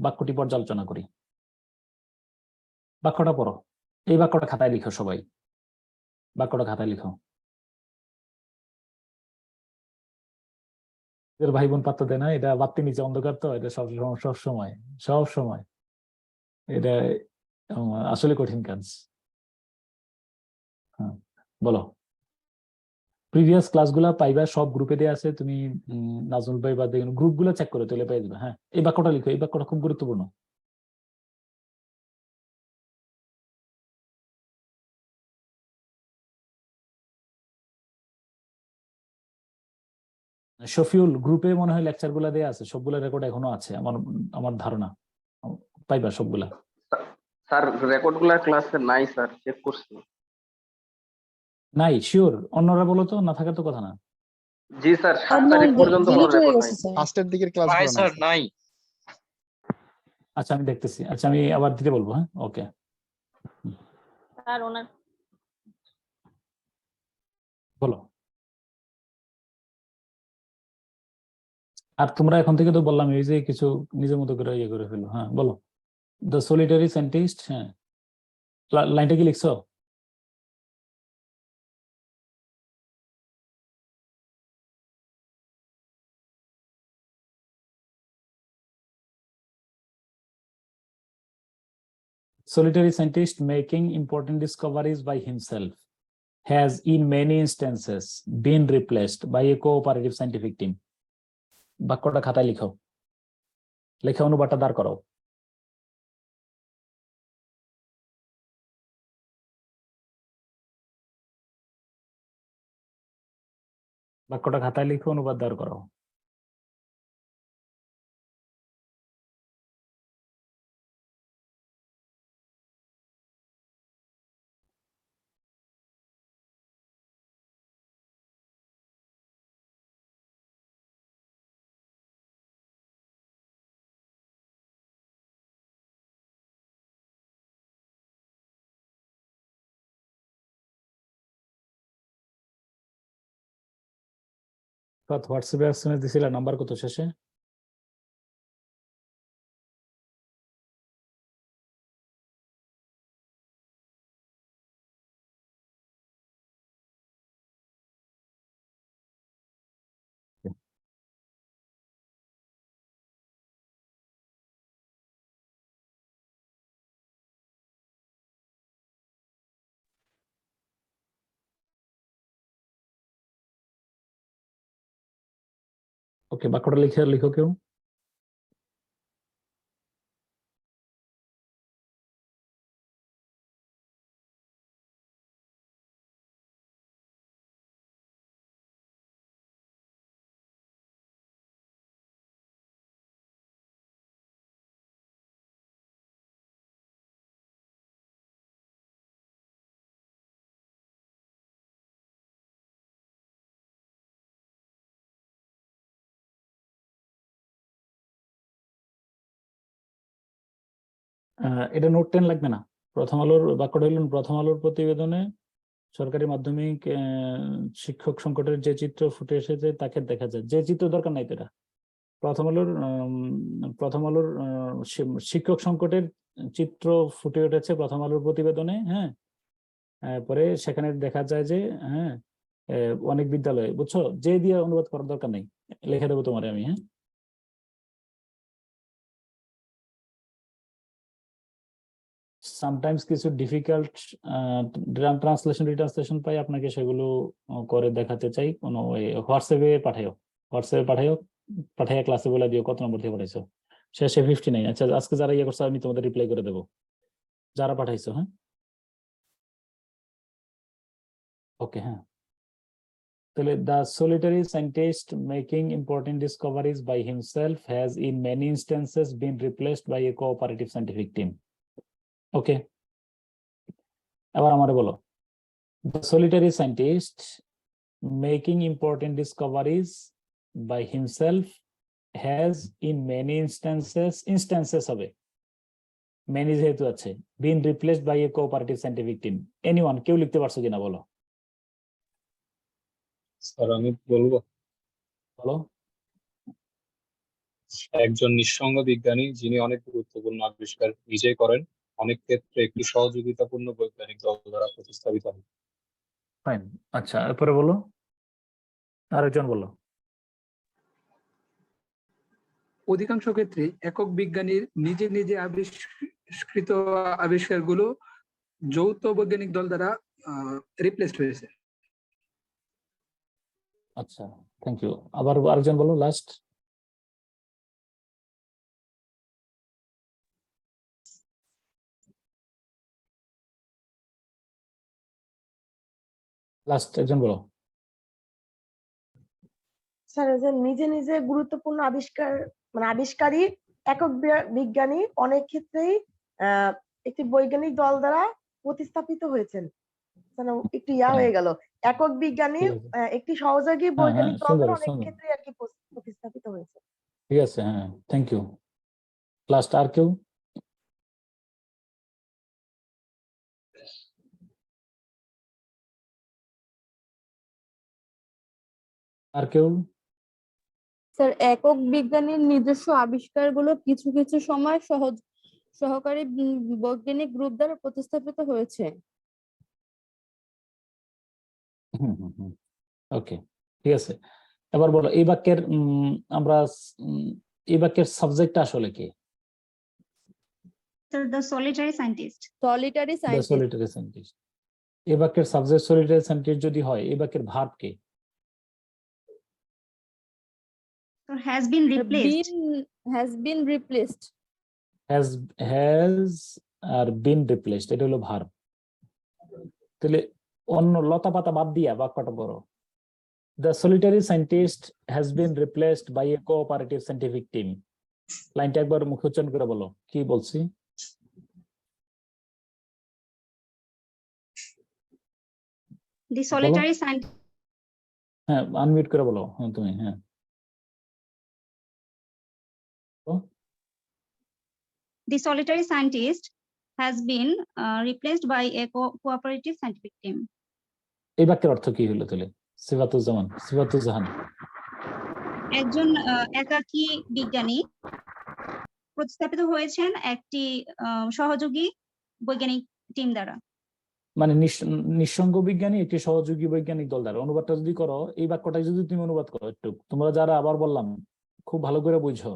Speaker 1: বাক্যটি পর্যালোচনা করি। বাক্যটা পড়ো, এই বাক্যটা খাতায় লিখো সবাই, বাক্যটা খাতায় লিখো। এদের ভাই বোন পাত্তা দেয় না, এটা বাত্তি নিচে অন্ধকার তো, এটা সব সময় এটা আসলে কঠিন কাজ। হ্যাঁ বলো। প্রিভিয়াস ক্লাসগুলা পাইবা, সব গ্রুপে দেয়া আছে, তুমি নাজমুল ভাই বা দেখুন গ্রুপগুলো চেক করে তুলে পেয়ে যাবে। হ্যাঁ এই বাক্যটা লিখো, এই বাক্যটা খুব গুরুত্বপূর্ণ। শফিউল, গ্রুপে মনে হয় লেকচার গুলা দেয়া আছে, সবগুলা রেকর্ড এখনো আছে আমার আমার ধারণা, পাইবা সবগুলা।
Speaker 14: স্যার রেকর্ড গুলা ক্লাসে নাই স্যার, চেক করছি।
Speaker 1: নাই শিওর? অন্যরা বলো তো, না থাকার তো কথা না।
Speaker 14: জি স্যার 7 তারিখ পর্যন্ত কোনো রেকর্ড নাই।
Speaker 7: ফার্স্টের দিকের ক্লাস
Speaker 8: নাই স্যার নাই।
Speaker 1: আচ্ছা আমি দেখতেছি, আচ্ছা আমি আবার দিতে বলবো। হ্যাঁ ওকে
Speaker 3: স্যার ওনার
Speaker 1: বলো। আর তোমরা এখন থেকে তো বললাম এই যে কিছু নিজের মতো করে ইয়ে করে ফেলো। হ্যাঁ বলো। দ্য সলিটারি সায়েন্টিস্ট, হ্যাঁ লাইনটা কি লিখছো? Solitary scientist making important discoveries by himself has in many instances been replaced by a cooperative scientific team. বাক্যটা খাতায় লিখো, লেখা অনুবাদটা দাঁড় করো। বাক্যটা খাতায় লিখো, অনুবাদ দাঁড় করো। হোয়াটসঅ্যাপে এসএমএস দিছিলা, নাম্বার কত শেষে? ওকে বাক্যটা লিখে লিখো কেউ। এটা নোট 10 লাগবে না। প্রথম আলোর বাক্যটা হলো, প্রথম আলোর প্রতিবেদনে সরকারি মাধ্যমিক শিক্ষক সংকটের যে চিত্র ফুটে এসেছে তাকে দেখা যায়। যে চিত্র দরকার নাই তো, এটা প্রথম আলোর শিক্ষক সংকটের চিত্র ফুটে উঠেছে প্রথম আলোর প্রতিবেদনে। হ্যাঁ পরে সেখানে দেখা যায় যে হ্যাঁ অনেক বিদ্যালয়ে, বুঝছো, যে দিয়ে অনুবাদ করার দরকার নেই, লিখে দেবো তোমারে আমি। হ্যাঁ সামটাইমস কিছু ডিফিকাল্ট ট্রান্সলেশন পাই, আপনাকে সেগুলো করে দেখাতে চাই। কোনো হোয়াটসঅ্যাপে পাঠাইয়া ক্লাসে বলে দিও কত নম্বর থেকে পাঠাইছো। শেষে 59। আচ্ছা আজকে যারা ইয়ে করছে আমি তোমাদের রিপ্লাই করে দেবো যারা পাঠাইছো। হ্যাঁ ওকে হ্যাঁ তাহলে the solitary scientist making important discoveries by himself has in many instances been replaced by a cooperative scientific team. Okay এবার আমারে বলো। The solitary scientist making important discoveries by himself has in many instances হবে, many যেহেতু আছে, been replaced by a cooperative scientific team. Anyone, কেউ লিখতে পারছো কিনা বলো।
Speaker 7: স্যার আমি বলবো।
Speaker 1: বলো।
Speaker 15: একজন নিঃসঙ্গ বিজ্ঞানী যিনি অনেক গুরুত্বপূর্ণ আবিষ্কার নিজেই করেন, অনেক ক্ষেত্রে একটি সহযোগিতাপূর্ণ বৈজ্ঞানিক দল দ্বারা প্রতিস্থাপিত হয়।
Speaker 1: ফাইন। আচ্ছা, এরপরে বলো, আরেকজন বলো।
Speaker 10: অধিকাংশ ক্ষেত্রে একক বিজ্ঞানীর নিজে নিজে আবিষ্কৃত আবিষ্কারগুলো যৌথ বৈজ্ঞানিক দল দ্বারা রিপ্লেসড হয়েছে।
Speaker 1: আচ্ছা, থ্যাংক ইউ। আবার আরেকজন বলো, লাস্ট। লাস্ট একজন বলো।
Speaker 4: স্যার যে নিজে নিজে গুরুত্বপূর্ণ আবিষ্কার মানে আবিষ্কারী একক বিজ্ঞানী অনেক ক্ষেত্রেই একটি বৈজ্ঞানিক দল দ্বারা প্রতিস্থাপিত হয়েছেন। একটু হয়ে গেল, একক বিজ্ঞানী একটি সহযোগী বৈজ্ঞানিক দল দ্বারা অনেক ক্ষেত্রে আর কি প্রতিস্থাপিত হয়েছে।
Speaker 1: ঠিক আছে, হ্যাঁ, থ্যাংক ইউ। লাস্ট আর কেউ? আর কেউ?
Speaker 5: স্যার একক বিজ্ঞানীর নিজস্ব আবিষ্কারগুলো কিছু কিছু সময় সহকারী বৈজ্ঞানিক গ্রুপ দ্বারা প্রতিস্থাপিত হয়েছে।
Speaker 1: ওকে, ঠিক আছে। এবার বলো এই বাক্যের আমরা এই বাক্যের সাবজেক্ট আসলে কি?
Speaker 16: The solitary scientist.
Speaker 5: Solitary
Speaker 1: the
Speaker 5: scientist.
Speaker 1: Solitary scientist. এই বাক্যের সাবজেক্ট সলিটারি সায়েন্টিস্ট যদি হয়, এই বাক্যের ভার্ব কি?
Speaker 16: So has been replaced.
Speaker 5: Has been replaced.
Speaker 1: has R been replaced, এটা হলো ভার্ব। তাহলে অন্য লতা পাতা বাদ দিয়া বাক্যটা বড়। The solitary scientist has been replaced by a cooperative scientific team. লাইনটা একবার মুখে উচ্চারণ করে বলো, কি বলছি?
Speaker 16: The solitary scientist.
Speaker 1: হ্যাঁ, আনমিউট করে বলো। হ্যাঁ, তুমি। হ্যাঁ,
Speaker 16: The solitary scientist has been replaced by a cooperative scientific team.
Speaker 1: এই বাক্যের অর্থ কি হলো তাহলে? সিফাতুজ্জামান।
Speaker 16: একজন একাকী বিজ্ঞানী প্রতিস্থাপিত হয়েছেন একটি সহযোগী বৈজ্ঞানিক টিম দ্বারা।
Speaker 1: মানে নিঃসঙ্গ বিজ্ঞানী একটি সহযোগী বৈজ্ঞানিক দল দ্বারা। অনুবাদটা যদি করো, এই বাক্যটা যদি তুমি অনুবাদ করো, একটু তোমরা যারা আবার বললাম খুব ভালো করে বুঝো,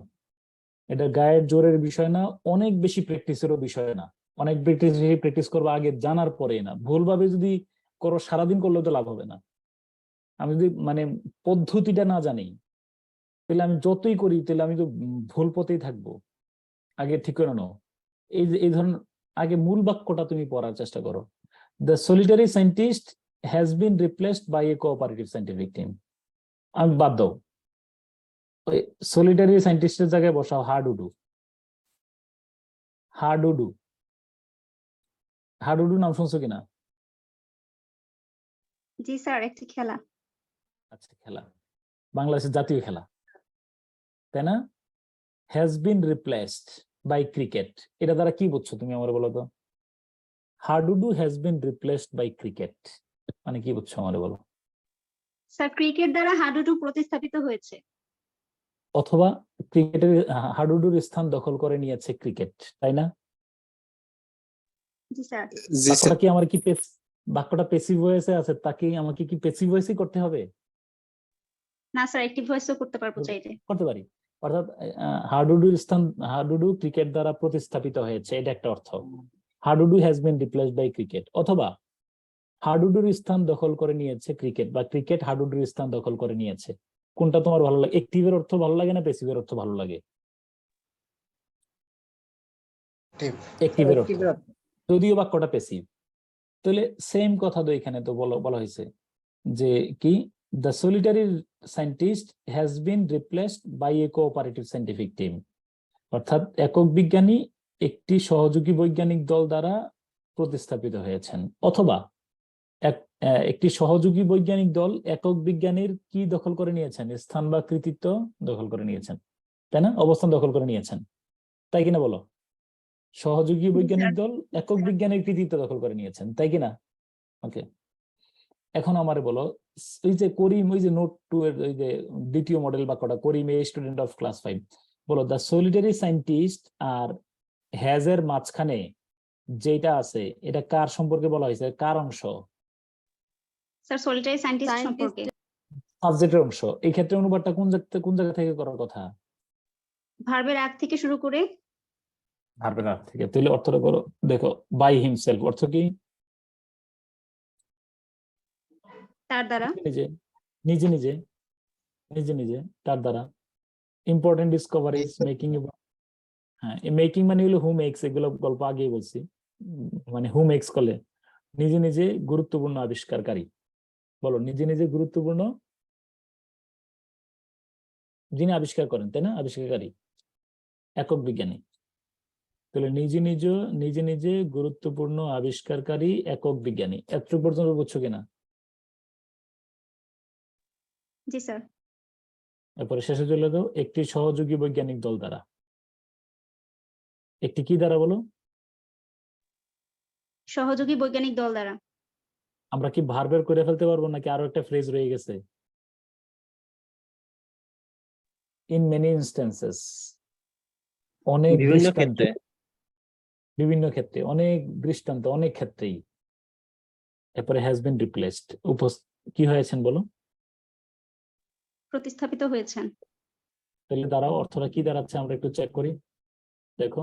Speaker 1: এটা গায়ের জোরের বিষয় না, অনেক বেশি প্র্যাকটিসেরও বিষয় না। অনেক প্র্যাকটিস করবো আগে, জানার পরে না। ভুলভাবে যদি করো, সারাদিন করলেও তো লাভ হবে না। আমি যদি মানে পদ্ধতিটা না জানি, তাহলে আমি যতই করি তাহলে আমি তো ভুল পথেই থাকবো। আগে ঠিক করে নাও। এই ধরনের আগে মূল বাক্যটা তুমি পড়ার চেষ্টা করো। The solitary scientist has been replaced by a cooperative scientific team. আমি বাদ দাও, ওই সলিটারি সায়েন্টিস্টের জায়গায় বসাও হাডুডু। হাডুডু, হাডুডু নাম শুনছো কিনা?
Speaker 16: জি স্যার, একটি খেলা।
Speaker 1: আচ্ছা, খেলা, বাংলাদেশের জাতীয় খেলা, তাই না? Has been replaced by cricket, এটা দ্বারা কি বুঝছো তুমি আমার বলো তো? হাডুডু has been replaced by cricket মানে কি বুঝছো আমার বলো?
Speaker 16: স্যার ক্রিকেট দ্বারা হাডুডু প্রতিস্থাপিত হয়েছে।
Speaker 1: অথবা ক্রিকেটের হাডুডুর স্থান দখল করে নিয়েছে ক্রিকেট, তাই না?
Speaker 16: জি স্যার।
Speaker 1: বাক্যটা কি আমার কি বাক্যটা প্যাসিভ ভয়েসে আছে, তাকে আমাকে কি প্যাসিভ ভয়েসই করতে হবে?
Speaker 16: না স্যার, অ্যাক্টিভ ভয়েসও করতে পারবো চাইলে।
Speaker 1: করতে পারি। অর্থাৎ হাডুডুর স্থান, হাডুডু ক্রিকেট দ্বারা প্রতিস্থাপিত হয়েছে, এটা একটা অর্থ। হাডুডু has been replaced by cricket. অথবা হাডুডুর স্থান দখল করে নিয়েছে ক্রিকেট, বা ক্রিকেট হাডুডুর স্থান দখল করে নিয়েছে। কোনটা তোমার ভালো লাগে? অ্যাক্টিভের অর্থ ভালো লাগে না প্যাসিভের অর্থ ভালো লাগে? অ্যাক্টিভের অর্থ, যদিও বাক্যটা প্যাসিভ। তাহলে সেম কথা তো এখানে তো বলা হয়েছে যে কি, the solitary scientist has been replaced by a cooperative scientific team. অর্থাৎ একক বিজ্ঞানী একটি সহযোগী বৈজ্ঞানিক দল দ্বারা প্রতিস্থাপিত হয়েছেন। অথবা একটি সহযোগী বৈজ্ঞানিক দল একক বিজ্ঞানীর কি দখল করে নিয়েছেন? স্থান বা কৃতিত্ব দখল করে নিয়েছেন, তাই না? অবস্থান দখল করে নিয়েছেন, তাই কিনা বলো? সহযোগী বৈজ্ঞানিক দল একক বিজ্ঞানীর কৃতিত্ব দখল করে নিয়েছেন, তাই কিনা? ওকে, এখন আমারে বলো, এই যে করিম, ওই যে নোট 2 এর ওই যে দ্বিতীয় মডেল বাক্যটা, Karim a student of class 5, বলো দ্য সলিটারি সায়েন্টিস্ট আর হ্যাজ এর মাঝখানে যেটা আছে এটা কার সম্পর্কে বলা হয়েছে, কার অংশ?
Speaker 16: স্যার সলিটারি সায়েন্টিস্ট সম্পর্কে।
Speaker 1: সাবজেক্টের অংশ। এই ক্ষেত্রে অনুবাদটা কোন জায়গা থেকে করার কথা?
Speaker 16: ভার্বের আগ থেকে শুরু করে।
Speaker 1: ভার্বের আগ থেকে। তাহলে অর্থটা করো, দেখো বাই হিমসেলফ অর্থ কি?
Speaker 16: তার দ্বারা।
Speaker 1: নিজে নিজে তার দ্বারা। Important discoveries making. হ্যাঁ, মেকিং মানে হলো হু মেক্স, এগুলো গল্প আগেই বলছি। মানে হু মেক্স করলে নিজে নিজে গুরুত্বপূর্ণ আবিষ্কারকারী। বলো নিজে গুরুত্বপূর্ণ যিনি আবিষ্কার করেন, তাই না? আবিষ্কারকারী একক বিজ্ঞানী। তাহলে নিজে নিজে গুরুত্বপূর্ণ আবিষ্কারকারী একক বিজ্ঞানী। এতটুকু পর্যন্ত বুঝছো কিনা?
Speaker 16: জি স্যার।
Speaker 1: এরপরে শেষে চলে যাও, একটি সহযোগী বৈজ্ঞানিক দল দ্বারা। একটি কি দ্বারা বলো?
Speaker 16: সহযোগী বৈজ্ঞানিক দল দ্বারা।
Speaker 1: আমরা কি ভার্বের করে ফেলতে পারবো নাকি আরো একটা ফ্রেজ রয়ে গেছে? ইন মেনি ইনস্টেন্সেস, অনেক
Speaker 7: বিভিন্ন ক্ষেত্রে।
Speaker 1: বিভিন্ন ক্ষেত্রে, অনেক দৃষ্টান্ত, অনেক ক্ষেত্রেই। এরপরে হ্যাজ বিন রিপ্লেসড, কি হয়েছেন বলো?
Speaker 16: প্রতিস্থাপিত হয়েছেন।
Speaker 1: তাহলে দাঁড়াও, অর্থটা কি দাঁড়াচ্ছে আমরা একটু চেক করি। দেখো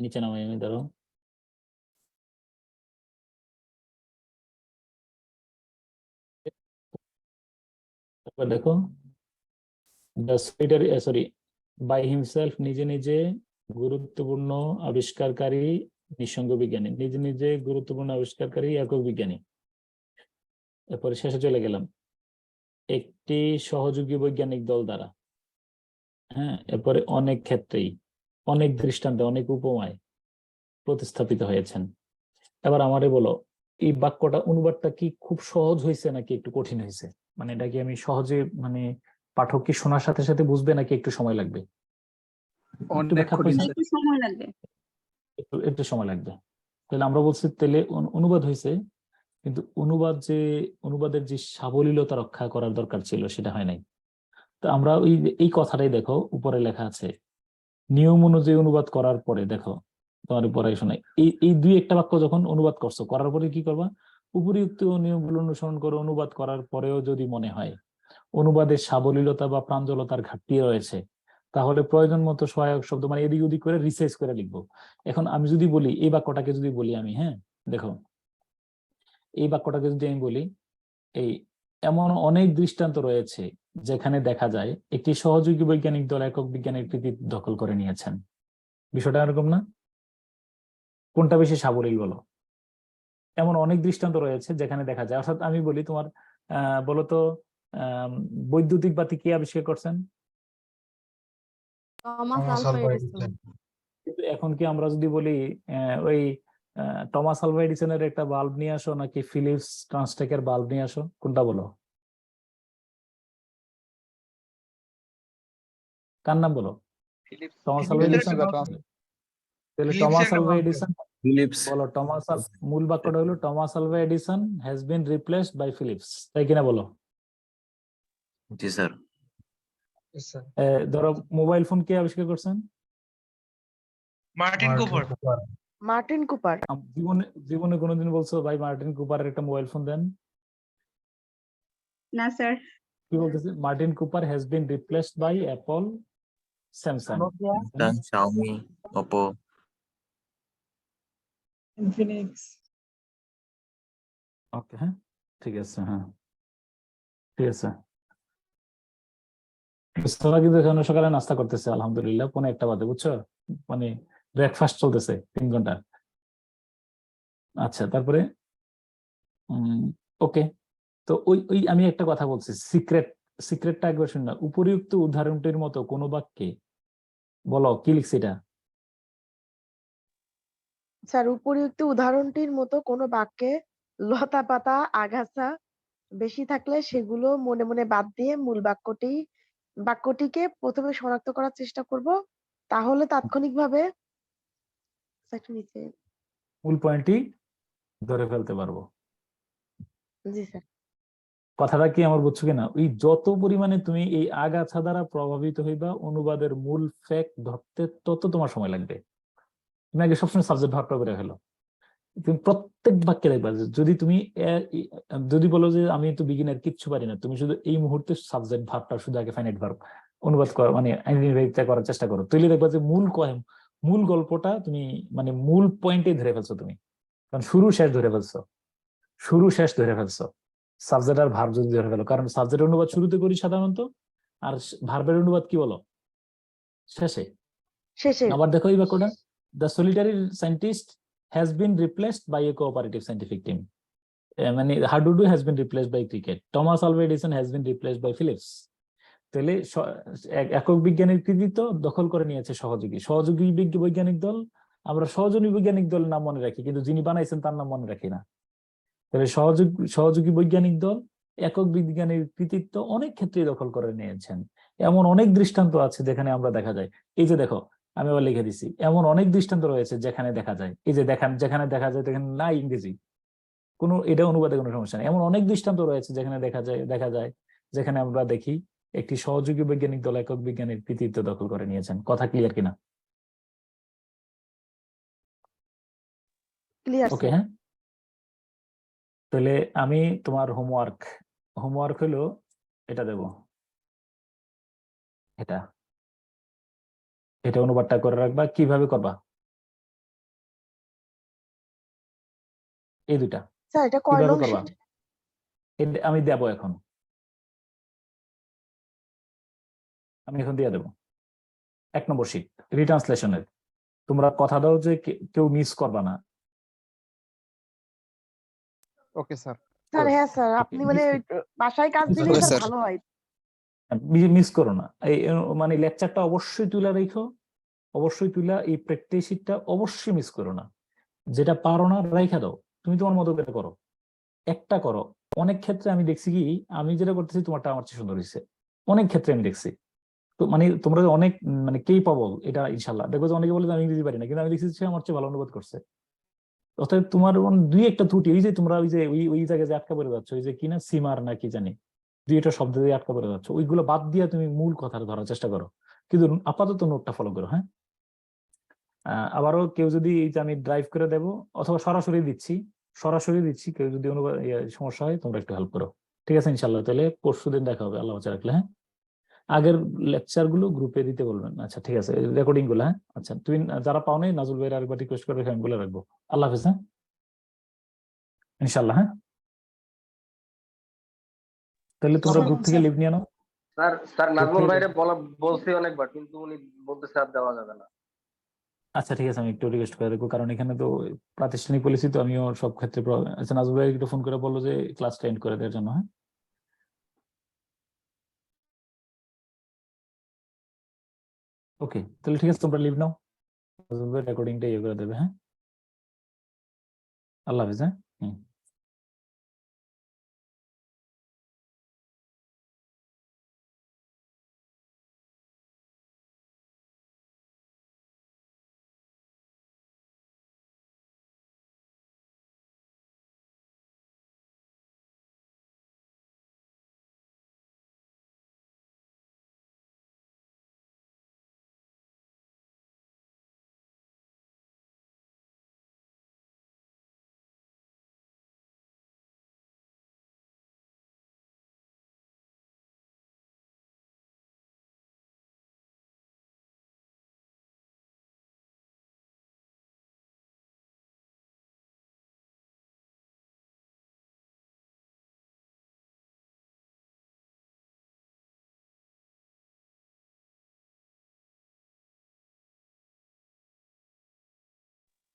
Speaker 1: নিচে নামাই আমি, দাঁড়াও। দেখো বাই হিমসেলফ নিজে নিজে গুরুত্বপূর্ণ আবিষ্কারকারী নিঃসঙ্গ বিজ্ঞানী, নিজে গুরুত্বপূর্ণ আবিষ্কারকারী একক বিজ্ঞানী। এরপরে শেষে চলে গেলাম, একটি সহযোগী বৈজ্ঞানিক দল দ্বারা। হ্যাঁ, এরপরে অনেক ক্ষেত্রেই, অনেক দৃষ্টান্তে, অনেক উপমায় প্রতিস্থাপিত হয়েছেন। এবার আমারে বলো, এই বাক্যটা অনুবাদটা কি খুব সহজ হয়েছে নাকি একটু কঠিন হয়েছে? মানে এটা কি আমি সহজে, মানে পাঠক কি শোনার সাথে সাথে বুঝবে নাকি একটু সময় লাগবে?
Speaker 16: একটু সময় লাগবে।
Speaker 1: একটু সময় লাগবে। তাহলে আমরা বলছি তাহলে অনুবাদ হয়েছে, কিন্তু অনুবাদের যে সাবলীলতা রক্ষা করার দরকার ছিল সেটা হয় নাই। তো আমরা এই কথাটাই দেখো উপরে লেখা আছে, নিয়ম অনুযায়ী অনুবাদ করার পরে দেখো তোমার পড়াশোনায় এই দুই একটা বাক্য যখন অনুবাদ করছো, করার পরে কি করবা? উপরিউক্ত নিয়মগুলো অনুসরণ করে অনুবাদ করার পরেও যদি মনে হয় অনুবাদের সাবলীলতা বা প্রাঞ্জলতার ঘাটতি রয়েছে, তাহলে প্রয়োজন মতো সহায়ক শব্দ মানে এদিক ওদিক করে রিসার্চ করে লিখবো। এখন আমি যদি বলি এই বাক্যটাকে যদি বলি আমি, হ্যাঁ দেখো এই বাক্যটাকে যদি আমি বলি, এই এমন অনেক দৃষ্টান্ত রয়েছে যেখানে দেখা যায় একটি সহযোগী বৈজ্ঞানিক দল একক বিজ্ঞানের কৃতিত্ব দখল করে নিয়েছেন। বিষয়টা এরকম না? কোনটা বেশি সাবলীল বলো? এমন অনেক দৃষ্টান্ত রয়েছে যেখানে দেখা যায়, অর্থাৎ আমি বলি তোমার বলতো বৈদ্যুতিক বাতি কে আবিষ্কার করছেন? কিন্তু এখন কি আমরা যদি বলি ওই টমাস আলভা এডিসনের একটা বাল্ব নিয়ে আসো নাকি ফিলিপস ট্রান্সটেকের বাল্ব নিয়ে আসো, কোনটা বলো? কার নাম বলো? Thomas Alva Edison. তাহলে টমাস আলভা এডিসন বলো, মূল বাক্যটা হলো Thomas Alva Edison has been replaced by Philips, তাই কিনা বলো?
Speaker 13: জি স্যার।
Speaker 1: ধরো মোবাইল ফোন কে আবিষ্কার করছেন?
Speaker 4: Martin Cooper.
Speaker 1: জীবনে কোনোদিন বলছো ভাই মার্টিন কুপারের একটা মোবাইল ফোন দেন?
Speaker 16: না স্যার।
Speaker 1: কি বলতেছে? Martin Cooper has been replaced by Apple, Samsung,
Speaker 13: Xiaomi, Oppo,
Speaker 11: Infinix.
Speaker 1: Okay, হ্যাঁ ঠিক আছে, হ্যাঁ ঠিক আছে। কিন্তু এখানে সকালে নাস্তা করতেছে আলহামদুলিল্লাহ, 1:45 বাজে, বুঝছো? মানে ব্রেকফাস্ট চলতেছে 3 ঘন্টা। আচ্ছা, তারপরে ওকে, তো ওই আমি একটা কথা বলছি, সিক্রেটটা একবার শুন না। উপরিউক্ত উদাহরণটির মতো কোন বাক্যে বলো কি লিখছি এটা?
Speaker 4: স্যার উপরিউক্ত উদাহরণটির মতো কোনো বাক্যে লতা পাতা আগাছা বেশি থাকলে সেগুলো মনে মনে বাদ দিয়ে মূল বাক্যটিকে প্রথমে শনাক্ত করার চেষ্টা করব, তাহলে তাৎক্ষণিকভাবে
Speaker 1: মূল পয়েন্টটি ধরে ফেলতে পারবো।
Speaker 4: জি স্যার।
Speaker 1: কথাটা কি আমার বুঝছো কিনা? ওই যত পরিমাণে তুমি এই আগাছা দ্বারা প্রভাবিত হইবা অনুবাদের মূল ফ্যাক্ট ধরতে তত তোমার সময় লাগবে। তুমি আগে সবসময় সাবজেক্ট ভাগটা করে ফেলো। তুমি প্রত্যেক বাক্যে দেখবা যে যদি তুমি যদি বলো যে আমি তো বিগিনার কিচ্ছু পারি না, তুমি শুধু এই মুহূর্তে সাবজেক্ট ভার্বটা শুধু আগে ফাইনাইট ভার্ব অনুবাদ করো, মানে আইডেন্টিফাই করার চেষ্টা করো, তাহলে দেখবা যে মূল গল্পটা তুমি মানে মূল পয়েন্টে ধরে ফেলছো তুমি। কারণ শুরু শেষ ধরে ফেলছো, শুরু শেষ ধরে ফেলছো সাবজেক্ট আর ভার্ব যদি ধরে ফেলো। কারণ সাবজেক্টের অনুবাদ শুরুতে করি সাধারণত, আর ভার্বের অনুবাদ কি বলো? শেষে।
Speaker 4: শেষে।
Speaker 1: আবার দেখো এই বাক্যটা, the solitary scientist has been replaced by a cooperative scientific team. মানে হাডুডু has been replaced by cricket. Thomas Alva Edison has been replaced by Philips. তাহলে একক বিজ্ঞানীর কৃতিত্ব দখল করে নিয়েছে সহযোগী বৈজ্ঞানিক দল। আমরা সহযোগী বৈজ্ঞানিক দল নাম মনে রাখি, কিন্তু যিনি বানাইছেন তার নাম মনে রাখি না। তাহলে সহযোগী বৈজ্ঞানিক দল একক বিজ্ঞানীর কৃতিত্ব অনেক ক্ষেত্রে দখল করে নিয়েছেন। এমন অনেক দৃষ্টান্ত আছে যেখানে আমরা দেখা যায়, এই যে দেখো আমি আবার লিখে দিছি, এমন অনেক দৃষ্টান্ত রয়েছে যেখানে দেখা যায়, এই যে যেখানে দেখা যায় যেখানে না ইংরেজি কোনো এটা অনুবাদে কোনো সমস্যা নেই। এমন অনেক দৃষ্টান্ত রয়েছে যেখানে দেখা যায় যেখানে আমরা দেখি একটি সহযোগী বৈজ্ঞানিক দল একক বিজ্ঞানীর কৃতিত্ব দখল করে নিয়েছেন। কথা ক্লিয়ার কিনা?
Speaker 4: ক্লিয়ার
Speaker 1: ওকে, হ্যাঁ। তাহলে আমি তোমার হোমওয়ার্ক হলো এটা দেব, এটা অনুবাদটা করে রাখবা। কিভাবে করবা? এই দুটা
Speaker 4: স্যার এটা কয়
Speaker 1: কিভাবে
Speaker 4: নং
Speaker 1: করবা
Speaker 4: শীট?
Speaker 1: আমি দেব এখন, আমি এখন দিয়ে দেবো 1 নম্বর শীট রিট্রান্সলেশনের। তোমরা কথা দাও যে কেউ মিস করবা না।
Speaker 7: Okay sir.
Speaker 4: স্যার হ্যাঁ স্যার, আপনি মানে বাসায় কাজ দিলে স্যার ভালো হয়।
Speaker 1: মিস করো না। এই মানে লেকচারটা অবশ্যই তুলে রেখো, অবশ্যই তুলা এই প্র্যাকটিস শীটটা অবশ্যই মিস করো না। যেটা পারো না রাইখা দাও, তুমি তোমার মতো করে করো, একটা করো। অনেক ক্ষেত্রে আমি দেখছি কি, আমি যেটা করতেছি তোমারটা আমার চেয়ে সুন্দর হয়েছে, অনেক ক্ষেত্রে আমি দেখছি। তো মানে তোমরা অনেক মানে কেপাবল, এটা ইনশাল্লাহ দেখবো যে অনেকে বলে আমি ইংরেজি পারি না, কিন্তু আমি দেখছি সে আমার চেয়ে ভালো অনুবাদ করছে। অতএব তোমার দুই একটা ত্রুটি, ওই যে তোমরা ওই যে ওই জায়গায় যে আটকা পড়ে যাচ্ছ, ওই যে কিনা সিমার না কি জানি দুই একটা শব্দ দিয়ে আটকা পড়ে যাচ্ছ, ওইগুলো বাদ দিয়ে তুমি মূল কথাটা ধরার চেষ্টা করো, কিন্তু আপাতত নোটটা ফলো করো। হ্যাঁ, আবারও কেউ যদি এই যে আমি ড্রাইভ করে দেবো অথবা সরাসরি দিচ্ছি, কেউ যদি অনুবাদ সমস্যা হয় তোমরা একটু হেল্প করো, ঠিক আছে? ইনশাল্লাহ তাহলে পরশুদিন দেখা হবে আল্লাহ বাঁচা রাখলে। হ্যাঁ, আগের লেকচার গুলো গ্রুপে দিতে বলবেন। আচ্ছা ঠিক আছে, রেকর্ডিং গুলো। হ্যাঁ আচ্ছা, তুমি যারা পাও নাই নাজুল ভাইয়ের আরেকবার রিকোয়েস্ট করবে, আমি বলে রাখবো। আল্লাহ হাফেজ। হ্যাঁ ইনশাল্লাহ। হ্যাঁ তাহলে তোমরা গ্রুপ থেকে লিভ নিয়ে নাও।
Speaker 14: স্যার নাজমুল ভাইরে বলছি অনেকবার, কিন্তু উনি বলতেছে আর দেওয়া যাবে না।
Speaker 1: আচ্ছা ঠিক আছে, আমি একটু রিকোয়েস্ট করে রাখবো, কারণ এখানে তো প্রাতিষ্ঠানিক পলিসি, তো আমিও সব ক্ষেত্রে আচ্ছা নাজুল ভাই একটু ফোন করে বললো যে ক্লাসটা এন্ড করে দেওয়ার জন্য। হ্যাঁ ওকে, তাহলে ঠিক আছে, তোমরা লিভ নাও। নাজুল ভাই রেকর্ডিংটা ইয়ে করে দেবে। হ্যাঁ আল্লাহ হাফেজ। হ্যাঁ।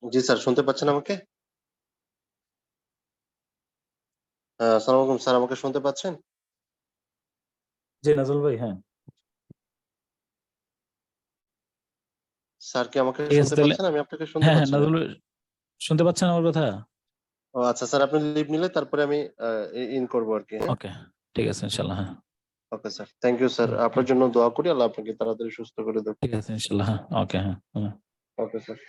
Speaker 17: জি স্যার, শুনতে পাচ্ছেন আমাকে? আসসালামু আলাইকুম স্যার, আমাকে শুনতে পাচ্ছেন?
Speaker 1: জি নাজুল ভাই। হ্যাঁ
Speaker 17: স্যার কি আমাকে
Speaker 1: ঠিক আছে
Speaker 17: শুনতে
Speaker 1: তাহলে।
Speaker 17: পাচ্ছেন? আমি আপনাকে শুনতে
Speaker 1: হ্যাঁ
Speaker 17: পাচ্ছি না।
Speaker 1: নাজুল ভাই শুনতে পাচ্ছেন আমার কথা?
Speaker 17: ও আচ্ছা স্যার, আপনি লিভ নিলে তারপরে আমি ইন করবো আর কি। হ্যাঁ
Speaker 1: ওকে ঠিক আছে ইনশাল্লাহ। হ্যাঁ
Speaker 17: okay sir, thank you sir, আপনার জন্য দোয়া করি, আল্লাহ আপনাকে তাড়াতাড়ি সুস্থ করে দেব।
Speaker 1: ঠিক আছে ইনশাল্লাহ। হ্যাঁ ওকে। হ্যাঁ
Speaker 17: ওকে স্যার।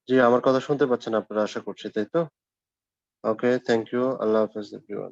Speaker 17: জি, আমার কথা শুনতে পাচ্ছেন আপনারা আশা করছি, তাই তো? ওকে, থ্যাংক ইউ। আল্লাহ হাফেজ এভরিওয়ান।